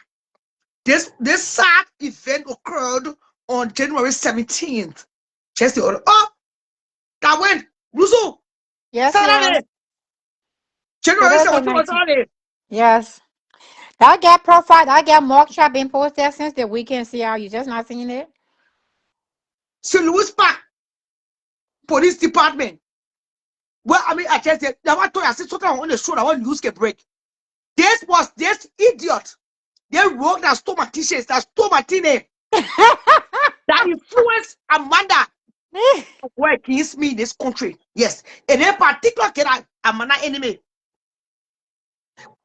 This sad event occurred on January 17th. Just the other. Oh, that went. Russo. Yes, Saturday. yes. January Today's the 17th was 19th. Saturday. Yes. That get profile, that get mock trap been posted since the weekend. See how you just not seeing it? St. Louis Park Police Department. Well, I mean, I just said, I told you, I said something on the show that one news can break. This idiot. They wrote that stole my t-shirts, that stole my name. That influenced Amanda to work against me in this country. Yes. And in particular, I'm an enemy.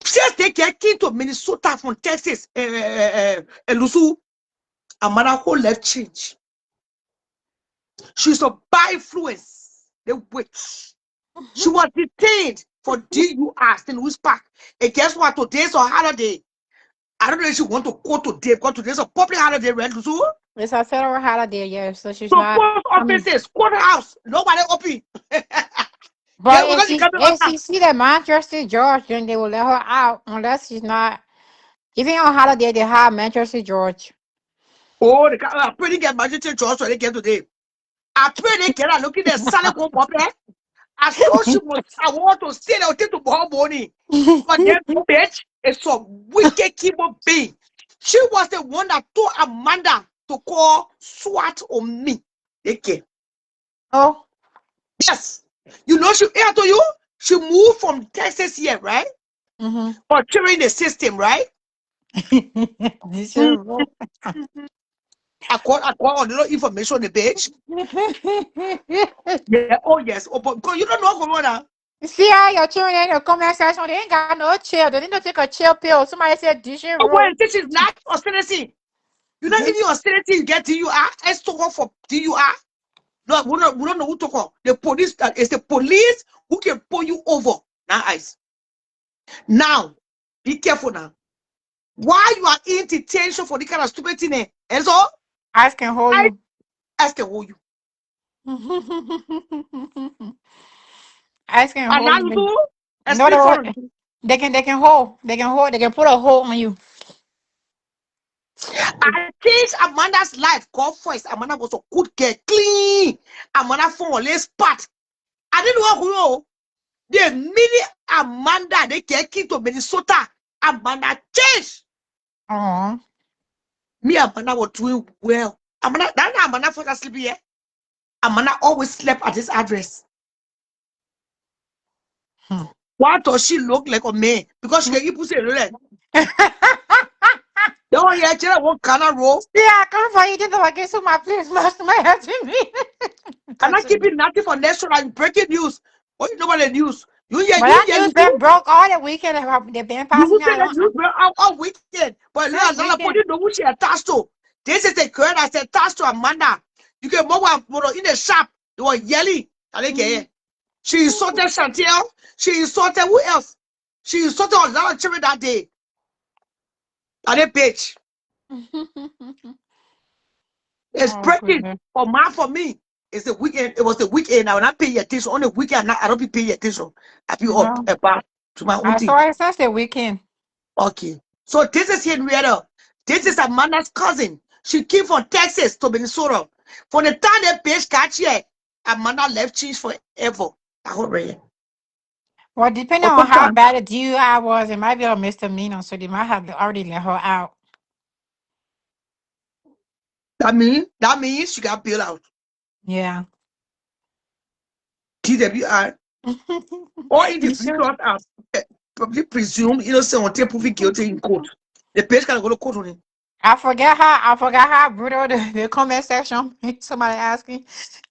Since they came to Minnesota from Texas, Lusu, Amanda whole left change. She's a by influence, the witch. She was detained for DUI in Louis Park. And guess what? Today's a holiday. I don't know if she want to go today because today's a public holiday, right, Lusu? It's a federal holiday, yeah, so she's So not. post offices, courthouse, nobody open. But Because you can't if she see the Manchester George, then they will let her out unless she's not. Even on holiday, they have Manchester George. oh, I pray they get Magistrate George when they get today. I pray they get a look at the salad go popular. I thought she was, I want to stay there until tomorrow morning. But that bitch is some wicked keyboard being. She was the one that told Amanda to call SWAT on me. Okay. Oh. Yes. You know, I told you, she moved from Texas here, right? Mm-hmm. Or cheering the system, right? I got a little information on the page. Yeah, oh yes. Oh, but because you don't know Corona. See how your children in the comment section, they ain't got no chill. They need to take a chill pill. Somebody said Dishin Oh, roll. well, this is not austerity. You know, if you austerity, you get DUI. Let's talk for DUI. No, we don't know who to call. The police, it's the police who can pull you over. Now, eyes. Now, be careful now. Why you are in detention for the kind of stupid thing? And so, Ice can hold you. I can hold you. Ice can And hold now you. you do. No, Explain for me. they can hold. They can put a hold on you. I changed Amanda's life. God first. Amanda was a good girl, clean. Amanda from a less part. I didn't know who know. The minute Amanda they came to Minnesota, Amanda changed. Me and Amanda were doing well. Amanda, that Amanda fell asleep here. Amanda always slept at this address. Why does she look like a man? Because she can eat pussy. Don't hear children won't kind of roll. Yeah, I come for you. Didn't like so my place must my head to me. I'm not keeping nothing for national and breaking news. What you know about the news? But that news been broke all the weekend. They've been passing You say that out. news all weekend. But you are not putting the who she attached to. This is the girl that's attached to Amanda. You can move in the shop. They were yelling. She insulted Chantel. She insulted who else? She insulted a lot of children that day. And that bitch. It's breaking for me. It's the weekend. It was the weekend. I will not pay attention. On the weekend, I don't be paying attention. I be up about to my own I thing. saw it since the weekend. Okay. So this is Henrietta. This is Amanda's cousin. She came from Texas to Minnesota. For the time that bitch got here, Amanda left cheese forever. I hope right. Well, depending on how bad a DUI was, it might be a misdemeanor, so they might have already let her out. That means she got bailed out. Yeah. TWI. Or individuals are probably presumed innocent until proven guilty in court. The bitch can go to court on it. I forget how brutal the comment section. Somebody asking,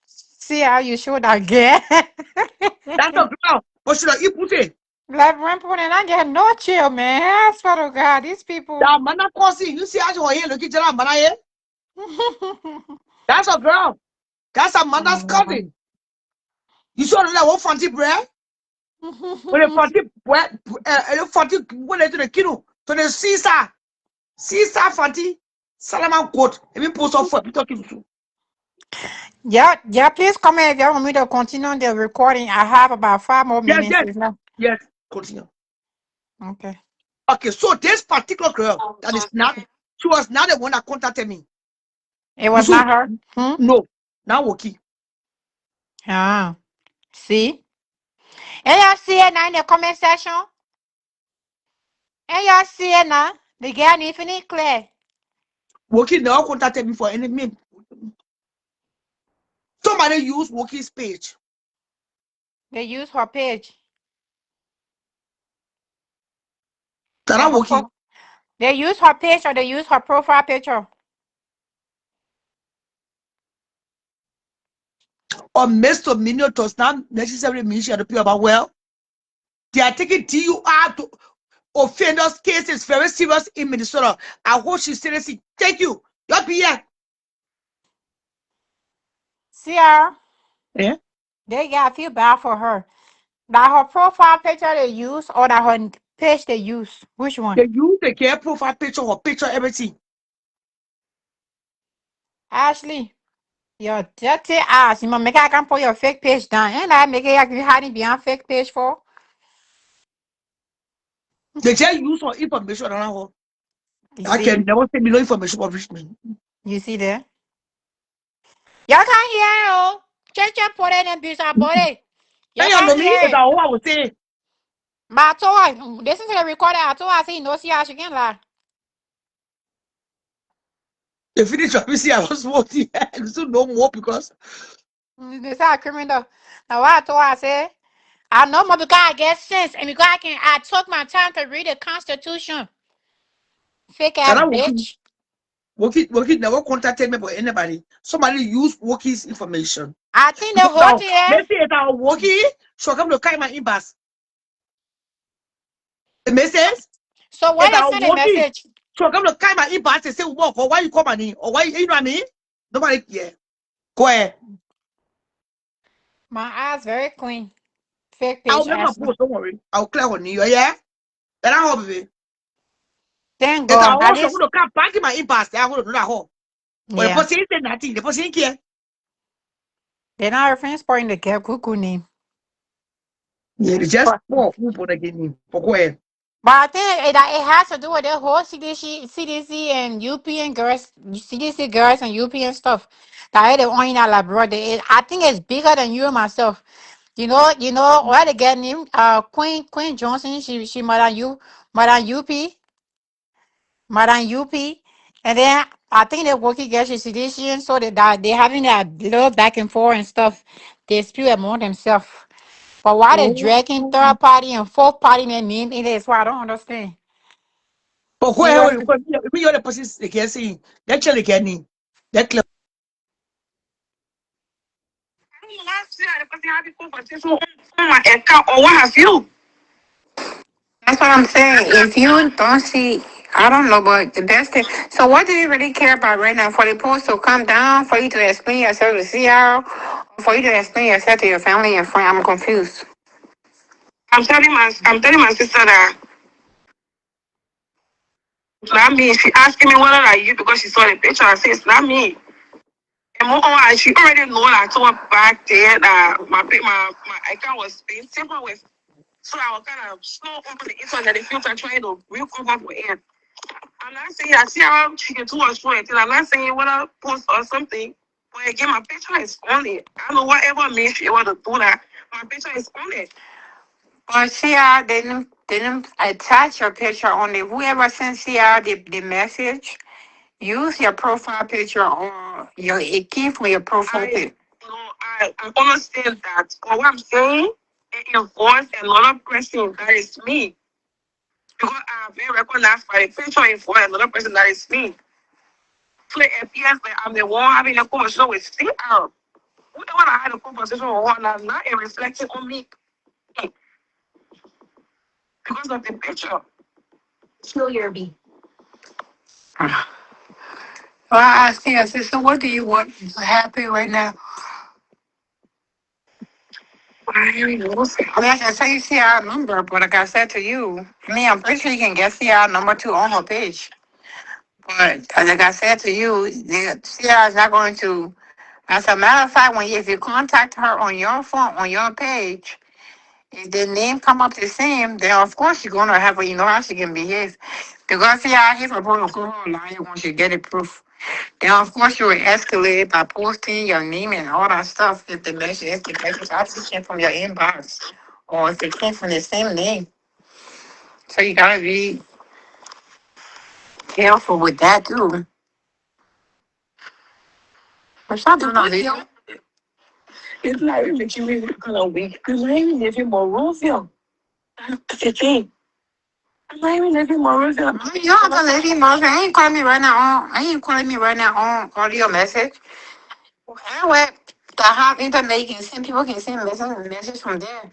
see how you show that get. That's a ground. But should I put it? Like Rampon and I get no chill, man. I swear to God, these people. That man causing you see how you here looking at that man here. That That's a girl. That's a mother's cousin. You saw that one fancy bread? When the fancy bread, fancy when they do the kino, to the Caesar fancy, Salaman court. Let me post off for talking to. Yeah, please come here if you want me to continue the recording. I have about 5 more Yes, minutes. yes, yes. Continue. Okay. Okay, so this particular girl that is not, she was not the one that contacted me. It You was see, not her? no, now Woki. Ah. See? And y'all see it now in the comment section? And y'all see it now? The girl need finish clear. Woki never contacted me for any me. Somebody use Woki's page. They use her page. Tara And her Woki they use her page or they use her profile picture. or misdemeanor does not necessarily mean she had to pay about well. They are taking DUR to offenders cases very serious in Minnesota. I hope she's seriously. Thank you. You'll be here. See her? Yeah. They got feel bad for her. That her profile picture they use or that her page they use. Which one? They use the care profile picture or picture everything. Ashley, your dirty ass. You must make I can put your fake page down. And I make it like you hiding behind fake page for. They just use her information on her. You I see? can never say me no information about Richmond. You see there? Y'all can't hear oh. Just put it in abuse our body. Y'all Hey, you know can't me? It's hear it. all I would say. But I told her, listen to the recording. I told her, I say, no, see how she can lie. They finish up, you see, I was voting. So no more because They say, criminal. Now, what I told her, I said, I know more because I get sense and because I took my time to read the Constitution. Fake ass Tara Woki. bitch. Woki never contacted me about anybody. Somebody used Woki's information. I think the Because whole now, thing is, let's say it's our Woki, so come to carry my inbox. It makes sense? so why It's they our send a Woki. message? So come to carry my inbox and say, walk, or why you call my name? Or why, you know what I mean? Nobody care. Go ahead. My eyes very clean. Fake I'll page, make my Ashley. post, don't worry. I'll clear on you, yeah? And I hope it. Thank It's God. our At also going least, to come back in my inbox. I'm going to do that whole. But the yeah. person said nothing. The person care. They're not reference point the girl cuckoo name. Yeah, they just poor people again. Go ahead. But I think it has to do with the whole CDC and UP girls, CDC girls and UP and stuff. That they own in Labrador. I think it's bigger than you and myself. What the girl name? Queen Johnson. She Madam UP, Madam UP, and then I think they working girl. She's CDC, so they having that little back and forth and stuff. They spew among themselves. But why they Oh. dragging third party and fourth party and name in it? Why I don't understand. But go ahead. Seriously. Me, you're the person they can see. That chili can need. That clear. Last year, the person had the conversation on my account or what have you. That's what I'm saying. If you don't see, I don't know, but the best thing. So, what do you really care about right now? For the post to come down, for you to explain yourself to CR, or for you to explain yourself to your family and friend? I'm confused. I'm telling my sister that it's not me. She asking me whether I you because she saw the picture. I say it's not me. And more on, she already know that I told her back there that my account was being simple with. So I was kind of slow on the internet, the filter trying to recover for it. I'm not saying I see how she can do us for it. I'm not saying when I post or something, but again, my picture is on it. I know whatever means she want to do that, my picture is on it. But CR didn't attach your picture on it. Whoever sent CR the message, use your profile picture or it came from your profile picture. No, I understand that. But what I'm saying, it involves another person that is me. Because I have been recognized by the picture involves another person that is me. So it appears that I'm the one having a conversation with CR. Who the one I had a conversation with her now, not a reflection on me because of the picture. Still your B. I asked her, I said, so what do you want to happen right now? I mean, I can say CR number, but like I said to you, I'm pretty sure you can get CR number 2 on her page. But like I said to you, the CR is not going to. As a matter of fact, if you contact her on your phone, on your page, if the name come up the same, then of course you're gonna have, how she can behave. Because CR here for protocol lie once you get the proof. Then of course you will escalate by posting your name and all that stuff if the message actually came from your inbox or if it came from the same name. So you gotta be careful with that too. But something on this. It's like making me kind of weak. Because I ain't living more Rufio. That's the thing. I'm not even living more Rufio. You don't have to let him know. I ain't calling me right now ain't calling me right now on audio message. Anyway, to have internet, you can send people can send message from there.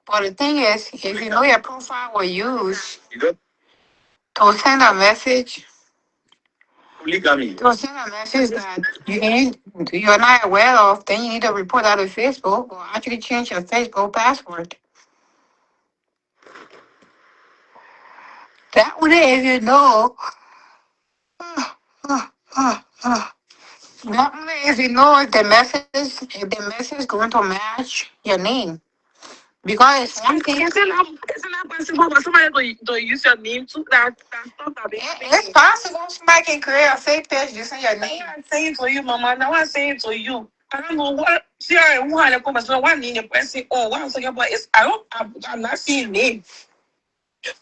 But the thing is, if you know your profile was used to send a message, that you're not aware of, then you need to report that to Facebook or actually change your Facebook password. That way, if you know, that way, if you know if the message going to match your name. Because it's one thing. Isn't that possible for somebody to use your name to that stuff that It's possible somebody can create a fake page using your name. I'm saying to you, Mama. Now I'm saying to you. I don't know what. See, I want to come and say one name. The person, what I'm talking about is I'm not seeing name.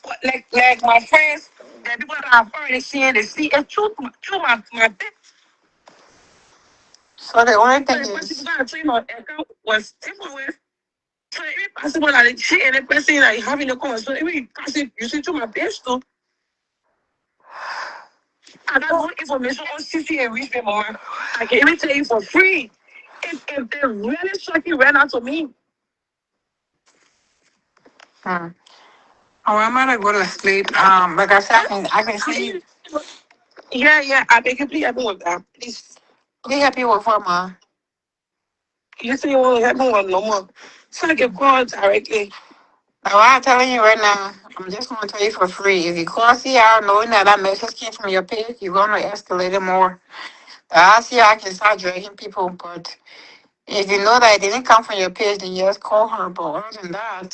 But like my friends, the people that I've already seen, they see it through my bed. So the only So thing the is, person that I my account was taken with. So it's possible that she and the person that you having a conversation, even person you see to my page too. I got more information on CC and reach me, Mama. I can even tell you for free. If they really shocking ran out to me. oh, I'm gonna go to sleep. Like I said, I can see you. Yeah, I beg you, please help me with that. Please. Please help you with what, ma? You say you want to help me with no more. So I can call directly. Now, what I'm telling you right now, I'm just gonna tell you for free. If you call CR knowing that message came from your page, you're gonna escalate it more. The ICR can start dragging people, but if you know that it didn't come from your page, then you just call her. But other than that,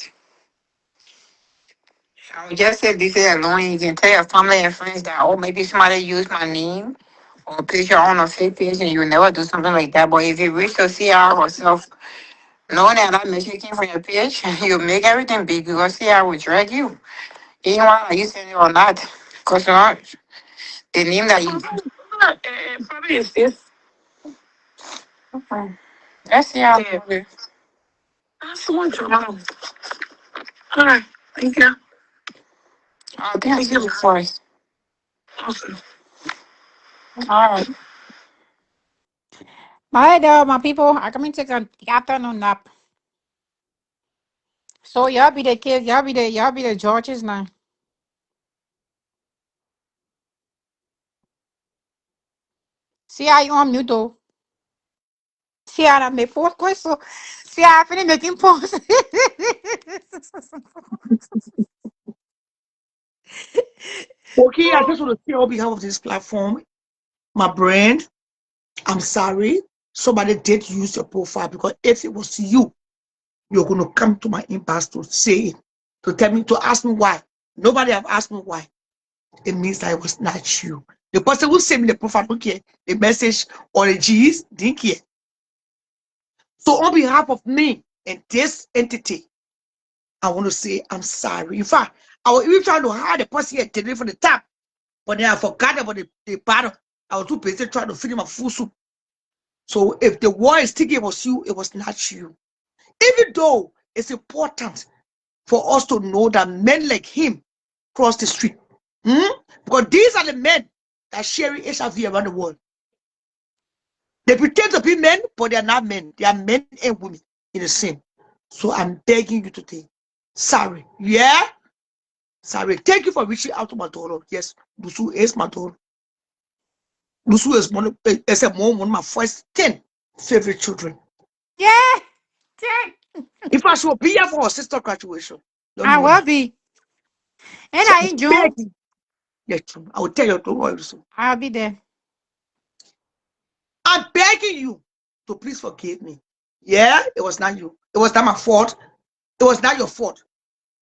I would just say this is alone. You can tell your family and friends that, oh, maybe somebody used my name or picture on a fake page and you will never do something like that. But if you reach the CR herself, knowing that message came from your page, you make everything big because CR will drag you. Even while you saying it or not. Because the name that you. Probably is this. Okay. That's CR. Yeah. That's so much wrong. All right. Thank you. Oh, thank you first. Awesome. All right. Bye, though, my people. I come and take an afternoon nap. So y'all be the kids. Y'all be the Georges now. See how you on mute though. See how I make post question. See how I finish making post. Okay, I just want to say on behalf of this platform, my brand, I'm sorry. Somebody did use your profile because if it was you, you're going to come to my inbox to say it, to tell me, to ask me why. Nobody have asked me why. It means that it was not you. The person who sent me the profile don't care. The message or the G's didn't care. So on behalf of me and this entity, I want to say I'm sorry. In fact, I was even trying to hide the person here today from the top, but then I forgot about the bottom. I was too busy trying to finish my full soup. So if the war is thinking it was you, it was not you. Even though it's important for us to know that men like him cross the street. Because these are the men that sharing HIV around the world. They pretend to be men, but they are not men. They are men and women in the same. So I'm begging you today. Sorry. Yeah? Sorry. Thank you for reaching out to my daughter. Yes, Busu is my daughter. Lusu is one of my first 10 favorite children. Yeah. Check. If I should be here for her sister graduation, don't I know will now. be. And So I I'm in June. begging. Yes, true. I will tell you, don't worry, Lusu. I'll be there. I'm begging you to please forgive me. Yeah, it was not you. It was not my fault. It was not your fault.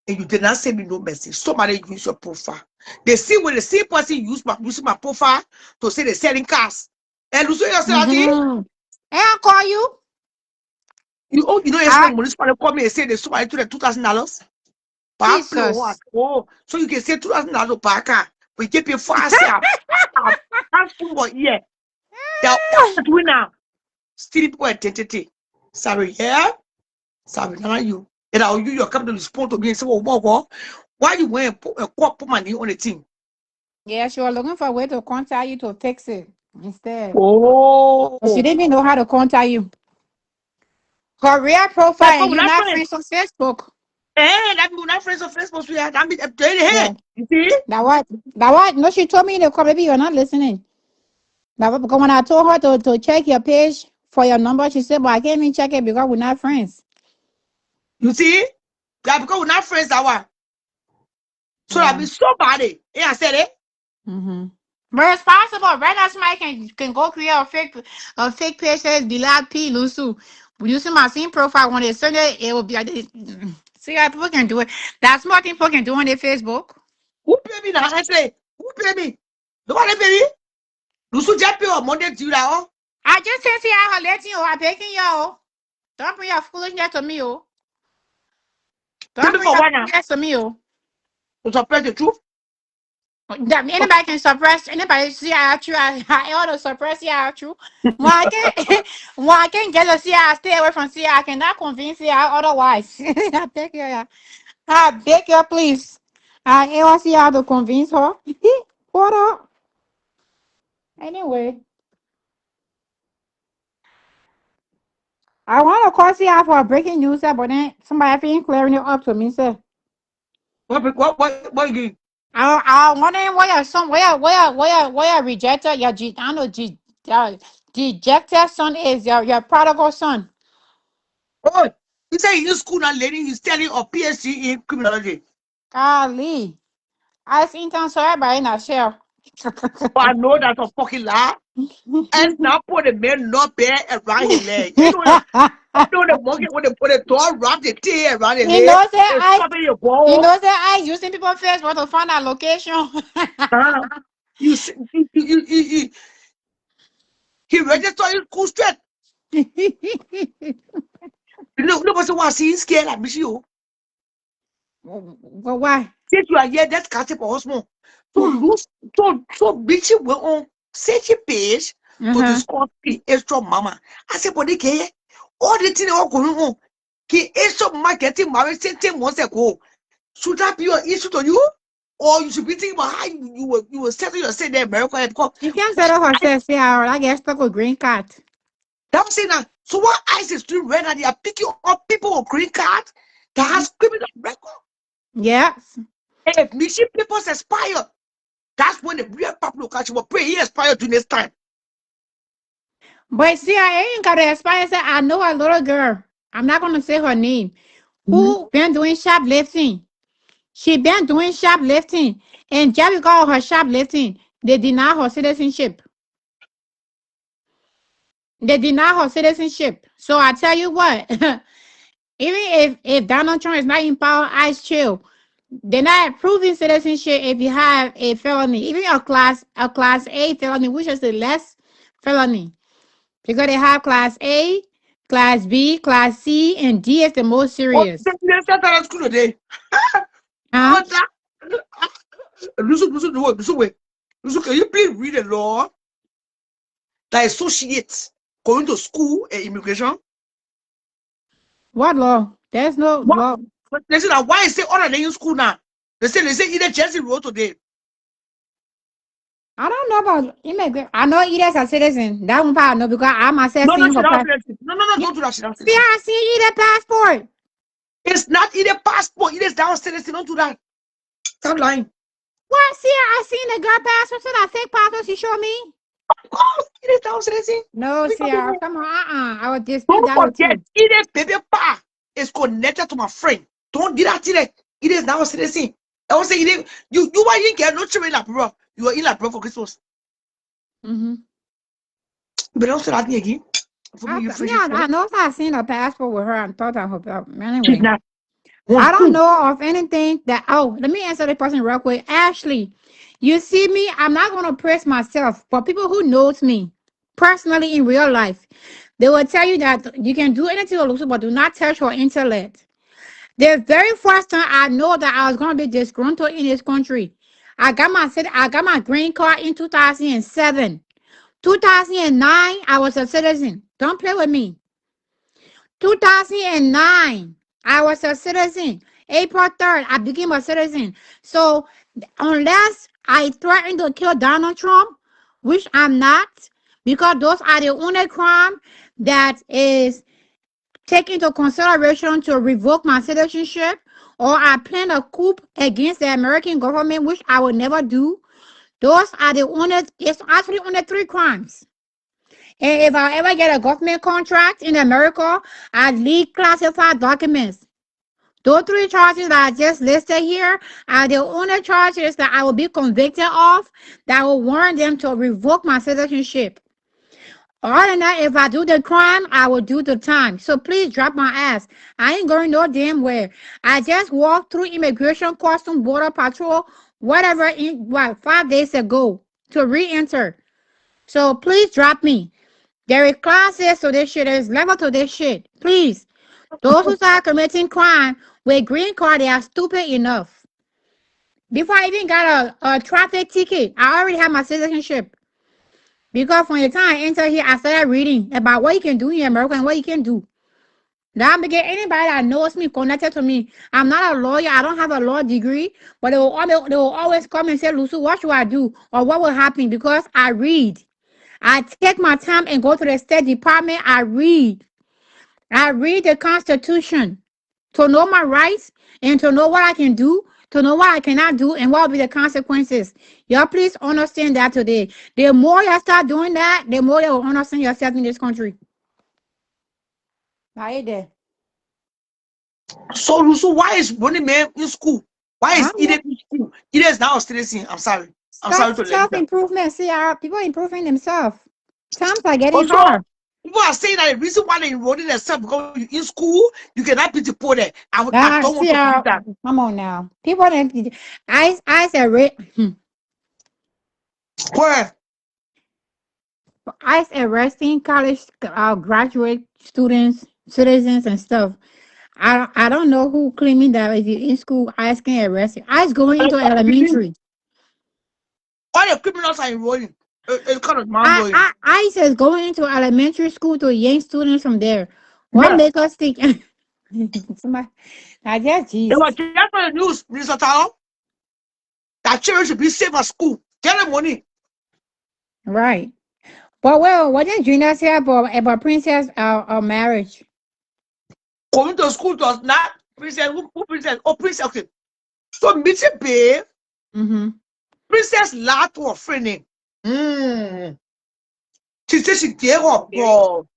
And you did not send me no message. Somebody use your profile. They see when the same person using my profile to say they're selling cars. And you say yourself, Mm-hmm. And I'll call you. you know, I, yesterday municipal called me and said they sold it to the $2,000. Back play what? Jesus. Oh, so you can say $2,000 per car. We keep it fast here. That's what yeah. They're all doing now. Still people identity. Sorry, yeah. Sorry, not you. And I'll you your come to respond to me and say, well, why you went and put money on the team? Yeah, she was looking for a way to contact you to fix it instead. But she Oh, didn't even know how to contact you. Her real like profile but and we're you not not friends. friends on Facebook. That means we're not friends on Facebook. We are. I'm telling you, Yeah. hey, you see? That what? That what? No, she told me to call. Maybe you're not listening. That what? Because when I told her to check your page for your number, she said, "But I can't even check it because we're not friends." You see? That because we're not friends, that one. So that Yeah. means somebody. Yeah, I said it. Mm-hmm. But it's possible. Right now, somebody can go create a fake page that is Bilal P. Lusu. Using my same profile when they send it, it will be like this. See how people can do it. That's more thing people can do on their Facebook. Who pay me now? I say, who pay me? Nobody pay me. You should just pay on Monday to you now. I just can't see how her letting you. I'm begging you. Oh. Don't bring your foolishness to me. Oh. Pay Don't me bring for your one now. foolishness to me. Oh. To suppress the truth. Anybody can suppress. Anybody see how true. I ought to suppress see how true. When I can, when I can get to see how stay away from see I cannot convince you otherwise. I beg you. Yeah. I beg you, please. I ever see how to convince her. What up? Anyway, I want to call see how for breaking news, but then somebody ain't clearing it up to me, sir. What again? I wondering where your son, where your rejected, I know, dejected son is your prodigal son. Oh, he said he's in school now, lady. He's studying a PhD in criminology. Golly, I seen time so everybody not share. But I know that's a fucking lie. And now put the man not bare around his leg. You know the monkey when they put a door wrap the tail around the He leg. knows that It's I, stopping your he ball. knows that I using people Facebook to find our location. Uh, you see, he registered in school straight. Nobody was seeing scared like me. You. Well, why? Since you are here, that's catching for us more. So lose, so bitchy will on such a page to Uh-huh. discuss the extra mama. I said, but they care. All the things all going on. Ki extra mama getting married 10 months ago. Should that be an issue to you? Or you should be thinking about how you will settle yourself in America because She can't settle I herself. See how I get stuck with green card. that was saying that. So what ICE is doing right now, they are picking up people with green card that has criminal record. Yes. And if mission papers expire, that's when the real public catch will pray he expire to next time. But see, I ain't got to expire. Say, I know a little girl. I'm not gonna say her name. Mhm. Who been doing shoplifting? She been doing shoplifting, and just because of her shoplifting, they deny her citizenship. They deny her citizenship. So I tell you what, even if Donald Trump is not in power, ICE chill. They're not approving citizenship if you have a felony, even a class A felony, which is the less felony. Because they have class A, class B, class C, and D is the most Oh, serious. they start at school today. Huh? Oh, that. Listen, can you please read the law that associates going to school and immigration? What law? There's no What? law. They say that why is it other than in school now? They say either Jersey Road today. I don't know about immigrant. I know it as a citizen. That one part I know because I myself No, seen no, him she for don't pass. citizen. No, Yeah. don't do that. She don't See, citizen. I see it a passport. It's not either passport, it is down citizen. Don't do that. Stop lying. What? See, I seen the girl passport. So that fake passport she showed me. Of course, it is now citizen. No, We got Sierra, to come on. I will dispute don't that with forget, you. it is baby pa is connected to my friend. Don't get that today. It is now citizen. I was saying you why you get no children in bro. You are in bro for Christmas. Mm-hmm. But don't say that thing again. For me, you Me, fresh I know if I seen a passport with her and thought I hope. Anyway, kidnap. I One, don't two. know of anything that. Oh, let me answer the person real quick. Ashley, you see me. I'm not gonna praise myself, but people who knows me personally in real life, they will tell you that you can do anything you look, but do not touch your intellect. The very first time I know that I was gonna be disgruntled in this country, I got my green card in 2007. 2009, I was a citizen. Don't play with me. 2009, I was a citizen. April 3rd, I became a citizen. So, unless I threaten to kill Donald Trump, which I'm not, because those are the only crime that is taken into consideration to revoke my citizenship, or I plan a coup against the American government, which I will never do. Those are the only, it's actually only three crimes. And if I ever get a government contract in America, I leak classified documents. Those three charges that I just listed here are the only charges that I will be convicted of that will warrant them to revoke my citizenship. Other than that, if I do the crime, I will do the time. So please drop my ass. I ain't going no damn where. I just walked through immigration, custom, border patrol, whatever, 5 days ago to re-enter. So please drop me. There is classes to this shit. There is level to this shit. Please. Those who start committing crime with green card, they are stupid enough. Before I even got a traffic ticket, I already have my citizenship. Because from the time I entered here, I started reading about what you can do in America and what you can do. Now I'm get anybody that knows me connected to me. I'm not a lawyer. I don't have a law degree, but they will always come and say, Lucy, what should I do? Or what will happen? Because I read. I take my time and go to the State Department. I read. I read the Constitution to know my rights and to know what I can do, to know what I cannot do, and what will be the consequences. Y'all please understand that today. The more y'all start doing that, the more you will understand yourself in this country. Are you there? So why is running man in school? Why is I'm Eden there. in school? Eden is now a citizen. I'm sorry. I'm sorry to let you down. Self-improvement. See, people improving themselves. Times are getting Also, hard. people are saying that the reason why they enrolled themselves because you in school, you cannot be deported. I don't want See, to believe that. come on now. People, I said, Where? ICE arresting college graduate students, citizens, and stuff. I don't know who claiming that if you're in school, ICE can arrest you. ICE going into elementary. All the criminals are enrolling. It's kind of mind blowing. ICE is going into elementary school to yank students from there. What Yeah. make us think? Somebody, I guess It was Jesus. just on the news, Mr. Tao, that children should be safe at school. Get them money. Right. But well, what did Gina say about princess marriage? Coming to school does not princess. Who princess? Oh, princess. Okay. So meeting babe, Mm-hmm. princess lied to her friend name. She said she gave her bro.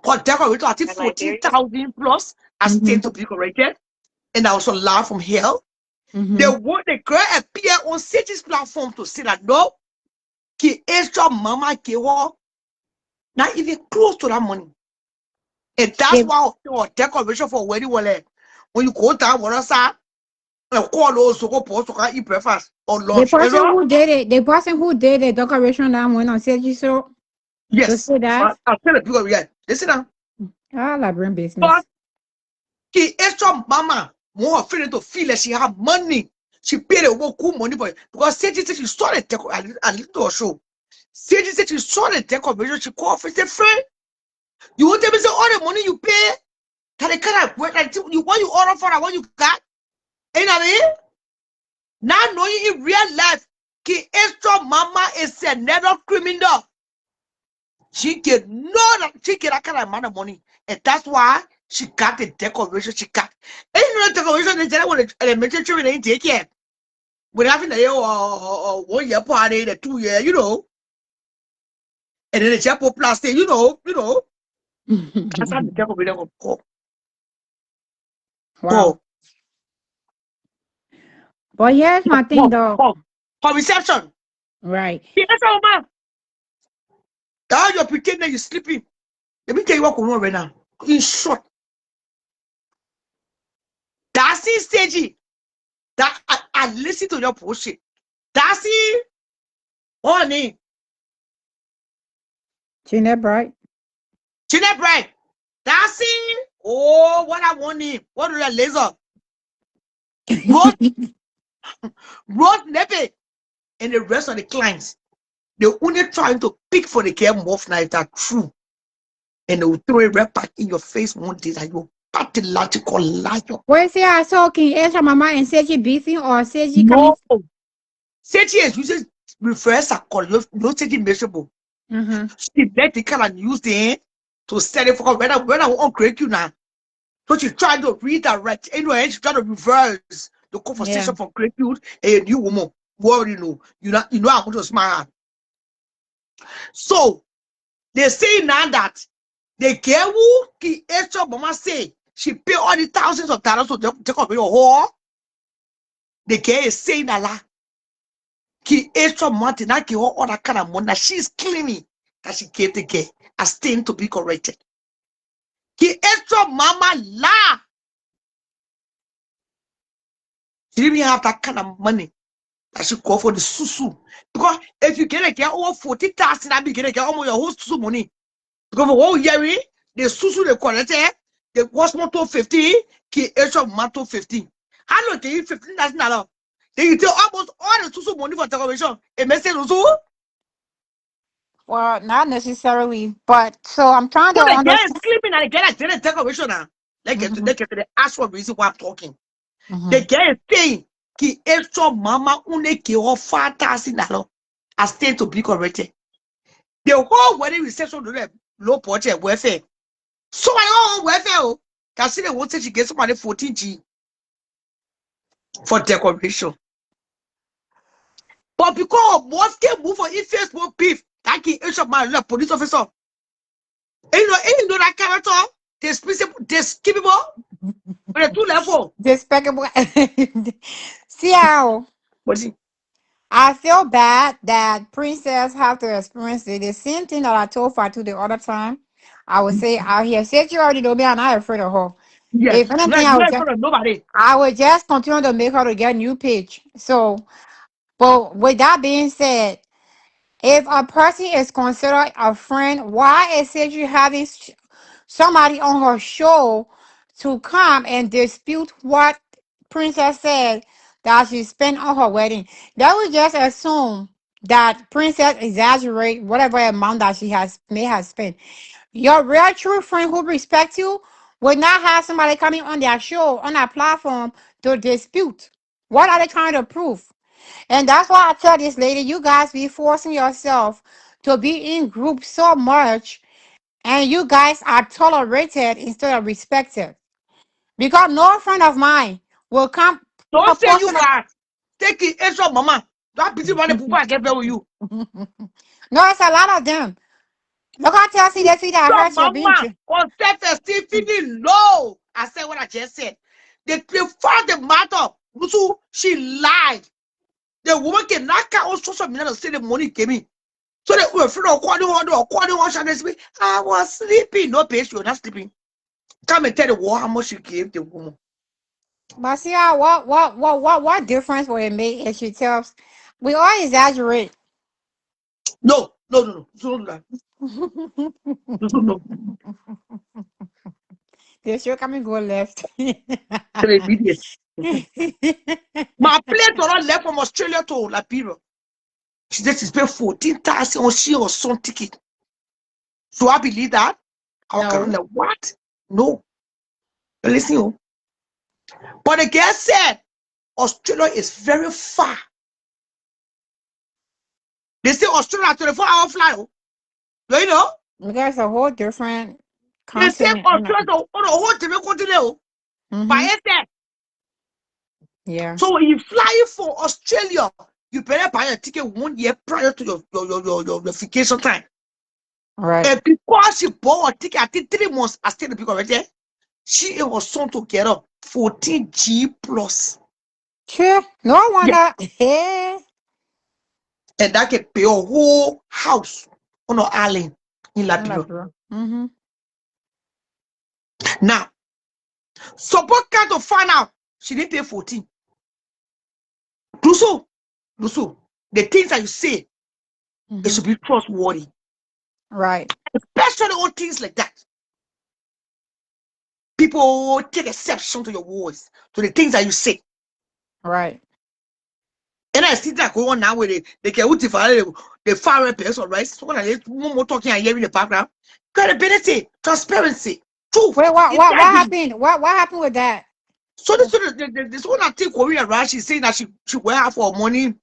Her decorator, I think 14,000 plus as Mm-hmm. state to be corrected. And I also laugh from hell. They Mm-hmm. want the girl appear on city's platform to say that no, ki extra mama gave her not even close to that money. And that's why our decoration for wedding wallet. When you go down, what I said, call also go post to eat breakfast or The lunch. person who did it, the person who did the decoration that went on said you so to Yes. say that. I'll tell the people, yeah. Listen now. Ah, Liberian But business. the extra mama want her feeling to feel like she have money. She paid a cool money for it. Because Sadie said she saw the decoration. I listened to her show. Sadie said she saw the decoration. She called her and said, friend, you want them to say all the money you pay? That the kind of work that you want you order for and what you got? You know what I mean? Now knowing in real life, the extra mama is another criminal. She get that kind of amount of money. And that's why she got the decoration she got. And you know the decoration they said when the elementary children ain't take care. We're having a 1 year party, the 2 year, you know. And then the chapel plastic, you know. That's how the chapel will go. Wow. But here's my thing though. For reception. Right. Yes, man. Now you're pretending you're sleeping. Let me tell you what going on right now. In short, that's the stage that I listen to your bullshit. That's it. Honey. Jeanette Bright. Jeanette Bright. That's it. Oh, what I want him. What do that laser? Rose Nepe and the rest of the clients. They're only trying to pick for the care more knife that true. And they will throw it right back in your face one day that you're pathological liar. Where say I saw King Ezra Mama and said she beefing or said she No. coming? Sechi is using reverse call. No taking measurable. She let the kind and use the hand to set it for when I won't create you now. So she tried to redirect. Anyway, she tried to reverse the conversation from create you a new woman. You already know. You know I'm going to smile. So they say now that the girl who the extra mama say she pay all the thousands of dollars to take off your whore. The girl is saying a lot. Ki extra money, not give her all that kind of money. She's claiming that she gave the girl a thing to be corrected. Ki extra mama la. She didn't even have that kind of money that she call for the susu. Because if you get a girl over 40,000, I be get a girl almost your whole susu money. Because for what year the susu they collected, the was moto 50, ki extra moto 50. How do they eat $15,000? They eat almost all the susu money for decoration. A message also. Well, not necessarily, but so I'm trying to So the girl is understand. sleeping and the girl is getting decoration now. Let's get to the actual reason why I'm talking. The girl is saying ki extra mama une ki o $5,000 as staying to be corrected. The whole wedding reception to the low budget welfare. So I own welfare. Can see they want to get somebody 14G for decoration. But because most can move for Facebook beef, that ki extra man the police officer. And you know that character, despicable, on the two level. Despicable. See how What's it? I feel bad that princess have to experience it. The same thing that I told Fatu the other time. I would say out here, since you already know me, I'm not afraid of her. Yes, If anything, not in front of nobody. I would just continue to make her to get a new page. So, but with that being said, if a person is considered a friend, why is it you having somebody on her show to come and dispute what Princess said that she spent on her wedding? That would just assume that Princess exaggerate whatever amount that she may have spent. Your real true friend who respects you would not have somebody coming on their show, on that platform to dispute. What are they trying to prove? And that's why I tell this lady, you guys be forcing yourself to be in groups so much, and you guys are tolerated instead of respected. Because no friend of mine will come Don't say you posting. guys. Take it extra mama. That busy money people I get there with you. No, it's a lot of them. Look how tell see they see that Extra hurts your being. mama. On self-esteem feeling low. I said what I just said. They found the matter. Musu, she lied. The woman can knock out all social media and say the money came in. So they were afraid of calling one and they say, I was sleeping. No bitch, you're not sleeping. Come and tell the world how much you gave the woman. But see how what difference will it make if she tells we all exaggerate. No. Don't do that. No. They sure come and go left. Tell immediate. My plane to run left from Australia to Liberia. She said she's paid 14,000 on she or some ticket. So I believe that. I was No. like, what? No. But listen, oh. But the girl said Australia is very far. They say Australia 24-hour flight. Oh. Do you know? There's a whole different They say continent, you know. Australia on a whole different continent. By airfare. Yeah. So when you fly for Australia, you better buy a ticket 1 year prior to your vacation time. Right. And because she bought a ticket, I think 3 months, I stayed the people right there. She and her son together, 14G plus. Sure. No Yeah. wonder. Hey. And that can pay a whole house on an island in Liberia. Mm-hmm. Now, support kind to find out she didn't pay 14. Do so. The things that you say, it should be trustworthy. Right. Especially on things like that. People take exception to your words, to the things that you say. Right. And I see that going on now with they can the far person, right? So when I one more talking and hearing in the background, credibility, transparency, truth, Wait, what integrity. happened? What happened with that? So this one I think Korea, right? She's saying that she will have for money,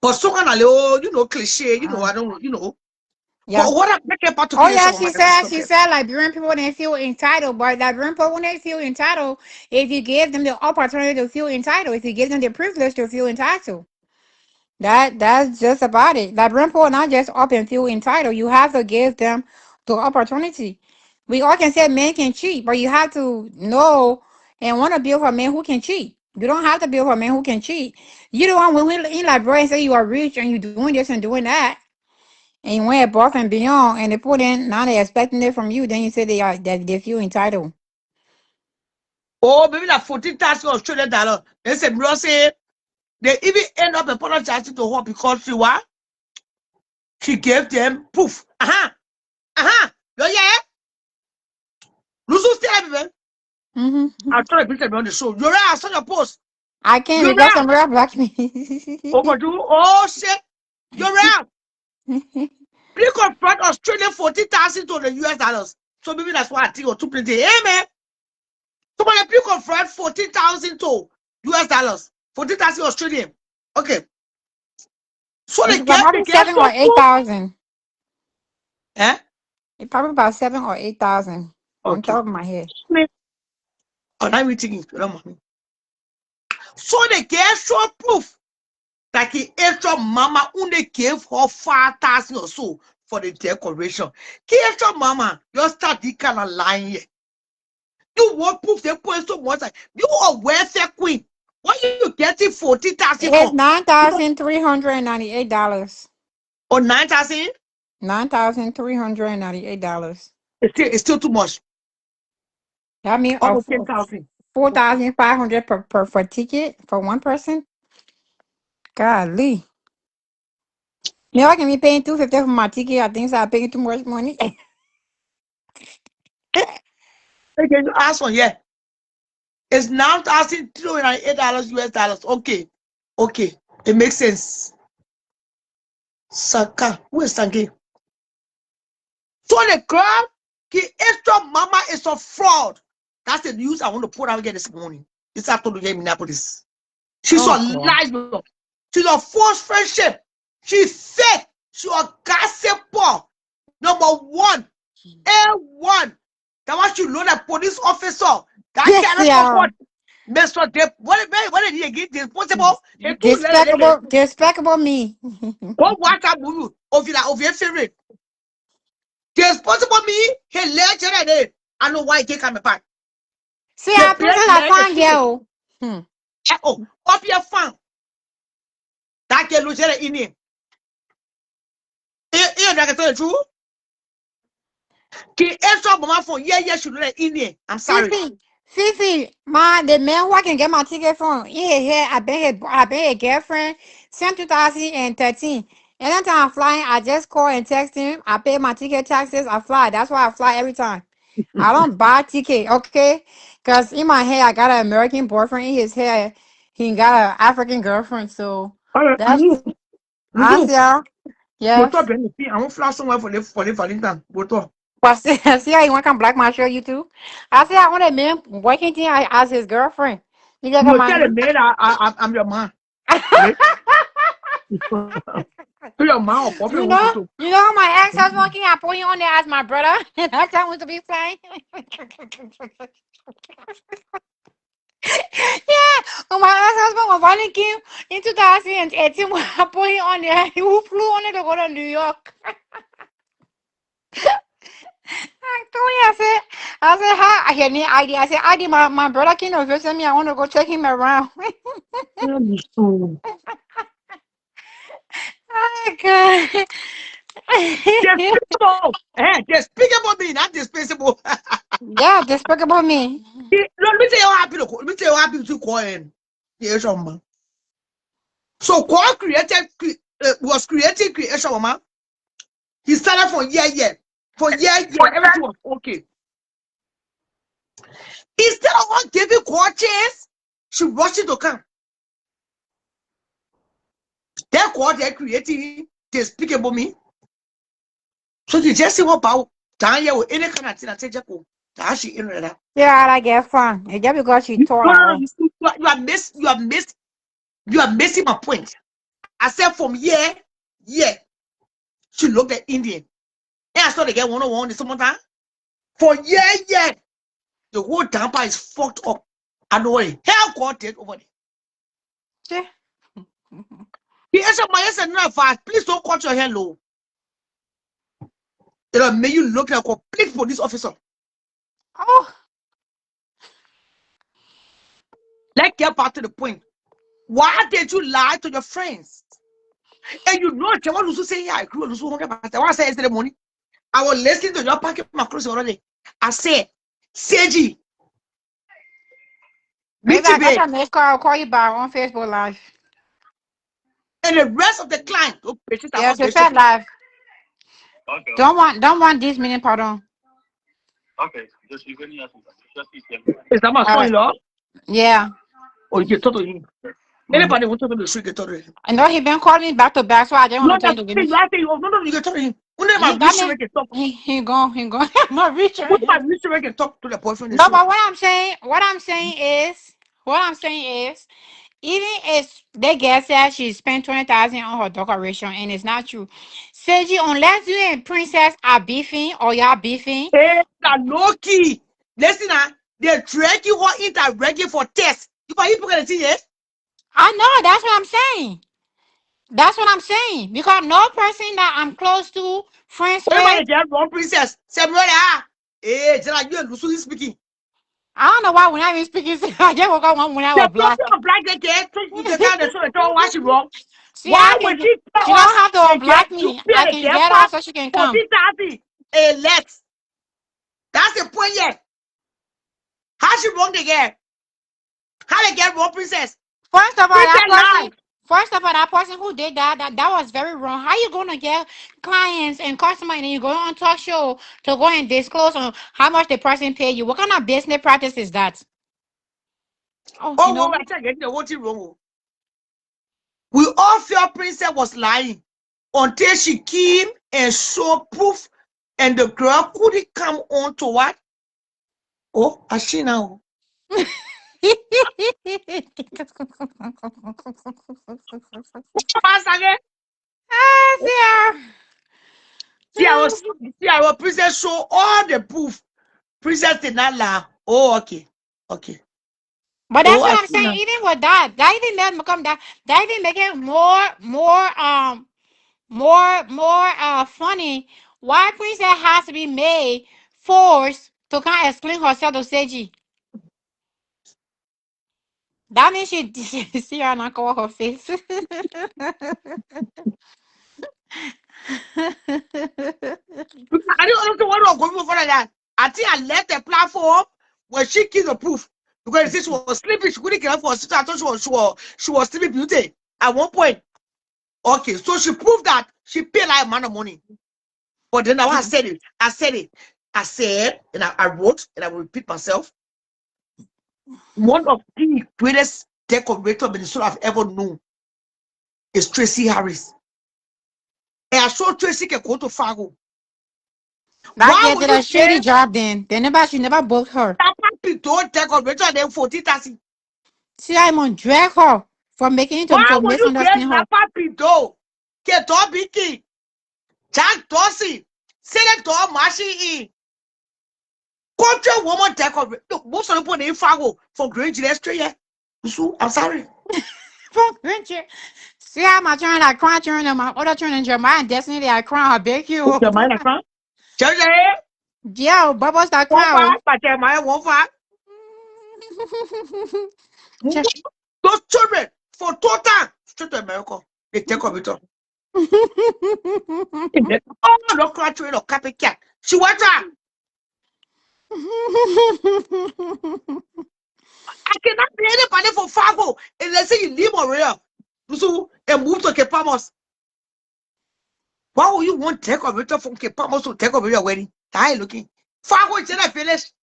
but so kind of cliche, Uh, I don't know, yeah. But what I'm making about to Oh finish yeah, on my subject. she said Liberian people didn't feel entitled, but Liberian people when they feel entitled, if you give them the opportunity to feel entitled, if you give them the privilege to feel entitled. That's just about it. Liberian people not just up and feel entitled. You have to give them the opportunity. We all can say men can cheat, but you have to know and want to build for men who can cheat. You don't have to build for men who can cheat. You don't want when we in Liberia and say you are rich and you're doing this and doing that. And you went above and beyond, and they put in now they're expecting it from you. Then you say that they feel entitled. Oh, maybe like 14,000 Australian dollar. They said, bro, say they even end up apologizing to her because she gave them proof. Yeah. Lusu still man. Mm-hmm. I told the people on the show. You're right. I saw your post. I can't You're because right. somebody blocked me. Oh shit. You're right. Please confront Australia 14,000 to the US dollars. So maybe that's why I think or 2 plenty. Hey man. Somebody please confront 14,000 to US dollars. 14,000 Australian. Okay. So It's they probably get seven or some eight proof. thousand. Eh? It's probably about 7 or 8,000 on Okay. top of my head. Oh, now we thinking. So they get some proof that the extra mama only gave her 5,000 or so for the decoration. The extra mama just start the kind of lying here. You want proof they put so much like you are welfare queen. What you getting 14,000 It's for? $9,398. Or 9,000? $9,398. It's still too much. That means Almost 10,000. 4,500 per ticket for one person. Golly. You know, I can be paying 250 for my ticket. I think so. I'm paying too much money. Okay, you ask for yeah. It's $9,308 US dollars. Okay. Okay. It makes sense. Saka. Who is Sanke? So the girl, the extra mama is a fraud. That's the news I want to put out again this morning. This afternoon here in Minneapolis. She's a Oh, God. liar. She's a false friendship. She's fake. She's a gossiper. Number one, A1. That was you know that police officer. That Yes, character yeah. what Mr. Dep. What did he get? Disposable. He too late. Despicable me. Go watch that movie of your favorite. Disposable me. He led. I know why he can't come back. See, The I place princess I led the found secret. you. Hmm. Oh, up your fan. That girl lose in him. You know, I can tell you the truth. The extra mama for yeah, she lose in him. I'm sorry. Fifi, the man who I can get my ticket from, I been his girlfriend since 2013. Anytime I'm flying, I just call and text him. I pay my ticket taxes, I fly. That's why I fly every time. I don't buy ticket, okay? Because in my head, I got an American boyfriend. In his head, he got an African girlfriend. So All right, that's, I Lulu. see how, But to yes. benefit, I won't flash somewhere for the Valentine. But to. But see how you want to come black my show you too? I see how on that man working thing as his girlfriend. You got You my tell the man I'm your man. Okay? To your man or you boyfriend who know, to. my ex-husband can I put you on there as my brother. And that's how I want to be flying. Yeah, when my ex-husband was violent Kim in 2018 when I put him on there, he flew on it to go to New York. I said, hi. I had any idea. I said, ID, my brother came to visit me. I want to go take him around. So, Oh, God. despicable. They speak about me, not despicable. Yeah, despicable me. Let me tell you how happy. Let me tell you how happy to Cohen. Yes, man. So God was creating creation, man. He started for year. For year, everything was okay. Instead of God giving God chance, she rushed it to come. That God they're creating, they speak about me. So you just see what about down here with any kind of thing I take Jacob. That's she in there. Yeah, I get fun. It's just because she tall. No. You are missing my point. I said from year, she looked at Indian. And I saw they get 101 in some time. For year, the whole Tampa is fucked up. I know it. Hell God take over there. Yeah. The answer my answer not fast. Please don't cut your hair low. It'll make you look like a complete police officer. Oh, Let's get back to the point. Why did you lie to your friends? And you know, I want to say, yeah, I grew 100%. I want to say yesterday morning, I was listening to your packet my clothes already. I said, Seji, maybe I got BTB, your next call. I'll call you back on Facebook Live. and the rest of the client, oh, patients are Yeah, all prefer patient. live. Okay. Don't want this minute, pardon. Okay, just is that my All right. son-in-law? Yeah. Or you can talk to him. Mm. Anybody want to talk to the street, can talk to him. I know he been calling me back to back, so I didn't want No, to tell him that's to give the me. thing. You have to, no, you can talk to him. Only my He got rich me. can talk. He gone. He gone. I'm not reaching Only my him. rich can talk to the boyfriend. No, So, but what I'm saying is, even if the girl says she spent 20,000 on her decoration and it's not true, Seji, unless you and Princess are beefing or y'all beefing, hey, that low key. Listen, they drag you all indirectly for test. You can people can see it. I know that's what I'm saying. That's what I'm saying. Because no person that I'm close to, friends Everybody with, get wrong princess. Say, brother, hey, tell you and Lucy speaking. I don't know why when I even speaking, I just woke up one when I The was black. person of black they get to the down the show and tell why she wrong. See, Why I can would get, she she tell don't us have to they get unblock you me. pay I the can get get her for so she can come. 40,000? Hey, let's. That's the point yet. How she wrong they get? How they get wrong princess? First of all, that Princess person, live. who did that was very wrong. How you gonna get clients and customers and then you go on talk show to go and disclose on how much the person pay you? What kind of business practice is that? Oh, you Oh, know well, I what? tell you, the whole thing wrong. We all felt princess was lying until she came and showed proof, and the girl couldn't come on to what? Oh, I see now. Once again, Ah, see see, I was her. see, our princess show all the proof. Princess did not lie. Oh, okay, okay. But Oh, that's I what I'm see saying. now. Even with that even let me come down. That even make it more funny. Why Princess has to be made forced to kind of explain herself to Seiji? That means she see her not cover her face. I didn't understand what was going on for that. I think I left the platform when she killed the proof because she was sleeping. She couldn't get up for a sister. I thought she was sleeping beauty at one point. Okay, so she proved that she paid like amount of money. But then now I said it. I said, and I wrote, and I will repeat myself. One of the greatest decorator Minnesota I've ever known is Tracy Harris. And I saw Tracy can go to Fargo. That Why girl would did you a say shitty job then. She never booked her. that people decorator and then 40,000? See, I'm on drag her for making Why to would you create misunderstand her. Napa Pido? Keto Biki, Jack Dorsey, Senator Mashi E. Country woman decorate. Look, most of the people in Fargo for Great Australia. So I'm sorry. See how my turn I cry turn and my other turn in Jeremiah and Destiny I cry her big you. Okay, mind that. Jerry, Yeah, bubbles that One cow. far, but my one far. Those children for total straight to America. They take of it all. Oh, no country or copycat. She wants her. I cannot be anybody for Fargo. And let's say you leave Montreal. So and move to Cape Palmas. Why would you want take of it from Cape Palmas to take over your wedding? Die looking. Fargo is not finished.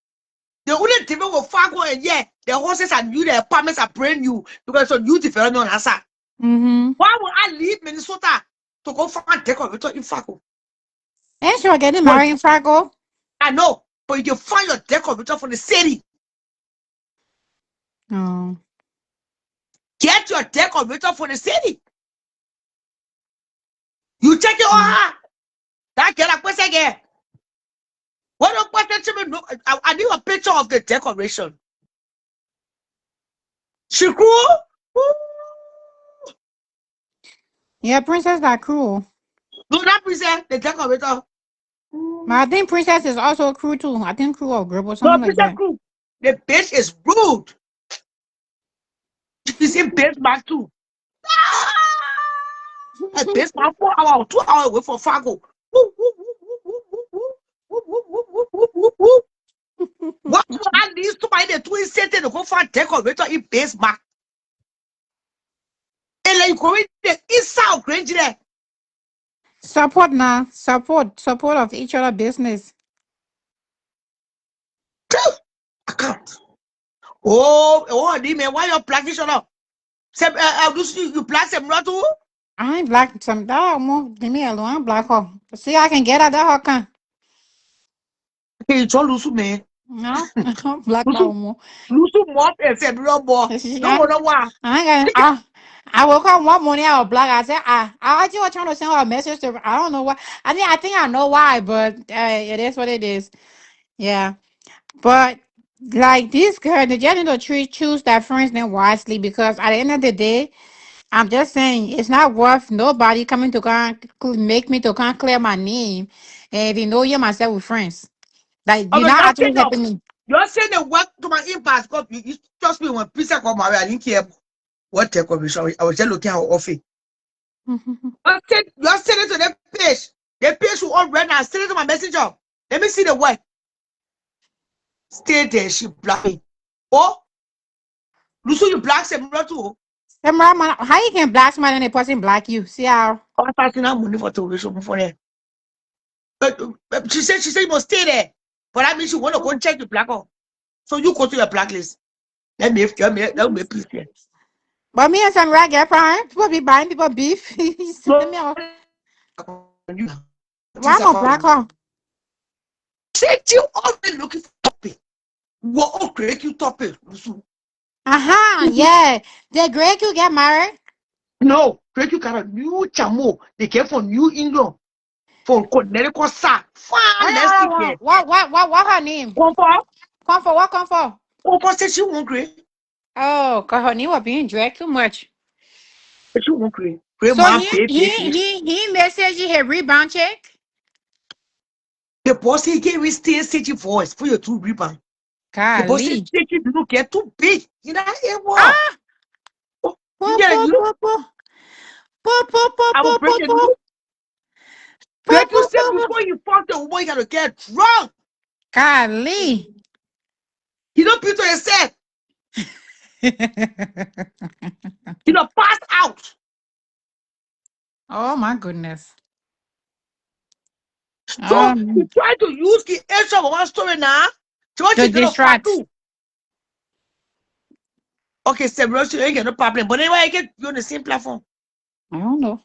The only thing with Fargo and yeah, the horses are new, the apartments are brand new because it's a new development on Asa. Why would I leave Minnesota to go find take of it in Fargo? Ain't sure getting But married in Fargo. I know, but you can find your decorator from the city. Oh. Get your decorator from the city. You check it on her. That girl, I question again. What a question to me? I need a picture of the decoration. She grew. Yeah, princess are cruel. No, that princess, the decorator. But I think princess is also cruel too. I think cruel or grip or No, something like princess that. grew. The bitch is rude. She's in base back too. A base back 4 hours, 2 hours away from Fargo. What I need to buy the twin set to go for decorator in base back. And like going the east south range there. Support now. Support of each other business. I can't. Oh, man, why you black this up? Say, you black some not too? I ain't black some that more. Leave me alone. I'm black hole. See, I can get out that hawk. Hey, it's all loose, man. No, I'm black that Loose, more. loose mop and say, bro, boy. No I, one know why. I ain't gonna. I woke up one morning. I was black. I said, I just was trying to send her a message to. I don't know why. I think I know why, but it is what it is. Yeah, but like this girl, the just need to choose that friends then wisely because at the end of the day, I'm just saying it's not worth nobody coming to make me to come clear my name, and if you know you myself with friends, like you're Okay, not actually helping me. you're saying the work to my impact because you trust me when pizza come my way. I didn't care what decoration. I was just looking at her office. You're sending to the page. The page will all read now. Send it to my messenger. Let me see the work. Stay there, she black me. Oh, Lucy, you black some too. How you can black somebody and a person black you? See how? I'm passing out money for television for them. But she said you must stay there. But that means you want to go check the black on. So you go to your blacklist. Let me please here. But me and some rag get fine. People be buying people beef. Let No, me out. you Why things I'm a black about her? said you always looking for topic. What all create you topic? Yeah. Did Greg you get married? No, create you kind of new chamo. They came from New England, from Connecticut, sir. Fine, let's Hold stick on, here. what her name? Comfort, Comfort, what comfort? comfort said she won't create. Oh, cause her name was being dragged too much. She won't create. Create So man, he pay. he he he messaged you his rebound check. The boss he gave me stay city voice for your two rebound. The boss said Golly. take it look get too big. You know, it was. Ah, po po Yeah, you po po po po po I po will po break the po news. po Greg, po you said po. before you fuck the woman, you gotta get drunk. Golly. You don't put to yourself. You know, pass out. Oh my goodness. So you try to use the edge of one story now. So what To you gonna fight distract. too? Okay, several you ain't get no problem. But anyway, I get you on the same platform. I don't know.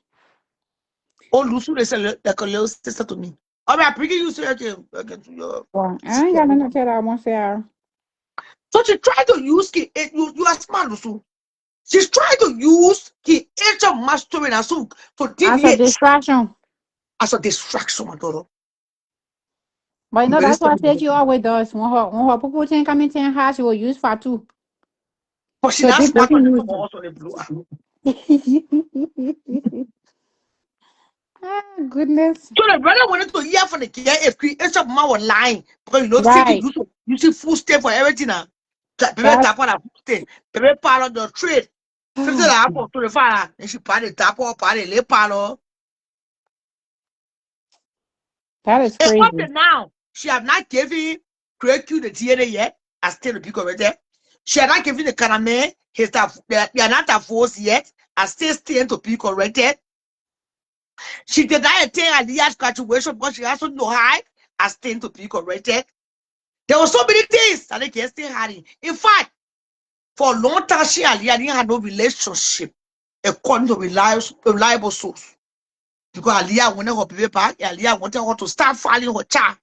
Oh, Lucy, they say like a little sister to me. All right, bring you say okay to your Well, I ain't sister. got nothing to tell her. I won't say her. So she try to use the you are smart, Lucy. She's trying to use the age of mastering as to As a deviate distraction. as a distraction, my daughter. But you I'm know, very that's what I sorry. said she always does. When her people think come into her house, she will use for too. But she's To not dip smart on breaking the news. top of us on the blue. Goodness. So the brother wanted to hear from the care if each of man was lying because you know Satan Right. you see full stay for everything now. People That's tap on a full stay. People part of the trade. 50 for 25 and she party tap or party lay palo. that is And up crazy. to now, she have not given Craig the DNA yet. I still the pick over there. She had not given the caramel his stuff. They are not a force yet. I still stand to be corrected. She did not attain Aliyah's graduation because she also know high. I stand to be corrected. There were so many things that they can still had it. In fact, for a long time, she and Aliyah didn't have no relationship according to reliable source. Because Aliyah wanted her baby back, Aliyah wanted her to start filing her child.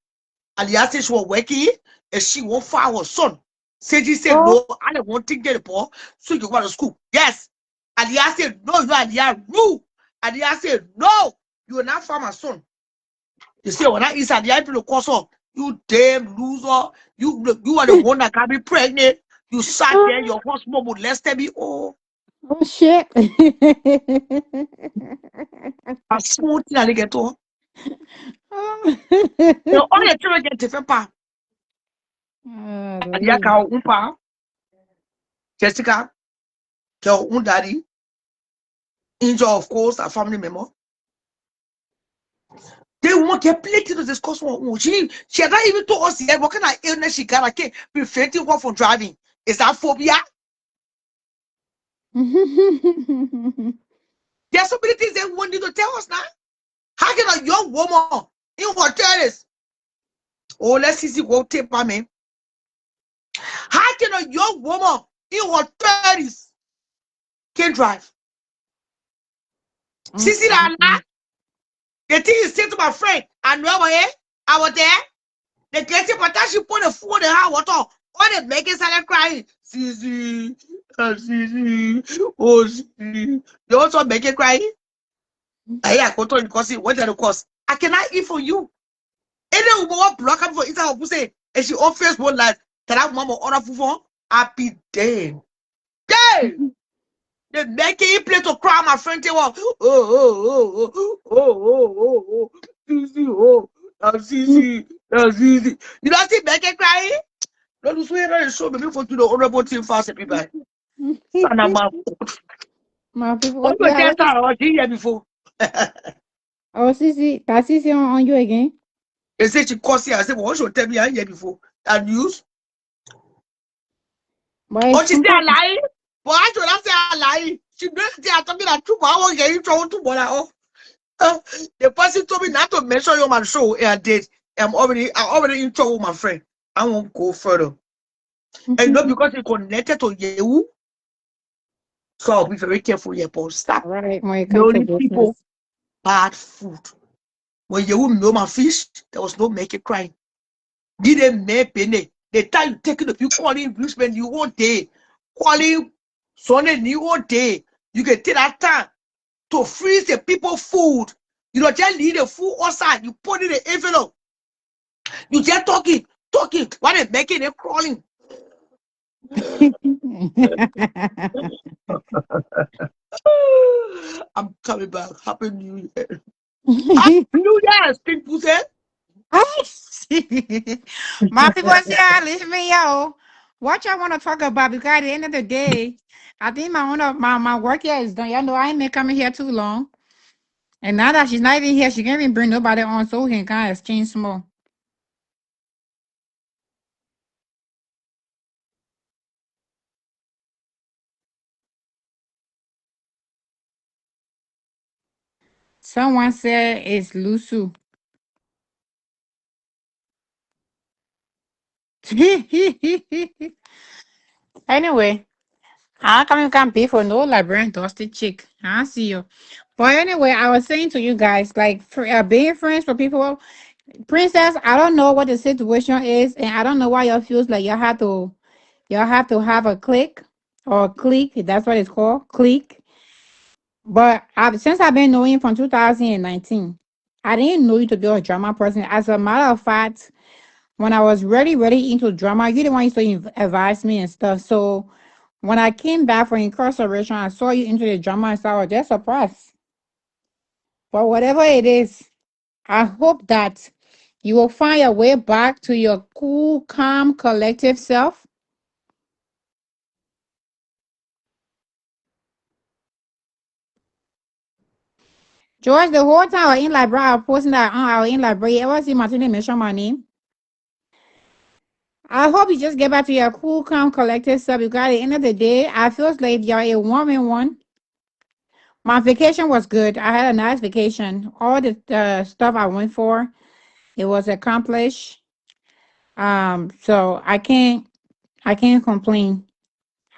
Aliyah said she was working and she won't file her son. Seji said, Oh, no, I don't want to get the boy, so you go to school. Yes. Aliyah said, no, you know Aliyah rule. Aliyah said, no, you will not file my son. You see, when I is Aliyah people call so, you damn loser, you are the one that can be pregnant. You sat there, your husband molested me. Oh, oh shit. I'm smooth in the ghetto. Oh. You know, all your children get different pa. Oh, Aliyah Lord. ka pa, Jessica, ka daddy, Angel, of course, a family member. They won't get plenty to discuss one. She had not even told us yet what kind of illness she got. I can't preventing her from driving. Is that phobia? There are so many things they want you to tell us now. How can a young woman in her 30s? Oh, let's see what tape by me. How can a young woman in her 30s can drive? Sissy Lala, the thing is said to my friend, I know I was there. The getting but she put the food in her water. All the making started crying. Sissy, Sissy, oh Sissy. You also make it crying? I go to because what the cost? I cannot eat for you. Any woman block up for inside her pussy and she on Facebook live. Tell that mama order food for happy day. Day! They make it play to cry, my friend. They want, oh, Sissy, oh, Sissy, Sissy. You don't see make it crying? Don't you swear that show me for to the honorable team fast people. Son of my My people, oh, what you you have? just started here before. Oh, Sissy, that Sissy on you again? They say she calls here. I said, well, what should tell me here before? And news. Boy, Oh, she said I lie. But I should not say I lie. She didn't say I told me that truth. I won't get in trouble to bother. Oh, the person told me not to mention your man show a date. I'm already in trouble with my friend. I won't go further. And not because it's connected to you. So I'll be very careful here, but stop right, when it comes to knowing people business. bad food. When you know my fish, there was no make it crying. Didn't make penny. The time you taking the people calling Brisbane, you all day. Calling Sunday, you all day. You can take that time to freeze the people food. You don't just leave the food outside. You put it in the envelope. You just talking. Why they making it crawling? I'm coming back. Happy New Year. Happy New Year, stink pussy. My people say, leave me out. What y'all want to talk about? Because at the end of the day, I think my work here is done. Y'all know I ain't been coming here too long. And now that she's not even here, she can't even bring nobody on so we can kind of exchange small. Someone said it's Lusu. Anyway, I can't pay for no Liberian dusty chick. I see you. But anyway, I was saying to you guys, like for being friends for people, Princess, I don't know what the situation is, and I don't know why y'all feels like y'all have to have a click or clique. That's what it's called, clique. But since I've been knowing you from 2019, I didn't know you to be a drama person. As a matter of fact, when I was really, really into drama, you the one used to advise me and stuff. So when I came back from incarceration, I saw you into the drama and stuff. I was just surprised. But whatever it is, I hope that you will find your way back to your cool, calm, collective self. George, the whole time I was in library, I was posting that on our in library. You ever see Martina mention my name? I hope you just get back to your cool, calm, collective self because at the end of the day, I feel like you're a woman one. My vacation was good. I had a nice vacation. All the stuff I went for, it was accomplished. So I can't complain.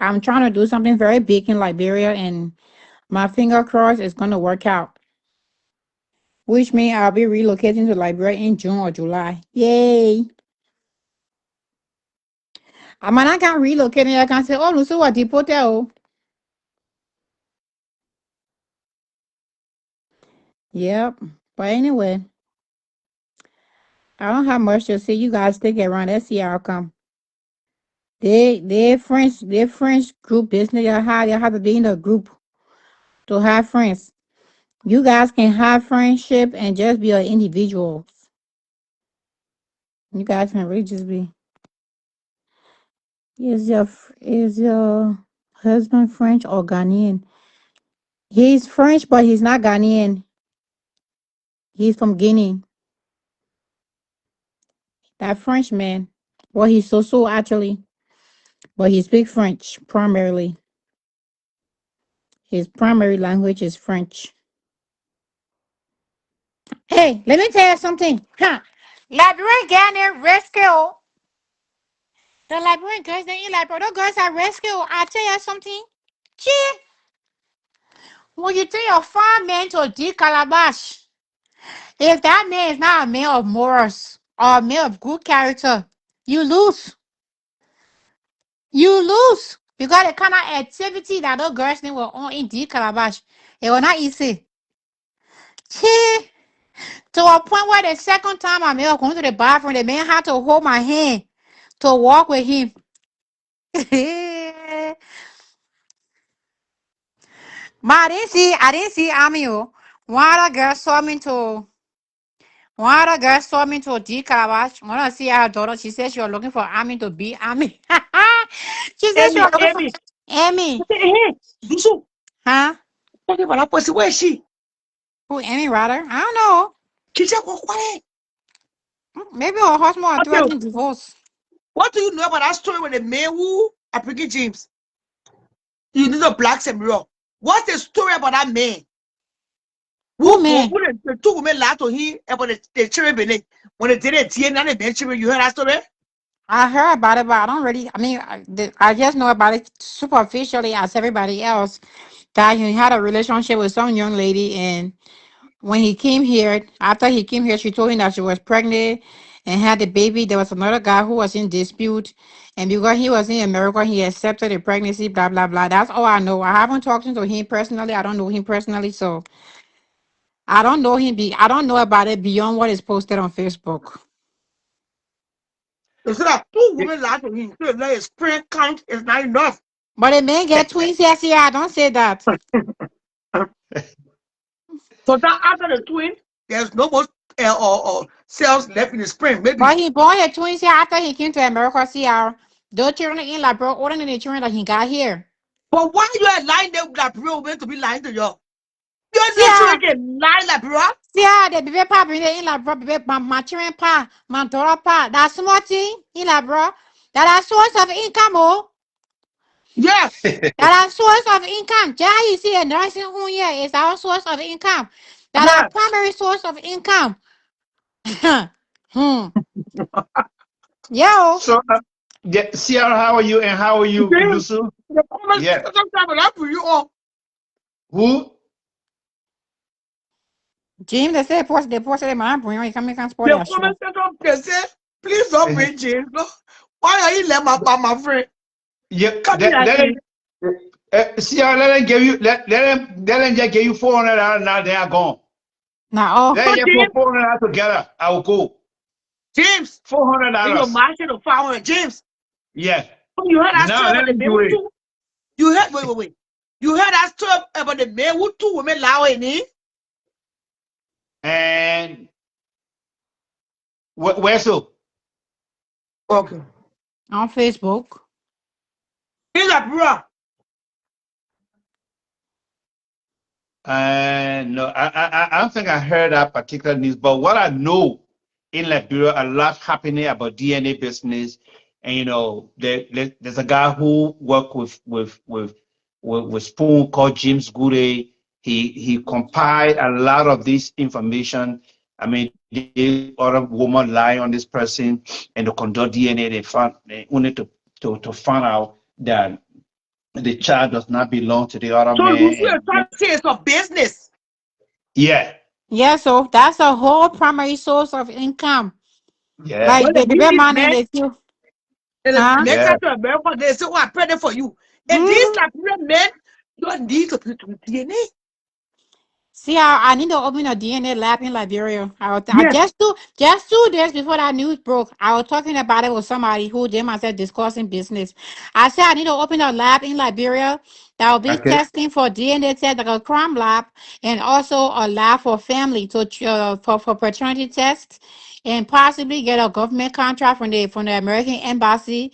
I'm trying to do something very big in Liberia, and my finger crossed it's gonna work out. Which means I'll be relocating to Liberia in June or July. Yay! I mean, I can relocate and I can say, oh, no, so what, deported? Oh. Yep. But anyway, I don't have much to say. You guys stick around. Let's see how come. They French group business. You have to be in a group to have friends. You guys can have friendship and just be an individual. You guys can really just be. Is your husband French or Ghanaian? He's French, but he's not Ghanaian. He's from Guinea. That French man. Well, he's so actually, but he speaks French primarily. His primary language is French. Hey, let me tell you something. Huh? Liberian Ghanaian rescue. The Liberian girls, they ain't Liberian. Those girls are rescue. I tell you something. Gee, when you tell your farm man to dig calabash, if that man is not a man of morals or a man of good character, you lose. You lose. Because the kind of activity that those girls they were on in deep calabash, it was not easy. Chee, to a point where the second time I was going to the bathroom, the man had to hold my hand to walk with him. But I didn't see Ami. Oh. One other girl saw me to D Calabash. When I see her daughter, she said she was looking for Ami to be Ami. She said she Amy, was looking for Amy. Amy. Hey, Dusu. Huh? Talking about that person. Where is she? Who Amy rather? I don't know. She said, "Go quiet." Maybe her husband was Okay. threatening divorce. What do you know about that story with the man who African James? You know the blacks and raw. What's the story about that man Who who go man? who the two women lied to him about the children beneath when they did it and the children? You heard that story? I heard about it, but I don't really. I mean, I just know about it superficially, as everybody else. That he had a relationship with some young lady, and when he came here, after he came here, she told him that she was pregnant and had the baby. There was another guy who was in dispute, and because he was in America, he accepted the pregnancy. Blah blah blah. That's all I know. I haven't talked to him personally. I don't know him personally, so I don't know him. I don't know about it beyond what is posted on Facebook. They said that two women lied to him. So his friend count is not enough. But the man get twins. Yes, yeah. Don't say that. So that after the twin, there's no more or cells left in the spring. Maybe. But he born his twins here after he came to America. See, those children in like bro older than the children that he got here. But why you are lying there like real men to be lying to you? Your See, little children can lie like bro. the baby papa bring in like bro, baby, my children pa, my daughter pa. That's small thing in like bro. That are source of income, oh. Yes. That are source of income. Just you see a nursing home here is our source of income. That our Yes. primary source of income. hmm. Yo, So, Sierra, how are you and how are you, James, Kudusu? the comment Yeah. section will help you all. Who? James, they posted my bring you can spoil The their show. comment section they say, please don't bring James. No. Why are you let my friend? Yeah. Come here again. Sierra, let them give you let them just give you $400 now. They are gone. Now, Let So them just James, put $400 together. I will go. James, in your $400. market of 500. James, Yes. you heard that Now story let about the them man do who it. two? You heard, wait. You heard that story about the man who two women lie in him? And where so? Okay. On Facebook. In Liberia. No, I don't think I heard that particular news. But what I know in Liberia, a lot happening about DNA business, and there's a guy who worked with Spoon called James Goody. He compiled a lot of this information. I mean, the other woman lie on this person, and to conduct DNA, they wanted to find out that the child does not belong to the other So you man. see, you're trying to say it's a business. Yeah, Yeah, so that's a whole primary source of income. yeah, Like When they the give baby these man and men, they feel, and the huh? men yeah. come to America, they say, "Oh, I pray for you." And these Mm-hmm. Liberian men don't need to put DNA. See, I need to open a DNA lab in Liberia. I Yes. just 2 days before that news broke, I was talking about it with somebody who they myself discussing business. I said I need to open a lab in Liberia that will be Okay. testing for DNA test, like a crime lab, and also a lab for family for paternity tests, and possibly get a government contract from the American embassy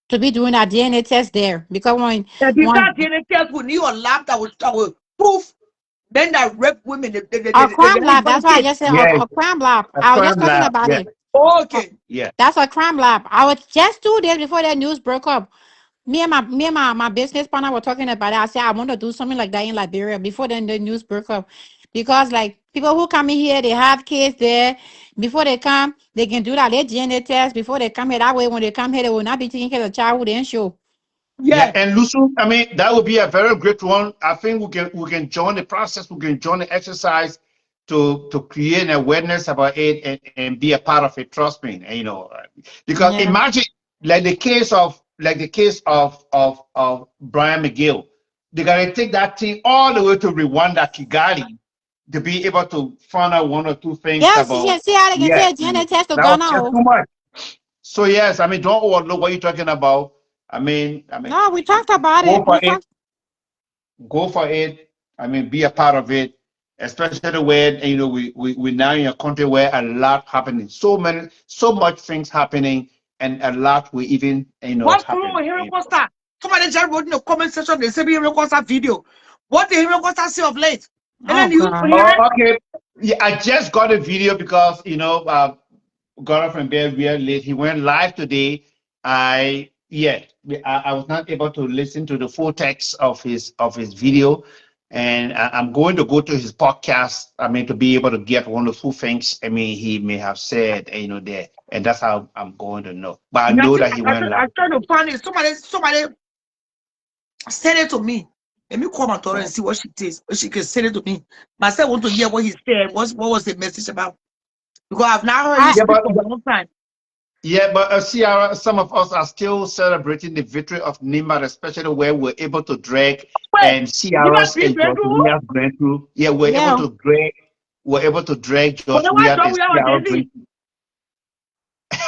to be doing that DNA test there. Because And when besides DNA test, we need a lab that will prove men that rape women. a They crime have lab. one That's why I kid. just said Yeah, a crime lab. a I was just crime talking lab. about Yeah, it. Uh, Okay. yeah, That's a crime lab. I was just 2 days before that news broke up. My business partner were talking about it. I said I want to do something like that in Liberia before then the news broke up. Because like people who come in here, they have kids there. Before they come, they can do that. They DNA test before they come here. That way when they come here, they will not be taking care of the child who didn't show. yeah. Yeah. And Lusu, I mean, that would be a very great one. I think we can join the process. We can join the exercise to create an awareness about it and be a part of it. Trust me, and, because Yeah. imagine like the case of Brian McGill. They gotta take that thing all the way to Rwanda, Kigali, to be able to find out one or two things Yes, about. see how they can Yeah, say DNA test to that was Ghana. just Oh. too much. So yes, I mean, don't overlook what you're talking about. I mean, No, we talked about go it. for We it, talked. go for it. I mean, be a part of it, especially when we now in a country where a lot happening, so much things happening, and a lot will even What's going on happen. with Hero Costa? Somebody just wrote in the comment section, they say Hero Costa video. What did Hero Costa say of late? And Oh then you God. hear Oh, it? okay. Yeah, I just got a video because got up from bed real late. He went live today. I was not able to listen to the full text of his video, and I'm going to go to his podcast. I mean, to be able to get one or two things. I mean, he may have said, there, and that's how I'm going to know. But I know Nothing. that he went live I trying to today. find it. Somebody send it to me. Let me call my daughter and So, see what she says. She can send it to me. Myself want to hear what he said. What was the message about? Because I've not heard him I yeah, speak but, for a but long time. yeah, but Ciara, some of us are still celebrating the victory of Nimba, especially where we're able to drag Wait, and you might Ciara's be and going George through. Weah's grand through. Yeah, yeah. we're able to drag But George then why Weah don't and we have a Ciara grand Daisy?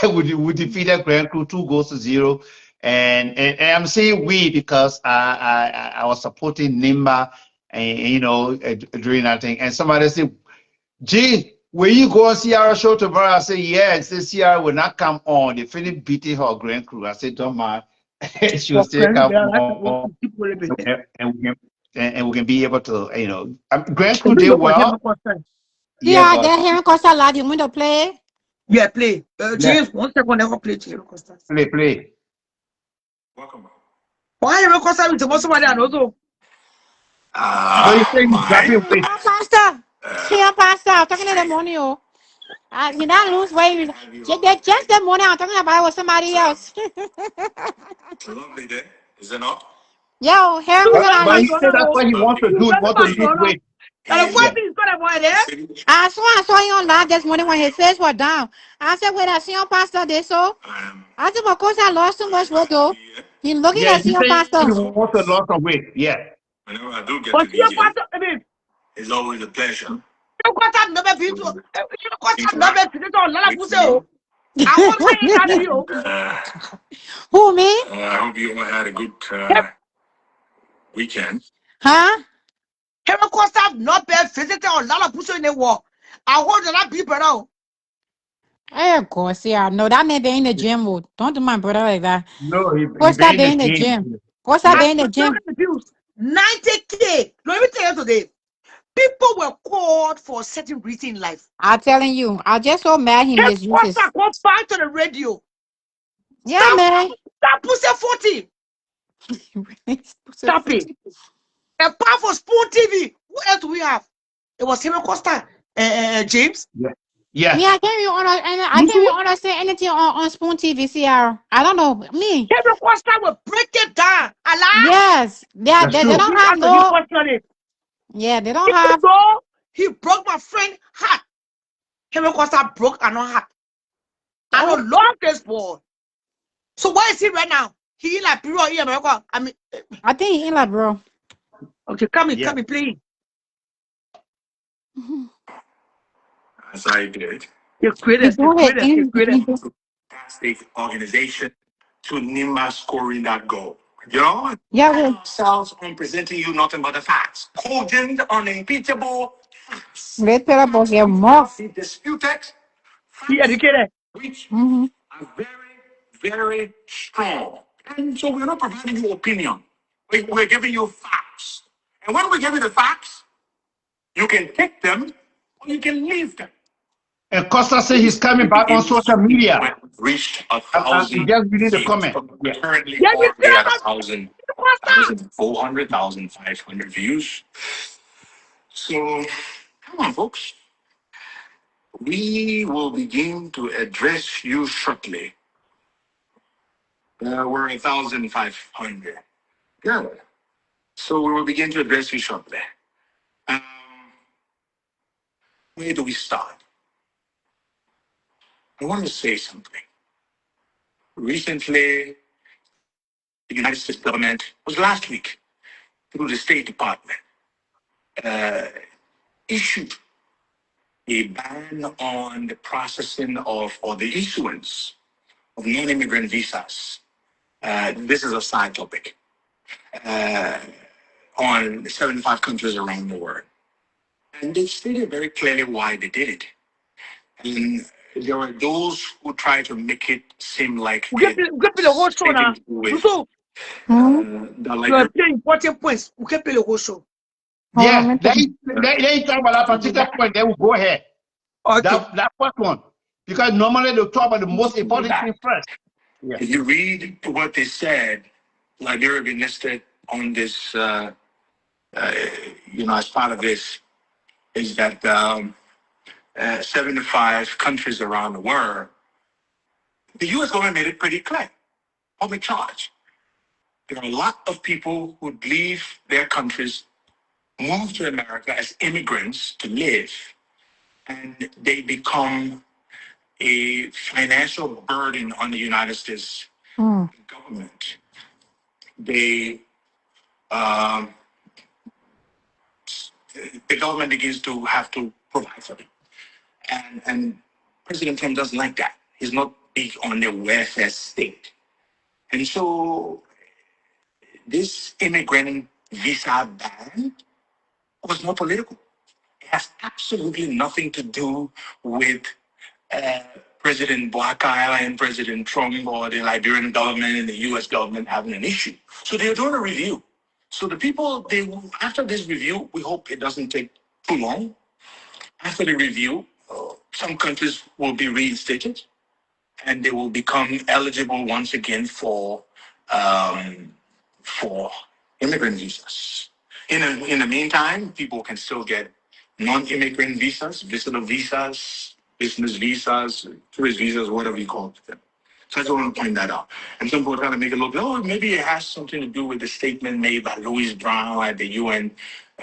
through. We defeated grand crew 2 goals to 0. And I'm saying we because I was supporting Nimba and during that thing. And somebody said, Gee, will you go and see our show tomorrow? I said, yeah. And said, Sierra will not come on. They finished beating her grand crew. I said, don't mind. She will Well, still friends, come they are like on. people a bit. And we can be able to, grand Let crew me did look for him well. first. See Yeah, how but they're hearing Costa Lad, you want to play? Yeah, play. yeah, James, 1 second, never play Hero Costa. play. Why Hero Costa with the somebody and also? No, you say he's dropping weight. Oh, Pastor. See you, Pastor. I'm talking in the morning, oh. You not lose weight. Just the morning, I'm talking about it with somebody else. Yo, hearing You But Costa know Lad, but my he daughter, said that's oh. what he wants to You do. He know wants to my lose daughter. weight. And the Yeah. first thing is going to avoid there. I saw you on live this morning when his face was down. I said, wait, I see your pastor there, so. I said, of course, I lost too much weight, though. He looking Yeah, at he your said he pastor. wants to lose some weight. Yeah. But you got to, I mean, you got to never be to, you got to never be to a lot of people. I want my interview. Who, me? Huh? Hero Costa not bad visiting a lot of people in the war. I hold that big brother. Hey, of course, yeah. No, that man be in the gym. Oh. Don't do my brother like that. No, he What's that been in be the in the game. gym? What's that Yeah. be in the Look gym? at the views. 90K. Let me tell you today. People were called for a certain reason in life. I'm telling you, I just so mad he Hey, misuses. Costa, go back to the radio. Yeah, Stop, man. stop pushing 40. Stop it. A powerful Spoon TV. What else do we have? It was him and Costa, James. Yeah. Me, Yes. I You can't see, even understand anything on Spoon TV, CR. I don't know. Me. Kevin Costa will break it down. Allah, Yes. That's They true. don't reach have out to him, no, question it. yeah, they don't Even have, though he broke my friend heart, Kevin Costa broke another heart. I oh, don't love this boy. So where is he right now? He in Liberia, in America. I mean, I think he in like, bro. okay, Yeah. come in, please. As I did. The He greatest, the do his greatest, the anything. greatest. Fantastic organization to Nima scoring that goal. You know, Yeah, pride well, ourselves on presenting you nothing but the facts. Cogent, unimpeachable facts. let's put up your Cannot mouth. be disputed. He Facts educated. which Mm-hmm. are very, very strong. And so we're not providing you opinion. We're giving you facts. And when we give you the facts, you can take them or you can leave them. And Costa said he's We coming back on begin social this week media. when we've reached a I'm thousand just reading the views. comment. We're Yeah. currently Yeah, you see already at that? Costa. 1,400, 1,500 views. So come on, folks. We will begin to address you shortly. We're 1,500. Good. So we will begin to address you shortly. Um, where do we start? I want to say something. Recently, the United States government was last week through the State Department issued a ban on the processing of or the issuance of non-immigrant visas. This is a side topic on 75 countries around the world. And they stated very clearly why they did it. And there were those who try to make it seem like We can play the whole it's show anything now. to do with So Mm-hmm. the you are Liberian. playing important points. We can play the whole show. Hold on, Yeah. let me They talk about that particular point. They will go ahead. Okay. That first one. Because normally they talk about the most important thing That. first. Yeah. If you read what they said, Liberia been listed on this, as part of this, is that 75 countries around the world, the U.S. government made it pretty clear, public charge. There are a lot of people who leave their countries, move to America as immigrants to live, and they become a financial burden on the United States Mm. government. They um, the government begins to have to provide for them. And President Trump doesn't like that. He's not big on the welfare state. And so this immigrant visa ban was not political. It has absolutely nothing to do with uh, President Bouakai and President Trump or the Liberian government and the U.S. government having an issue. So they're doing a review. So the people, after this review, we hope it doesn't take too long. After the review, some countries will be reinstated and they will become eligible once again um, for immigrant visas. In the meantime, people can still get non-immigrant visas, visitor visas, business visas, tourist visas, whatever you call them. So I just want to point that out. And some people are trying to make it look, oh, maybe it has something to do with the statement made by Louis Brown at the UN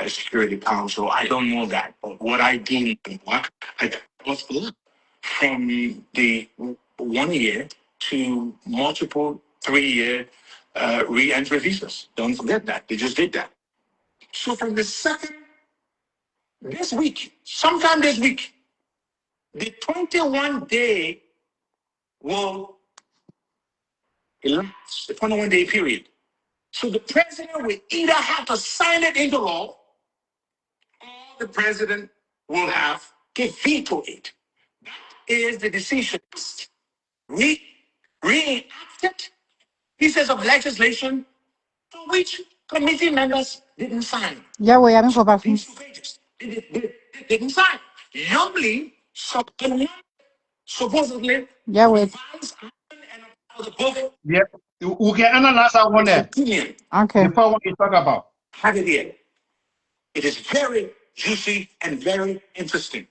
Security Council. I don't know that. But what I do know, I was from the 1 year to multiple 3 year re-entry visas. Don't forget that. They just did that. So from the second, this week, sometime this week, the 21-day will elapse, the 21-day period. So the president will either have to sign it into law or the president will have can veto it. Is the decision re- reenacted pieces of legislation for which committee members didn't sign. Yeah, we having for bathroom. These two pages they didn't sign. Normally, some supposedly Yeah, we. revise and allow the book Yeah, we can analyze that one its there. opinion. The Okay. part what you talk about. Have it here. It is very juicy and very interesting.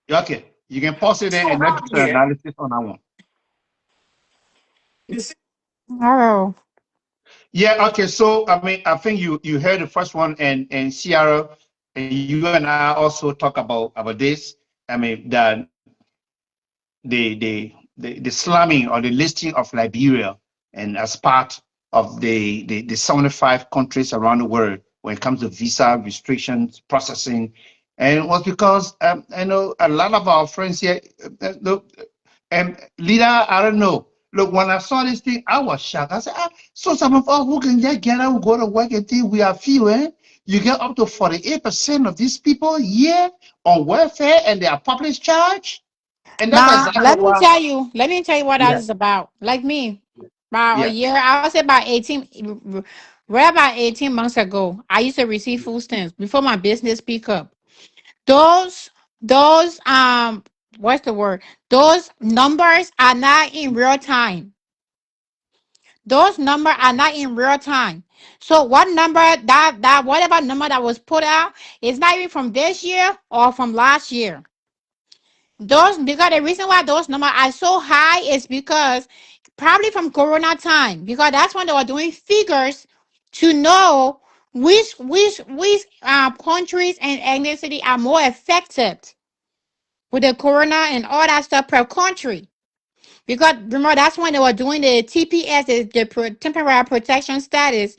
Okay, you can pause it there So and let's how do the here, analysis on that one. you see, Oh, Yeah, okay. So I mean, I think you heard the first one, and Sierra, and you and I also talk about this. I mean, the slamming or the listing of Liberia, and as part of the 75 countries around the world when it comes to visa restrictions processing, and it was because I know a lot of our friends here. Look, and leader, I don't know. Look, when I saw this thing, I was shocked. I said, so some of us who can just get out, go to work and think we are few, eh? You get up to 48% of these people here on welfare and they are public charge. And that's now exactly why. let me tell you what that Yeah, is about. Like me, about a yeah, year, I would say about 18, right about 18 months ago, I used to receive food stamps before my business pick up. Those, those, what's the word? Those numbers are not in real time. Those numbers are not in real time. So what number that whatever number that was put out is not even from this year or from last year. Those because the reason why those numbers are so high is because probably from Corona time because that's when they were doing figures to know which countries and ethnicity are more affected with the Corona and all that stuff per country. Because remember, that's when they were doing the TPS, temporary protection status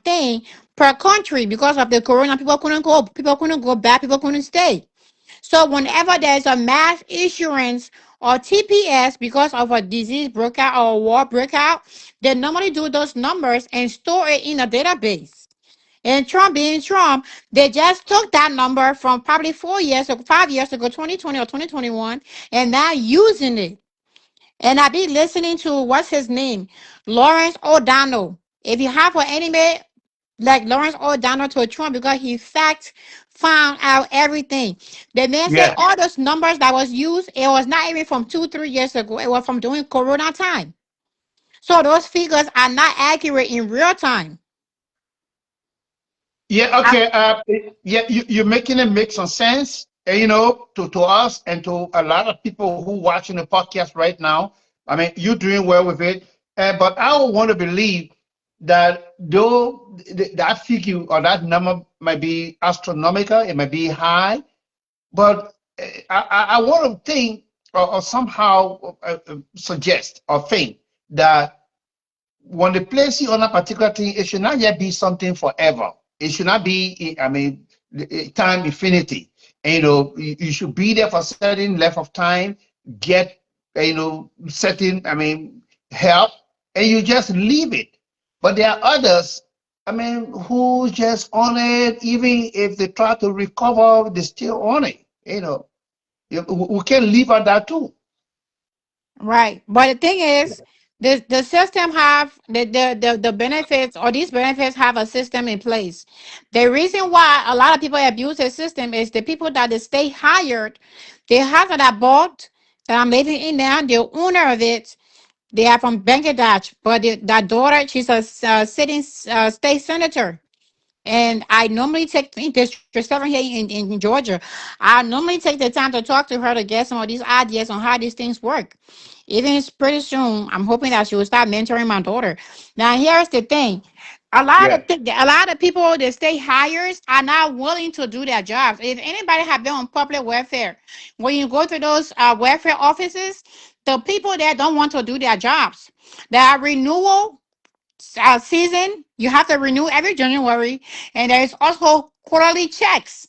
thing per country because of the corona. People couldn't go back, people couldn't stay. So whenever there's a mass insurance or TPS because of a disease breakout or a war breakout, they normally do those numbers and store it in a database. And Trump being Trump, they just took that number from probably 4 years or 5 years ago, 2020 or 2021, and now using it. And I be listening to what's his name, Lawrence O'Donnell. If you have an enemy like Lawrence O'Donnell to Trump because he fact found out everything. The man said yeah. all those numbers that was used, it was not even from 2, 3 years ago. It was from during Corona time. So those figures are not accurate in real time. Yeah, okay. Yeah, you're making it make some sense, to us and to a lot of people who watching the podcast right now. I mean, you're doing well with it. But I would want to believe that though that figure or that number might be astronomical, it might be high, but I want to think or somehow suggest or think that when they place you on a particular thing, it should not yet be something forever. It should not be, I mean, time infinity. And, you should be there for a certain length of time, get, certain, I mean, help, and you just leave it. But there are others, I mean, who just on it, even if they try to recover, they still on it. We can leave at that too. Right. But the thing is, the system have the benefits or these benefits have a system in place. The reason why a lot of people abuse the system is the people that they stay hired, they have that bought that I'm living in now, the owner of it, they are from Bangladesh, but that daughter, she's a sitting state senator. And I normally take in District 7 here in Georgia. I normally take the time to talk to her to get some of these ideas on how these things work. Even it's pretty soon, I'm hoping that she will start mentoring my daughter. Now, here's the thing. Yeah. A lot of people that stay hires are not willing to do their jobs. If anybody have been on public welfare, when you go to those welfare offices, the people there don't want to do their jobs. There are renewal season. You have to renew every January, and there is also quarterly checks.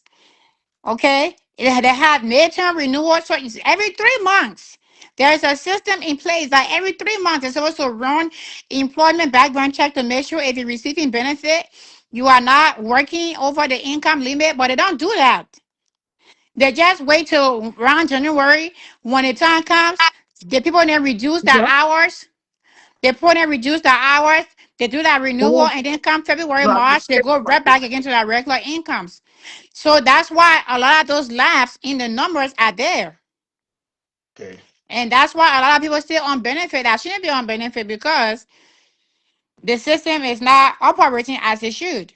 Okay, they have midterm renewal. So it's every 3 months. There's a system in place that every 3 months it's supposed to run employment background check to make sure if you're receiving benefit, you are not working over the income limit. But they don't do that. They just wait till around January when the time comes. The people then reduce their Yeah. hours. They put and reduce the hours. They do that renewal, Oh, and then come February, no, March, they go right back again to their regular incomes. So that's why a lot of those lapses in the numbers are there. Okay. And that's why a lot of people still on benefit. I shouldn't be on benefit because the system is not operating as it should.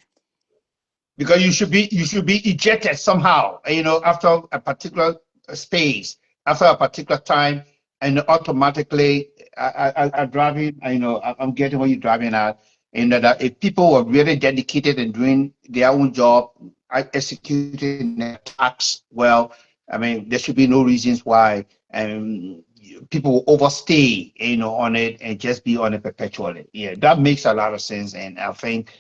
Because you should be ejected somehow, after a particular space, after a particular time, and automatically I driving, I'm getting what you're driving at, and that if people were really dedicated and doing their own job, executing their tax well, I mean, there should be no reasons why people will overstay, on it and just be on it perpetually. Yeah, that makes a lot of sense, and I think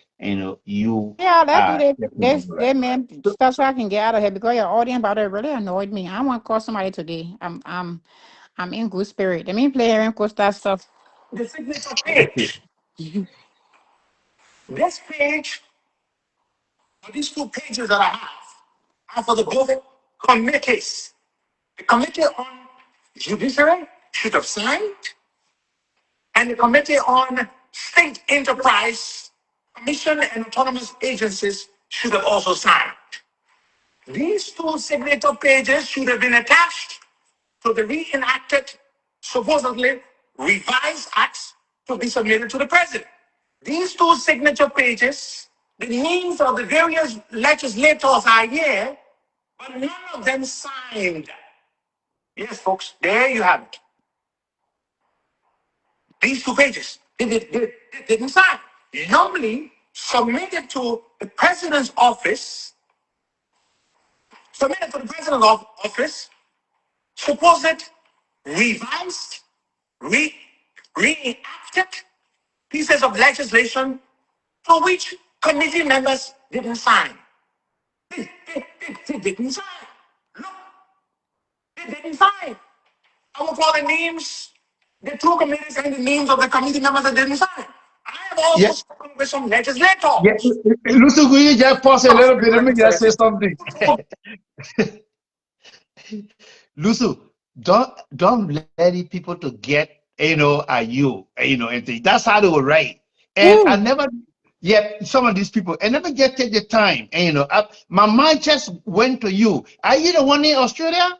you Yeah, let's do are this. definitely This right. they man stuff so I can get out of here because your audience about it really annoyed me. I want to call somebody today. I'm in good spirit. Let me play Aaron Costa stuff. The signature page. This page, or these two pages that I have, are for the both committees. The committee on judiciary should have signed, and the committee on state enterprise, commission, and autonomous agencies should have also signed. These two signature pages should have been attached to the reenacted, supposedly revised acts to be submitted to the president. These two signature pages, the names of the various legislators are here, but none of them signed. Yes, folks, there you have it. These two pages, they didn't sign. Normally, submitted to the president's office, submitted to the president's office, supposed revised, re reenacted pieces of legislation for which committee members didn't sign. They didn't sign. Look, they didn't sign. I will call the names, the two committees and the names of the committee members that didn't sign. I have Yeah, also spoken with some yeah. legislators. Lucy, could you just pause a little bit? Let me just say something. Lucy, don't let the people to get, at you, and things. That's how they will write. And I Who? never, yeah, some of these people, I never just take the time. And, my mind just went to you. Are you the one in Australia?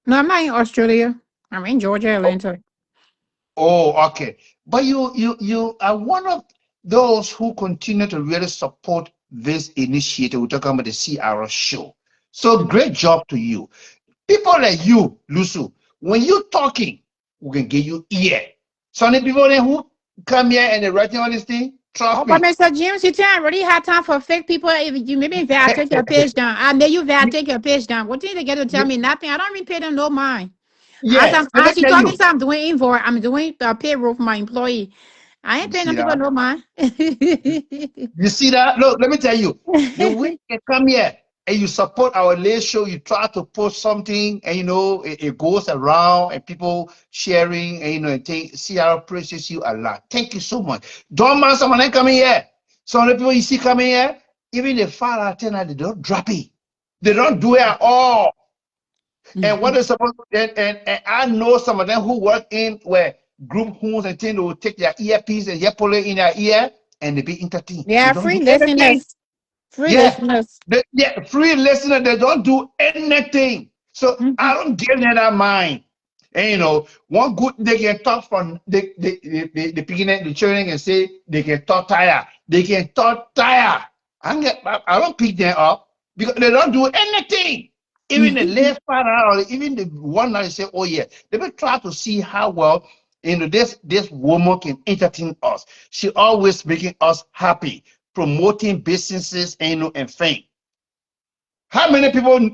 No, I'm not in Australia. I'm in Georgia, Atlanta. Oh, okay. But you are one of those who continue to really support this initiative. We're talking about the CRO show. So great job to you. People like you, Lusu, when you talking, we can give you ear. Some of the people there who come here and they're writing all this thing, Oh, trust but me. Mr. James, you tell I already had time for fake people. If you maybe if I take your page down, I may you if take your page down. What do you get to tell me nothing? I don't even pay them no mind. Yeah, let me As you tell talking, you. so I'm doing invoice. I'm doing payroll for my employee. I ain't You paying see them people that? no mind. You see that? Look, let me tell you. The way you come here and you support our late show, you try to post something, and it goes around and people sharing, and and think CR appreciates you a lot. Thank you so much. Don't mind someone else coming here. Some of the people you see coming here, even the far out they don't drop it. They don't do it at all. And what is supposed to, and I know some of them who work in where group homes and things, they will take their earpiece and put it in their ear and they be entertained. They Yeah, don't free do anything. listeners. Free Yeah. listeners. Yeah, free listener, they don't do anything. So Mhm. I don't give them that mind. And one good they can talk from the beginning, the children can say they can talk tire. They can talk tire. I don't pick them up because they don't do anything. Even the left father or even the one that say, oh yeah, they will try to see how well this woman can entertain us. She always making us happy, promoting businesses and things. How many people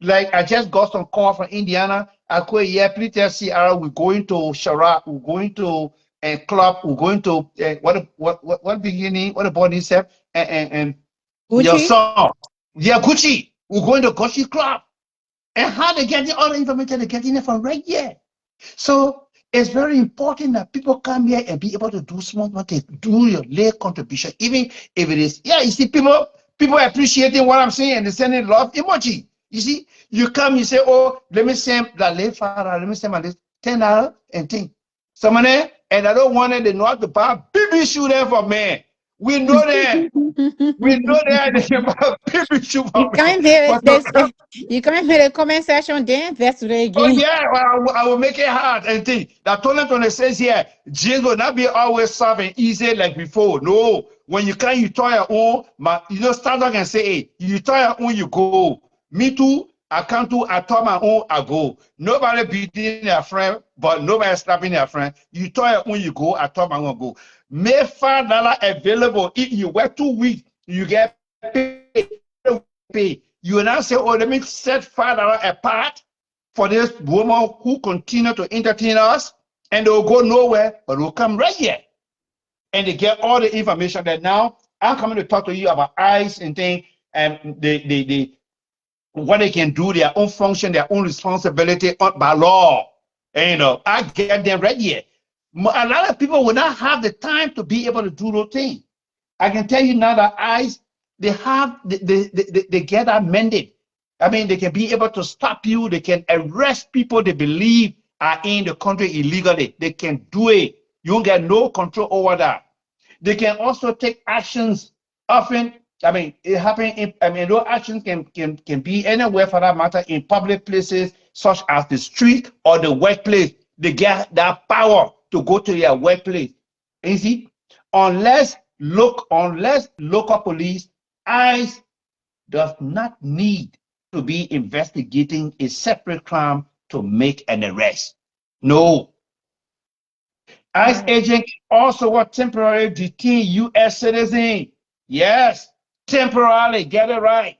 like I just got some call from Indiana. I go, yeah, please tell CR we're going to Sharat, we're going to a club, we're going to what beginning, what the body said, and your Gucci. song. Yeah, Gucci. We're going to Gucci club. And how they getting all the information, they're getting it from right here. So it's very important that people come here and be able to do small things, do your late contribution, even if it is, yeah, you see people appreciating what I'm saying and they sending love emoji. You see, you come, you say, oh, let me send the late father, let me send my this $10 and thing. Someone there, and I don't want it, they know how to buy baby shoe there for me. We know that. We know that they buy baby shoe You for come me. in here, But to this, come, you come in here the comment section, then invest today oh again. yeah, well, I will make it hard and think. That 2020 says here, Jesus will not be always soft and easy like before. No, when you can, you try your own. Start off and say, hey, you try your own, you go. Me too. I can't do. I try my own. I go. Nobody beating their friend, but nobody slapping their friend. You try your own, you go. I try my own, go. Make $5 available. If you work 2 weeks, you get paid. You will now say, oh, let me set $5 apart for this woman who continue to entertain us, and they'll go nowhere, but they'll come right here. And they get all the information that now I'm coming to talk to you about eyes and things, and what they can do, their own function, their own responsibility by law. And I get them right here. A lot of people will not have the time to be able to do those things. I can tell you now that eyes, they get amended. I mean, they can be able to stop you. They can arrest people they believe are in the country illegally. They can do it. You don't get no control over that. They can also take actions. Often, I mean, it happens. Those actions can be anywhere for that matter, in public places such as the street or the workplace. They get that power to go to their workplace. You see, unless local police ICE does not need to be investigating a separate crime to make an arrest. No. ICE Right. agent also will temporarily detain U.S. citizen. Yes, temporarily, get it right.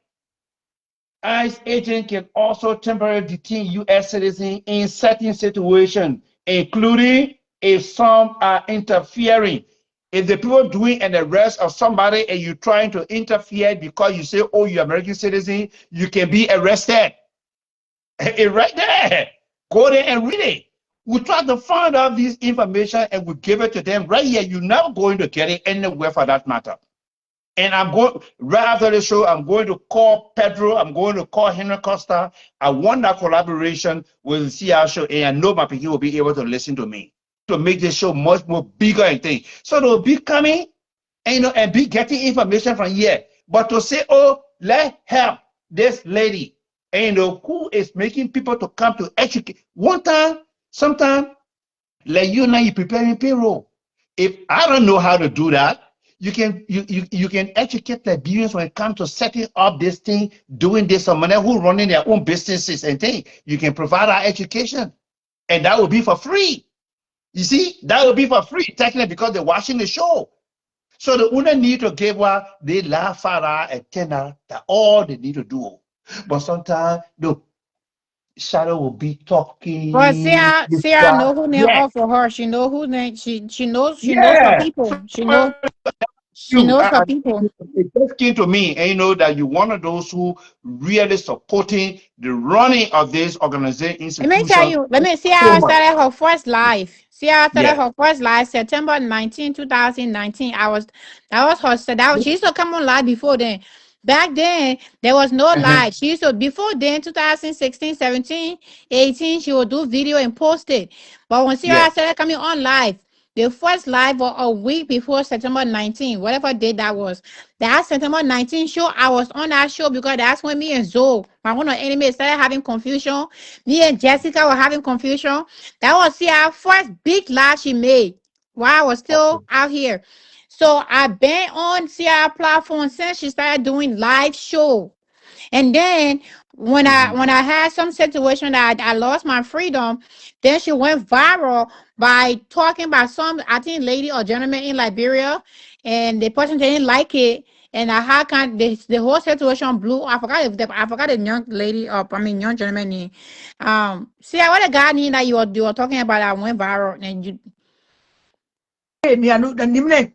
ICE agent can also temporarily detain U.S. citizens in certain situations, including if some are interfering. If the people doing an arrest of somebody and you're trying to interfere because you say, oh, you're American citizen, you can be arrested. It right there. Go there and read it. We try to find out this information and we give it to them right here. You're not going to get it anywhere for that matter. And I'm going, right after the show, I'm going to call Pedro. I'm going to call Henry Costa. I want that collaboration with the CR show. And I know my people will be able to listen to me to make this show much more bigger and things. So they'll be coming and be getting information from here. But to say, oh, let's help this lady, who is making people to come to educate. One time, sometime, like you now, you're preparing payroll. If I don't know how to do that, you can educate Liberians when it comes to setting up this thing, doing this, someone who running their own businesses and things. You can provide our education, and that will be for free. You see, that will be for free, technically, because they're watching the show. So the owner need to give what they laugh at a tenor. That all they need to do. But sometimes the shadow will be But talking. Sarah know who name Yeah, all for her. She know who name. She knows her yeah. people. She So know she knows her people. it just came to me, and you know that you're one of those who really supporting the running of this organization Let me tell institution you, let me see so how I much. started her first live. See how I started Yeah. her first live, September 19, 2019. That was her, she used to come on live before then. Back then, there was no Uh-huh. live. She used to, before then, 2016, 17, 18, she would do video and post it. But when Yeah. Sarah started coming on live, the first live was a week before September 19, whatever date that was. That September 19 show, I was on that show because that's when me and Zoe, my one of the enemies, started having confusion. Me and Jessica were having confusion. That was our first big live she made while I was Okay. still out here. So I've been on CR platform since she started doing live show. And then Mm-hmm. when I had some situation that I lost my freedom, then she went viral by talking about some, I think, lady or gentleman in Liberia, and the person didn't like it. And I had the whole situation blew. I forgot the young lady or I mean young gentleman name. See what the guy name that you were talking about that went viral and you Hey, me, I know the name.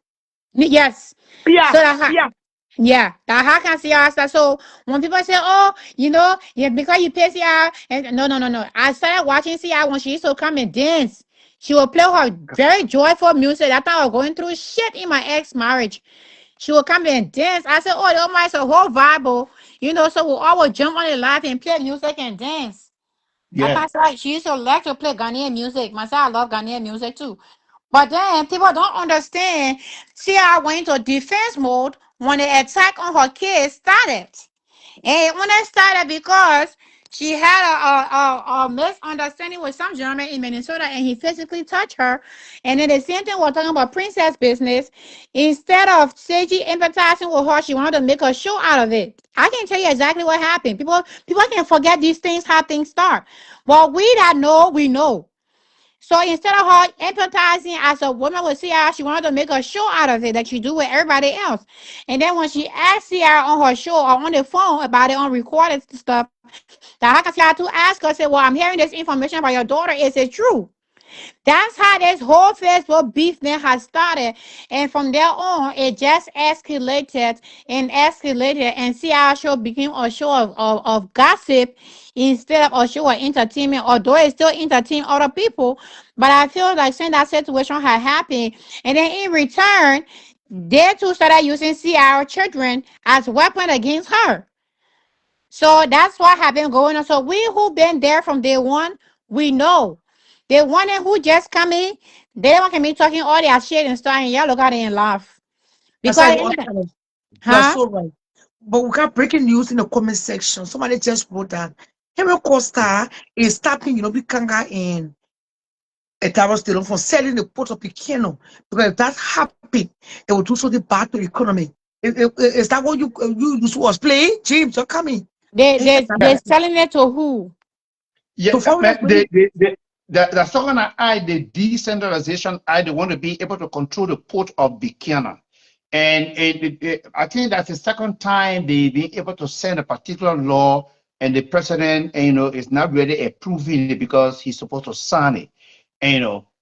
yes. Pia, So that Pia. yeah, that how can see us. So when people say, "Oh, yeah, because you pay CR," and no. I started watching CR when she used to come and dance. She would play her very joyful music. I thought I was going through shit in my ex marriage. She would come and dance. I said, "Oh, my, it's a whole vibe." You know, so we all would jump on the live and play music and dance. I Yeah. can't say she used to like to play Ghanaian music. Myself, I love Ghanaian music too. But then people don't understand. See, I went into defense mode when the attack on her kids started. And when it started because she had a misunderstanding with some gentleman in Minnesota and he physically touched her. And then the same thing we're talking about princess business. Instead of Seiji empathizing with her, she wanted to make a show out of it. I can tell you exactly what happened. People can forget these things, how things start. Well, we that know, we know. So instead of her empathizing as a woman with CR, she wanted to make a show out of it like she do with everybody else. And then when she asked CR on her show or on the phone about it on recorded stuff, the Haka CR to ask her, said, well, I'm hearing this information about your daughter. Is it true? That's how this whole Facebook beef thing has started. And from there on, it just escalated and escalated. And see our show became a show of gossip instead of a show of entertainment, although it still entertain other people. But I feel like since that situation had happened, and then in return, they too started using CR children as weapon against her. So that's what have been going on. So we who been there from day one, we know. The one who just come in, they want can be talking all their shit and stuff, and y'all look at it and laugh. That's why Because you are huh? so right. But we got breaking news in the comment section. Somebody just wrote that Henry Costa is stopping, Bikanga in Etaro State from selling the port of Pikeno. Because if that happened, it would do something bad to the economy. Is that what you was playing? James, you're coming. They selling it to who? Yeah, To foreign but company. the second eye, the decentralization eye, they want to be able to control the port of Buchanan. And I think that's the second time they've been able to send a particular law, and the president, is not really approving it because he's supposed to sign it.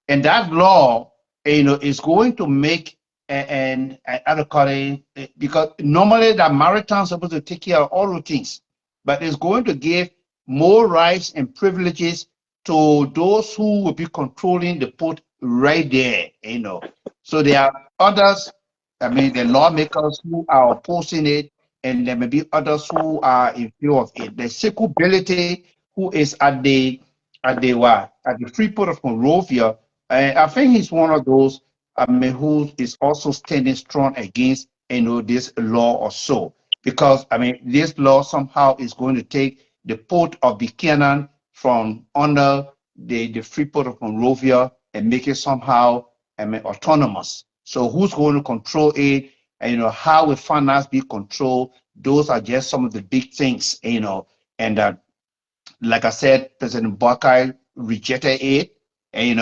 And that law, is going to make and I don't call it because normally the maritime is supposed to take care of all the things, but it's going to give more rights and privileges to those who will be controlling the port right there. So there are others, I mean, the lawmakers who are opposing it, and there may be others who are in view of it. The Security, who is at the free port of Monrovia, I think he's one of those, I mean, who is also standing strong against, this law or so. Because, I mean, this law somehow is going to take the port of Buchanan from under the free port of Monrovia and make it somehow, I mean, autonomous. So who's going to control it? And, how will finance be controlled? Those are just some of the big things, and like I said, President Buckeye rejected it, and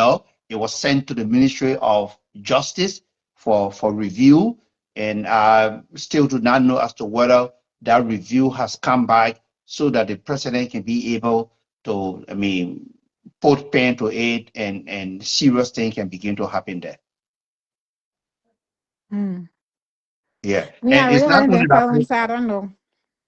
it was sent to the Ministry of Justice for review, and still do not know as to whether that review has come back so that the president can be able to, I mean, put pen to it, and serious things can begin to happen there. Hmm. Yeah, Me, I and it's really not haven't only been that. following, so I don't know.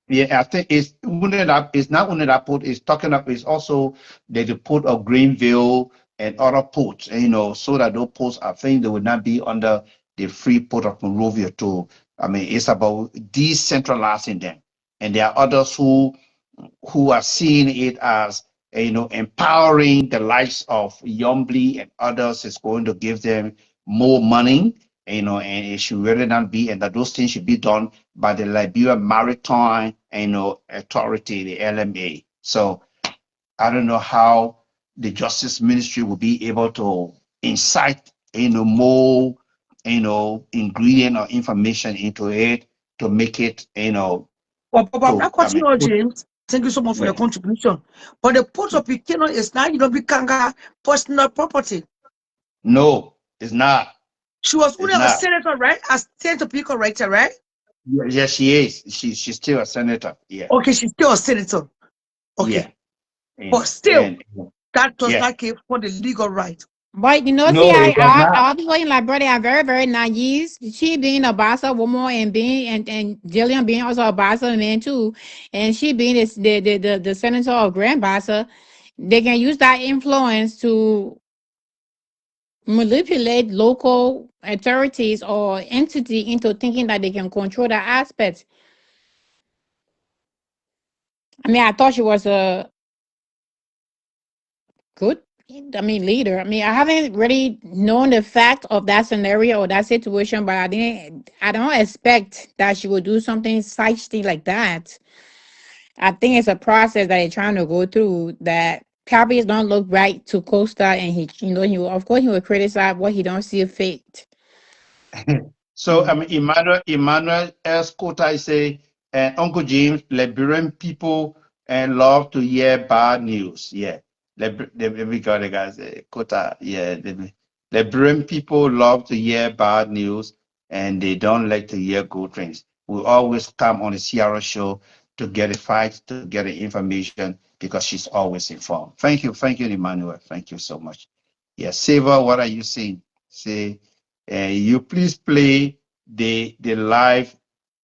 Yeah, I think it's not only that port, it's talking up, it's also the port of Greenville and other ports, so that those ports, I think they would not be under the free port of Monrovia too. I mean, it's about decentralizing them. And there are others who are seeing it as, empowering the likes of Yombly and others is going to give them more money, and it should really not be, and that those things should be done by the Liberia Maritime, Authority, the LMA. So I don't know how the Justice Ministry will be able to incite, more, ingredient or information into it to make it, But I'm to, not I cutting mean, you, James. Thank you so much for your yeah. contribution. But the port of Pikeno is now, Bikanga personal property. No, it's not. She was It's only a not. senator, right? A senator Pico, right? Right? Yeah, she is. She's still a senator. Yeah, Okay, she's still a senator. yeah, Okay. But still, and that does yeah. not give for the legal right. But see, No, it does not. I people in Liberia are very, very naive. She being a bossa woman and and Jillian being also a bossa man too, and she being the senator of Grand Bassa, they can use that influence to manipulate local authorities or entity into thinking that they can control that aspect. I mean, I thought she was a good, leader. I mean, I haven't really known the fact of that scenario or that situation, but I don't expect that she would do something feisty like that. I think it's a process that they're trying to go through that probably don't look right to Costa, and of course, he will criticize what he don't see fit. So Emmanuel Escota say, and Uncle James, Liberian people love to hear bad news. Yeah, let me go the guys. Kota, yeah, Liberian people love to hear bad news, and they don't like to hear good things. We always come on the Sierra show to get a fight, to get the information, because she's always informed. Thank you, Emmanuel. Thank you so much. Yeah, Saver, what are you saying? Say. You please play the live,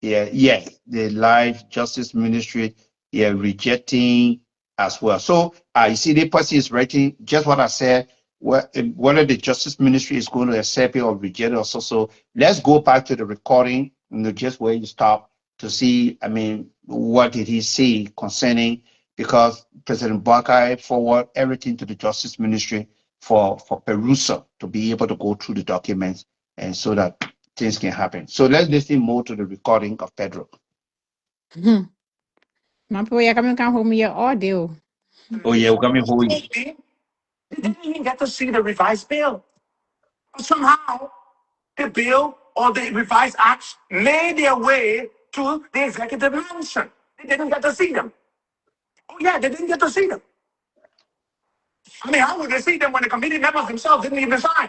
the live justice ministry, rejecting as well. So you see, the person is writing just what I said. Whether the justice ministry is going to accept it or reject it or so. Let's go back to the recording, just where you stop to see. I mean, what did he say concerning? Because President Buckeye forward everything to the justice ministry for perusal to be able to go through the documents and so that things can happen. So let's listen more to the recording of Pedro. My boy, you can't hold me your audio. Oh yeah, we're coming home. They didn't even get to see the revised bill. But somehow, the bill or the revised acts made their way to the executive mansion. They didn't get to see them. Oh yeah, they didn't get to see them. I mean, how would they see them when the committee members themselves didn't even sign?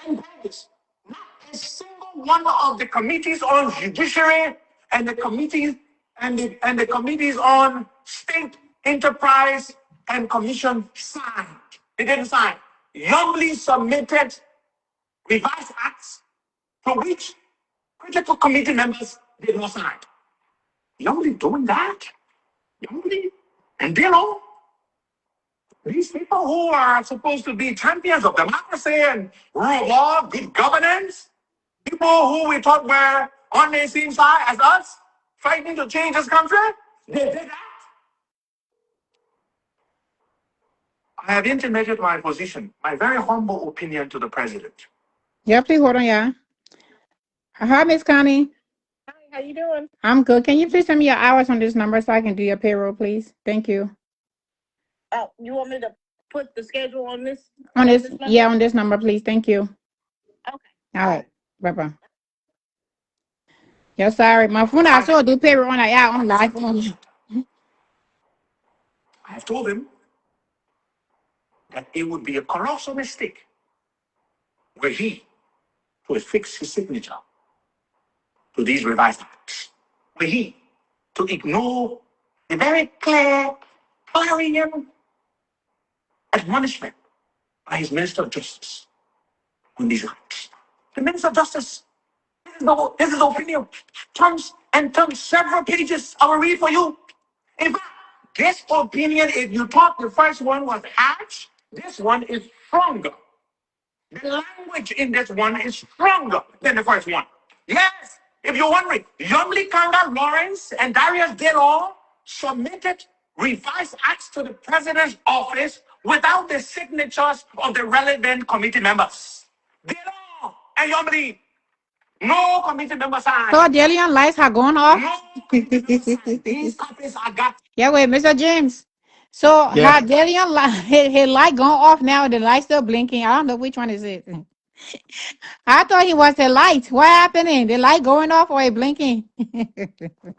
And guys, not a single one of the committees on judiciary and the committees and the committees on state enterprise and commission signed. They didn't sign. Youngly submitted revised acts to which critical committee members did not sign. Youngly doing that? Youngly? And these people who are supposed to be champions of democracy and rule of law, good governance, people who we thought were on the same side as us, fighting to change this country, they did that. I have intimated my position, my very humble opinion to the president. Yeah, please hold on, yeah. Hi, Miss Connie. Hi, how you doing? I'm good. Can you please send me your hours on this number so I can do your payroll, please? Thank you. Oh, you want me to put the schedule on this? On this, number? yeah, on this number, please. Thank you. Okay. All right. Bye-bye. Yeah, sorry. My phone I saw do payroll on on live phone. I have told him that it would be a colossal mistake were he to affix his signature to these revised acts, were he to ignore the very clear, clarion admonishment by his Minister of Justice on these acts. The Minister of Justice, this is the opinion, tons and tons, several pages. I will read for you. In fact, this opinion, if you thought the first one was harsh, this one is stronger. The language in this one is stronger than the first one. Yes, if you're wondering, Yumli Kanga Lawrence and Darius Dillon submitted revised acts to the president's office without the signatures of the relevant committee members. Dillon and Yumli, no committee members signed. So Delian lights are going off. No committee members signed. These copies are got. Yeah, wait, Mr. James. So Yeah, how Delian light his light going off now, the light still blinking. I don't know which one is it. I thought he was the light. What happening? The light going off or it blinking?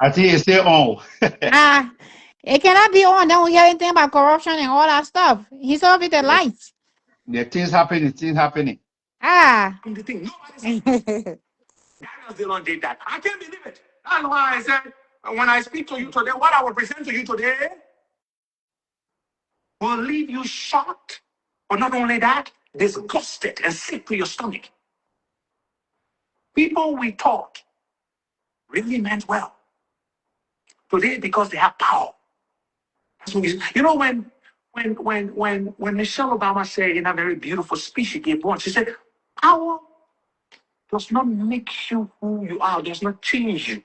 I think it's still on. Ah, it cannot be on. Then we hear anything about corruption and all that stuff. He's off with the Yes, lights. the things happening, things happening. Ah. The thing, nobody said Daniel Dillon did that. I can't believe it. That's why I said, when I speak to you today, what I will present to you today will leave you shocked, but not only that, disgusted and sick to your stomach. People we thought really meant well today because they have power. That's what you know when Michelle Obama said in a very beautiful speech she gave once, she said, "Power does not make you who you are, does not change you.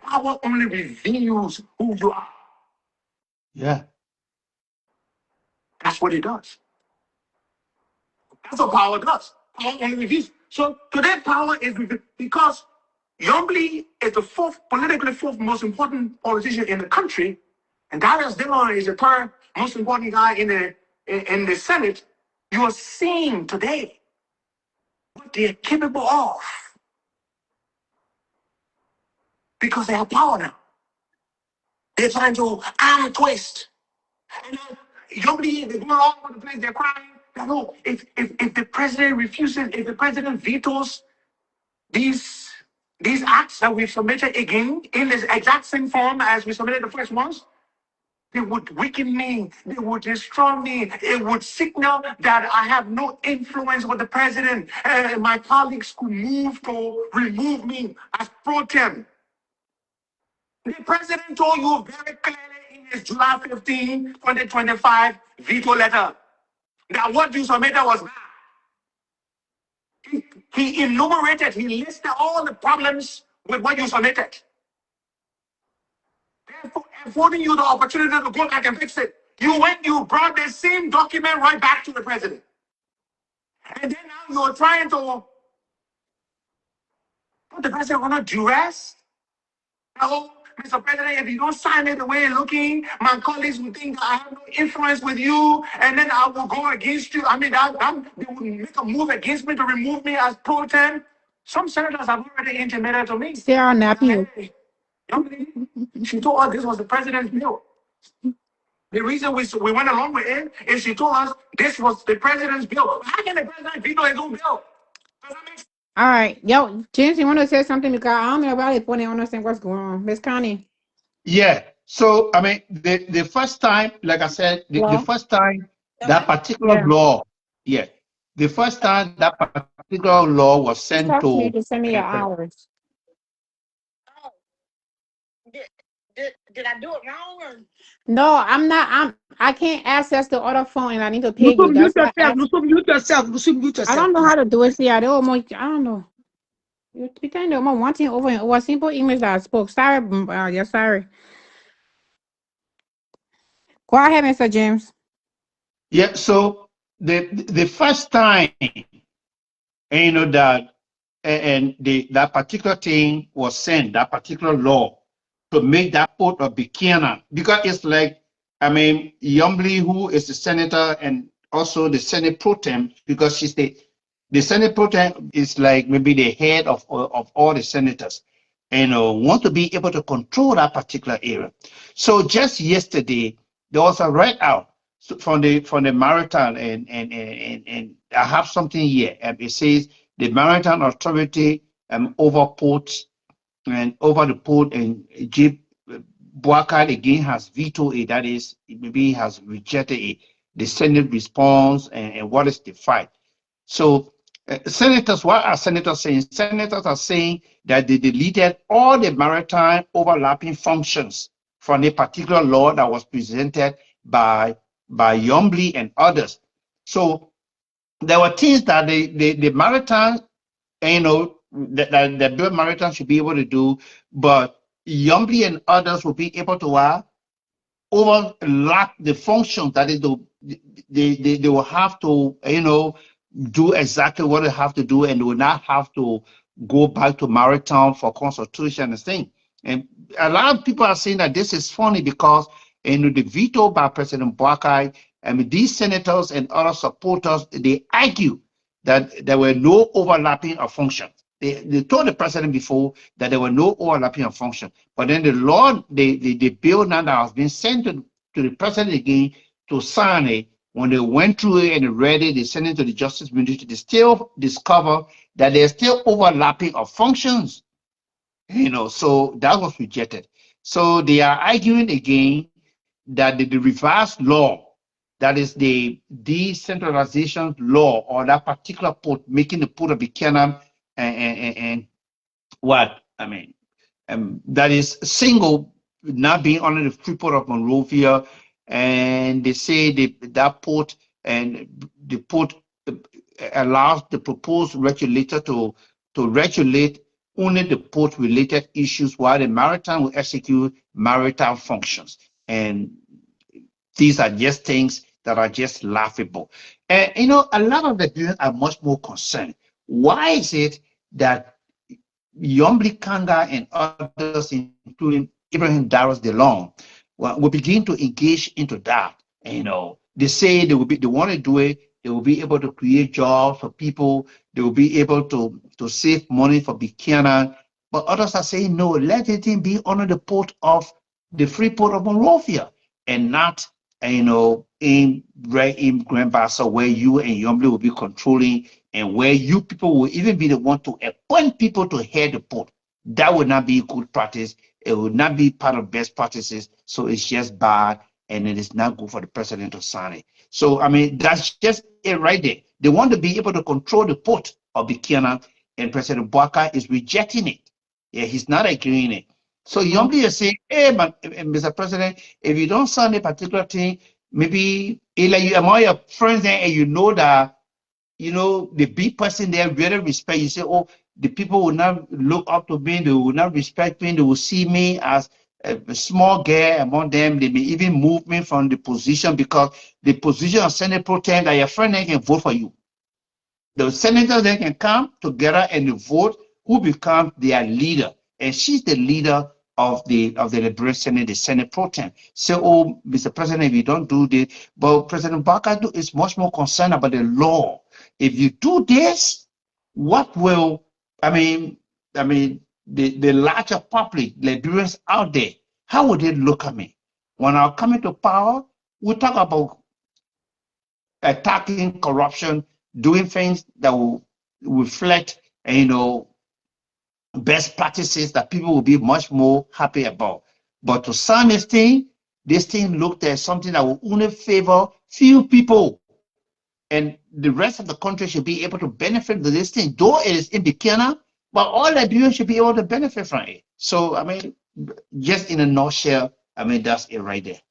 Power only reveals who you are." Yeah. That's what it does. That's what power does. Power only reveals. So today, power is because Yombly is the politically fourth most important politician in the country, and Darius Dillon is the third most important guy in the Senate. You are seeing today what they are capable of because they have power now. They're trying to arm twist. And Yombly, they're going all over the place. They're crying. No, if the president refuses, if the president vetoes these these acts that we've submitted again in this exact same form as we submitted the first ones, they would weaken me, they would destroy me, it would signal that I have no influence with the president. My colleagues could move to remove me as pro tem. The president told you very clearly in his July 15, 2025 veto letter that what you submitted was bad. He enumerated, he listed all the problems with what you submitted. Therefore, affording you the opportunity to go back and fix it. You brought the same document right back to the president. And then now you're trying to put the president under duress. No, Mr. President, if you don't sign it the way it's looking, my colleagues will think I have no influence with you, and then I will go against you. I mean, they will make a move against me to remove me as pro tem. Some senators have already intimated to me. Sarah Napier. Hey, young lady, she told us this was the president's bill. The reason we went along with it is she told us this was the president's bill. How can the president veto his own bill? Does that make sense? All right. Yo, James, you want to say something? Because I don't know about it, but I don't understand what's going on. Miss Connie. Yeah. So I mean, the first time, like I said, the Hello? first time that particular Yeah. law, yeah, the first time that particular law was Just sent talk to me to to send me your hours. Oh, did I do it wrong or? No, I'm not. I can't access the other phone and I need to pay Lusu, you. mute That's why I yourself. asked. Lusu, mute yourself. Lusu, mute I yourself, don't know please. how to do it. See, I don't know. You telling them one thing over and over. Simple English that I spoke. Sorry, yeah, sorry. Go ahead, Mr. James. yeah. So the first time, and you know that, and that particular thing was sent, that particular law to make that port of Buchanan, because it's like, I mean, Yombly, who is the senator and also the Senate pro tem, because she's the Senate pro tem is like maybe the head of all the senators, and want to be able to control that particular area. So just yesterday, there was a write out from the Maritime, and I have something here, and it says the Maritime Authority over ports and over the port, and Jeep Boakai again has vetoed it. That is, maybe has rejected it. The Senate response, and what is the fight? So, senators, what are senators saying? Senators are saying that they deleted all the maritime overlapping functions from a particular law that was presented by Yombly and others. So there were things that the maritime, that Bill Maritime should be able to do, but Yombly and others will be able to overlap the functions. That is, they will have to, do exactly what they have to do, and they will not have to go back to Maritime for consultation and thing. And a lot of people are saying that this is funny because the veto by President Boakai, these senators and other supporters, they argue that there were no overlapping of functions. They told the president before that there were no overlapping of function. But then the law, the bill now that has been sent to the president again to sign it, when they went through it and read it, they sent it to the Justice Ministry, they still discover that there's still overlapping of functions. So that was rejected. So they are arguing again that the revised law, that is the decentralization law, or that particular port, making the port of Buchanan and what I mean, that is single, not being under the free port of Monrovia, and they say that port and the port allows the proposed regulator to regulate only the port related issues, while the maritime will execute maritime functions. And These are just things that are just laughable. And you know, a lot of the Nigerians are much more concerned. Why is it that Yombli Kanga and others, including Ibrahim Daros DeLong, will begin to engage into that? And, you know, they say they want to do it. They will be able to create jobs for people. They will be able to save money for Buchanan. But others are saying no. Let it be under the port of the free port of Monrovia, and not, you know, in right in Grand Bassa, where you and Yombli will be controlling, and where you people will even be the one to appoint people to head the port. That would not be good practice. It would not be part of best practices. So it's just bad, and it is not good for the president to sign it. So I mean, that's just it right there. They want to be able to control the port of Buchanan, and President Bwaka is rejecting it. Yeah, he's not agreeing it. So Yombli is saying, hey, Mr. President, if you don't sign a particular thing, maybe like you among your friends there, and you know that, you know, the big person there really respect you. Say, oh, the people will not look up to me, they will not respect me, they will see me as a small girl among them. They may even move me from the position, because the position of Senate Pro Tem, that your friend then can vote for you. The senators then can come together and vote who becomes their leader. And she's the leader of the Liberal Senate, the Senate Pro Tem. So, oh, Mr. President, if you don't do this, but President Bakadu is much more concerned about the law. If you do this, what will, the larger public, Liberians out there, how would they look at me? When I come into power, we talk about attacking corruption, doing things that will reflect, you know, best practices that people will be much more happy about. But to sign this thing looked at something that will only favor few people, and the rest of the country should be able to benefit from this thing, though it is in Buchanan, but all Liberians should be able to benefit from it. So, I mean, just in a nutshell, I mean, that's it right there.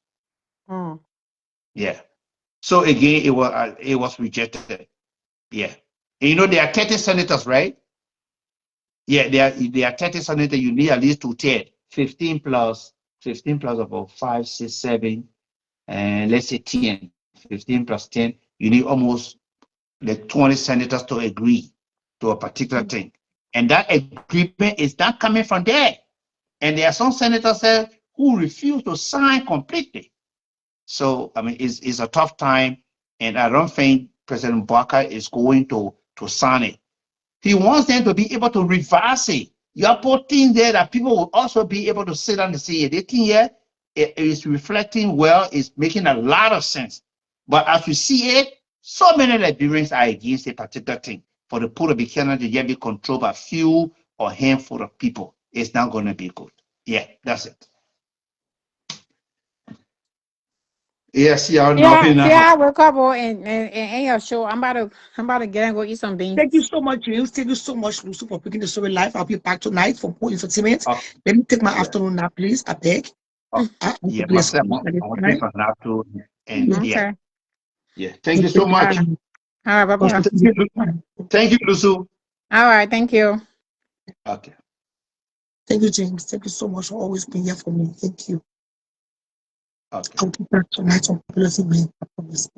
Yeah. So again, it was rejected. Yeah. And you know, there are 30 senators, right? Yeah, there are 30 senators. You need at least 210. 15 plus about 5, 6, 7, and let's say 10. 15 plus 10. You need almost like 20 senators to agree to a particular thing. And that agreement is not coming from there. And there are some senators who refuse to sign completely. So, I mean, it's a tough time. And I don't think President Bwaka is going to sign it. He wants them to be able to reverse it. You are putting there that people will also be able to sit down and see it. They think here it is reflecting well, it's making a lot of sense. But as you see it, so many Liberians are against a particular thing. For the poor of Buchanan to be controlled by few or handful of people, it's not going to be good. Yeah, that's it. Yes, y'all Yeah, nothing yeah, now. I woke up and your show. I'm about to get and go eat some beans. Thank you so much, James. Thank you so much, Lucy, for picking the story live. I'll be back tonight for more entertainment. Okay, Let me take my yeah. afternoon nap, please. I beg. I want to Yeah, be myself, excused I at this want to take time. a nap too. And Yeah. yeah, Okay. yeah. Thank you Okay, so much. All right, bye because bye. it's a good time. Thank you, Lusu. All right, thank you. Okay. Thank you, James. Thank you so much for always being here for me. Thank you. Okay. I'll be back tonight on Popular TV. I promise.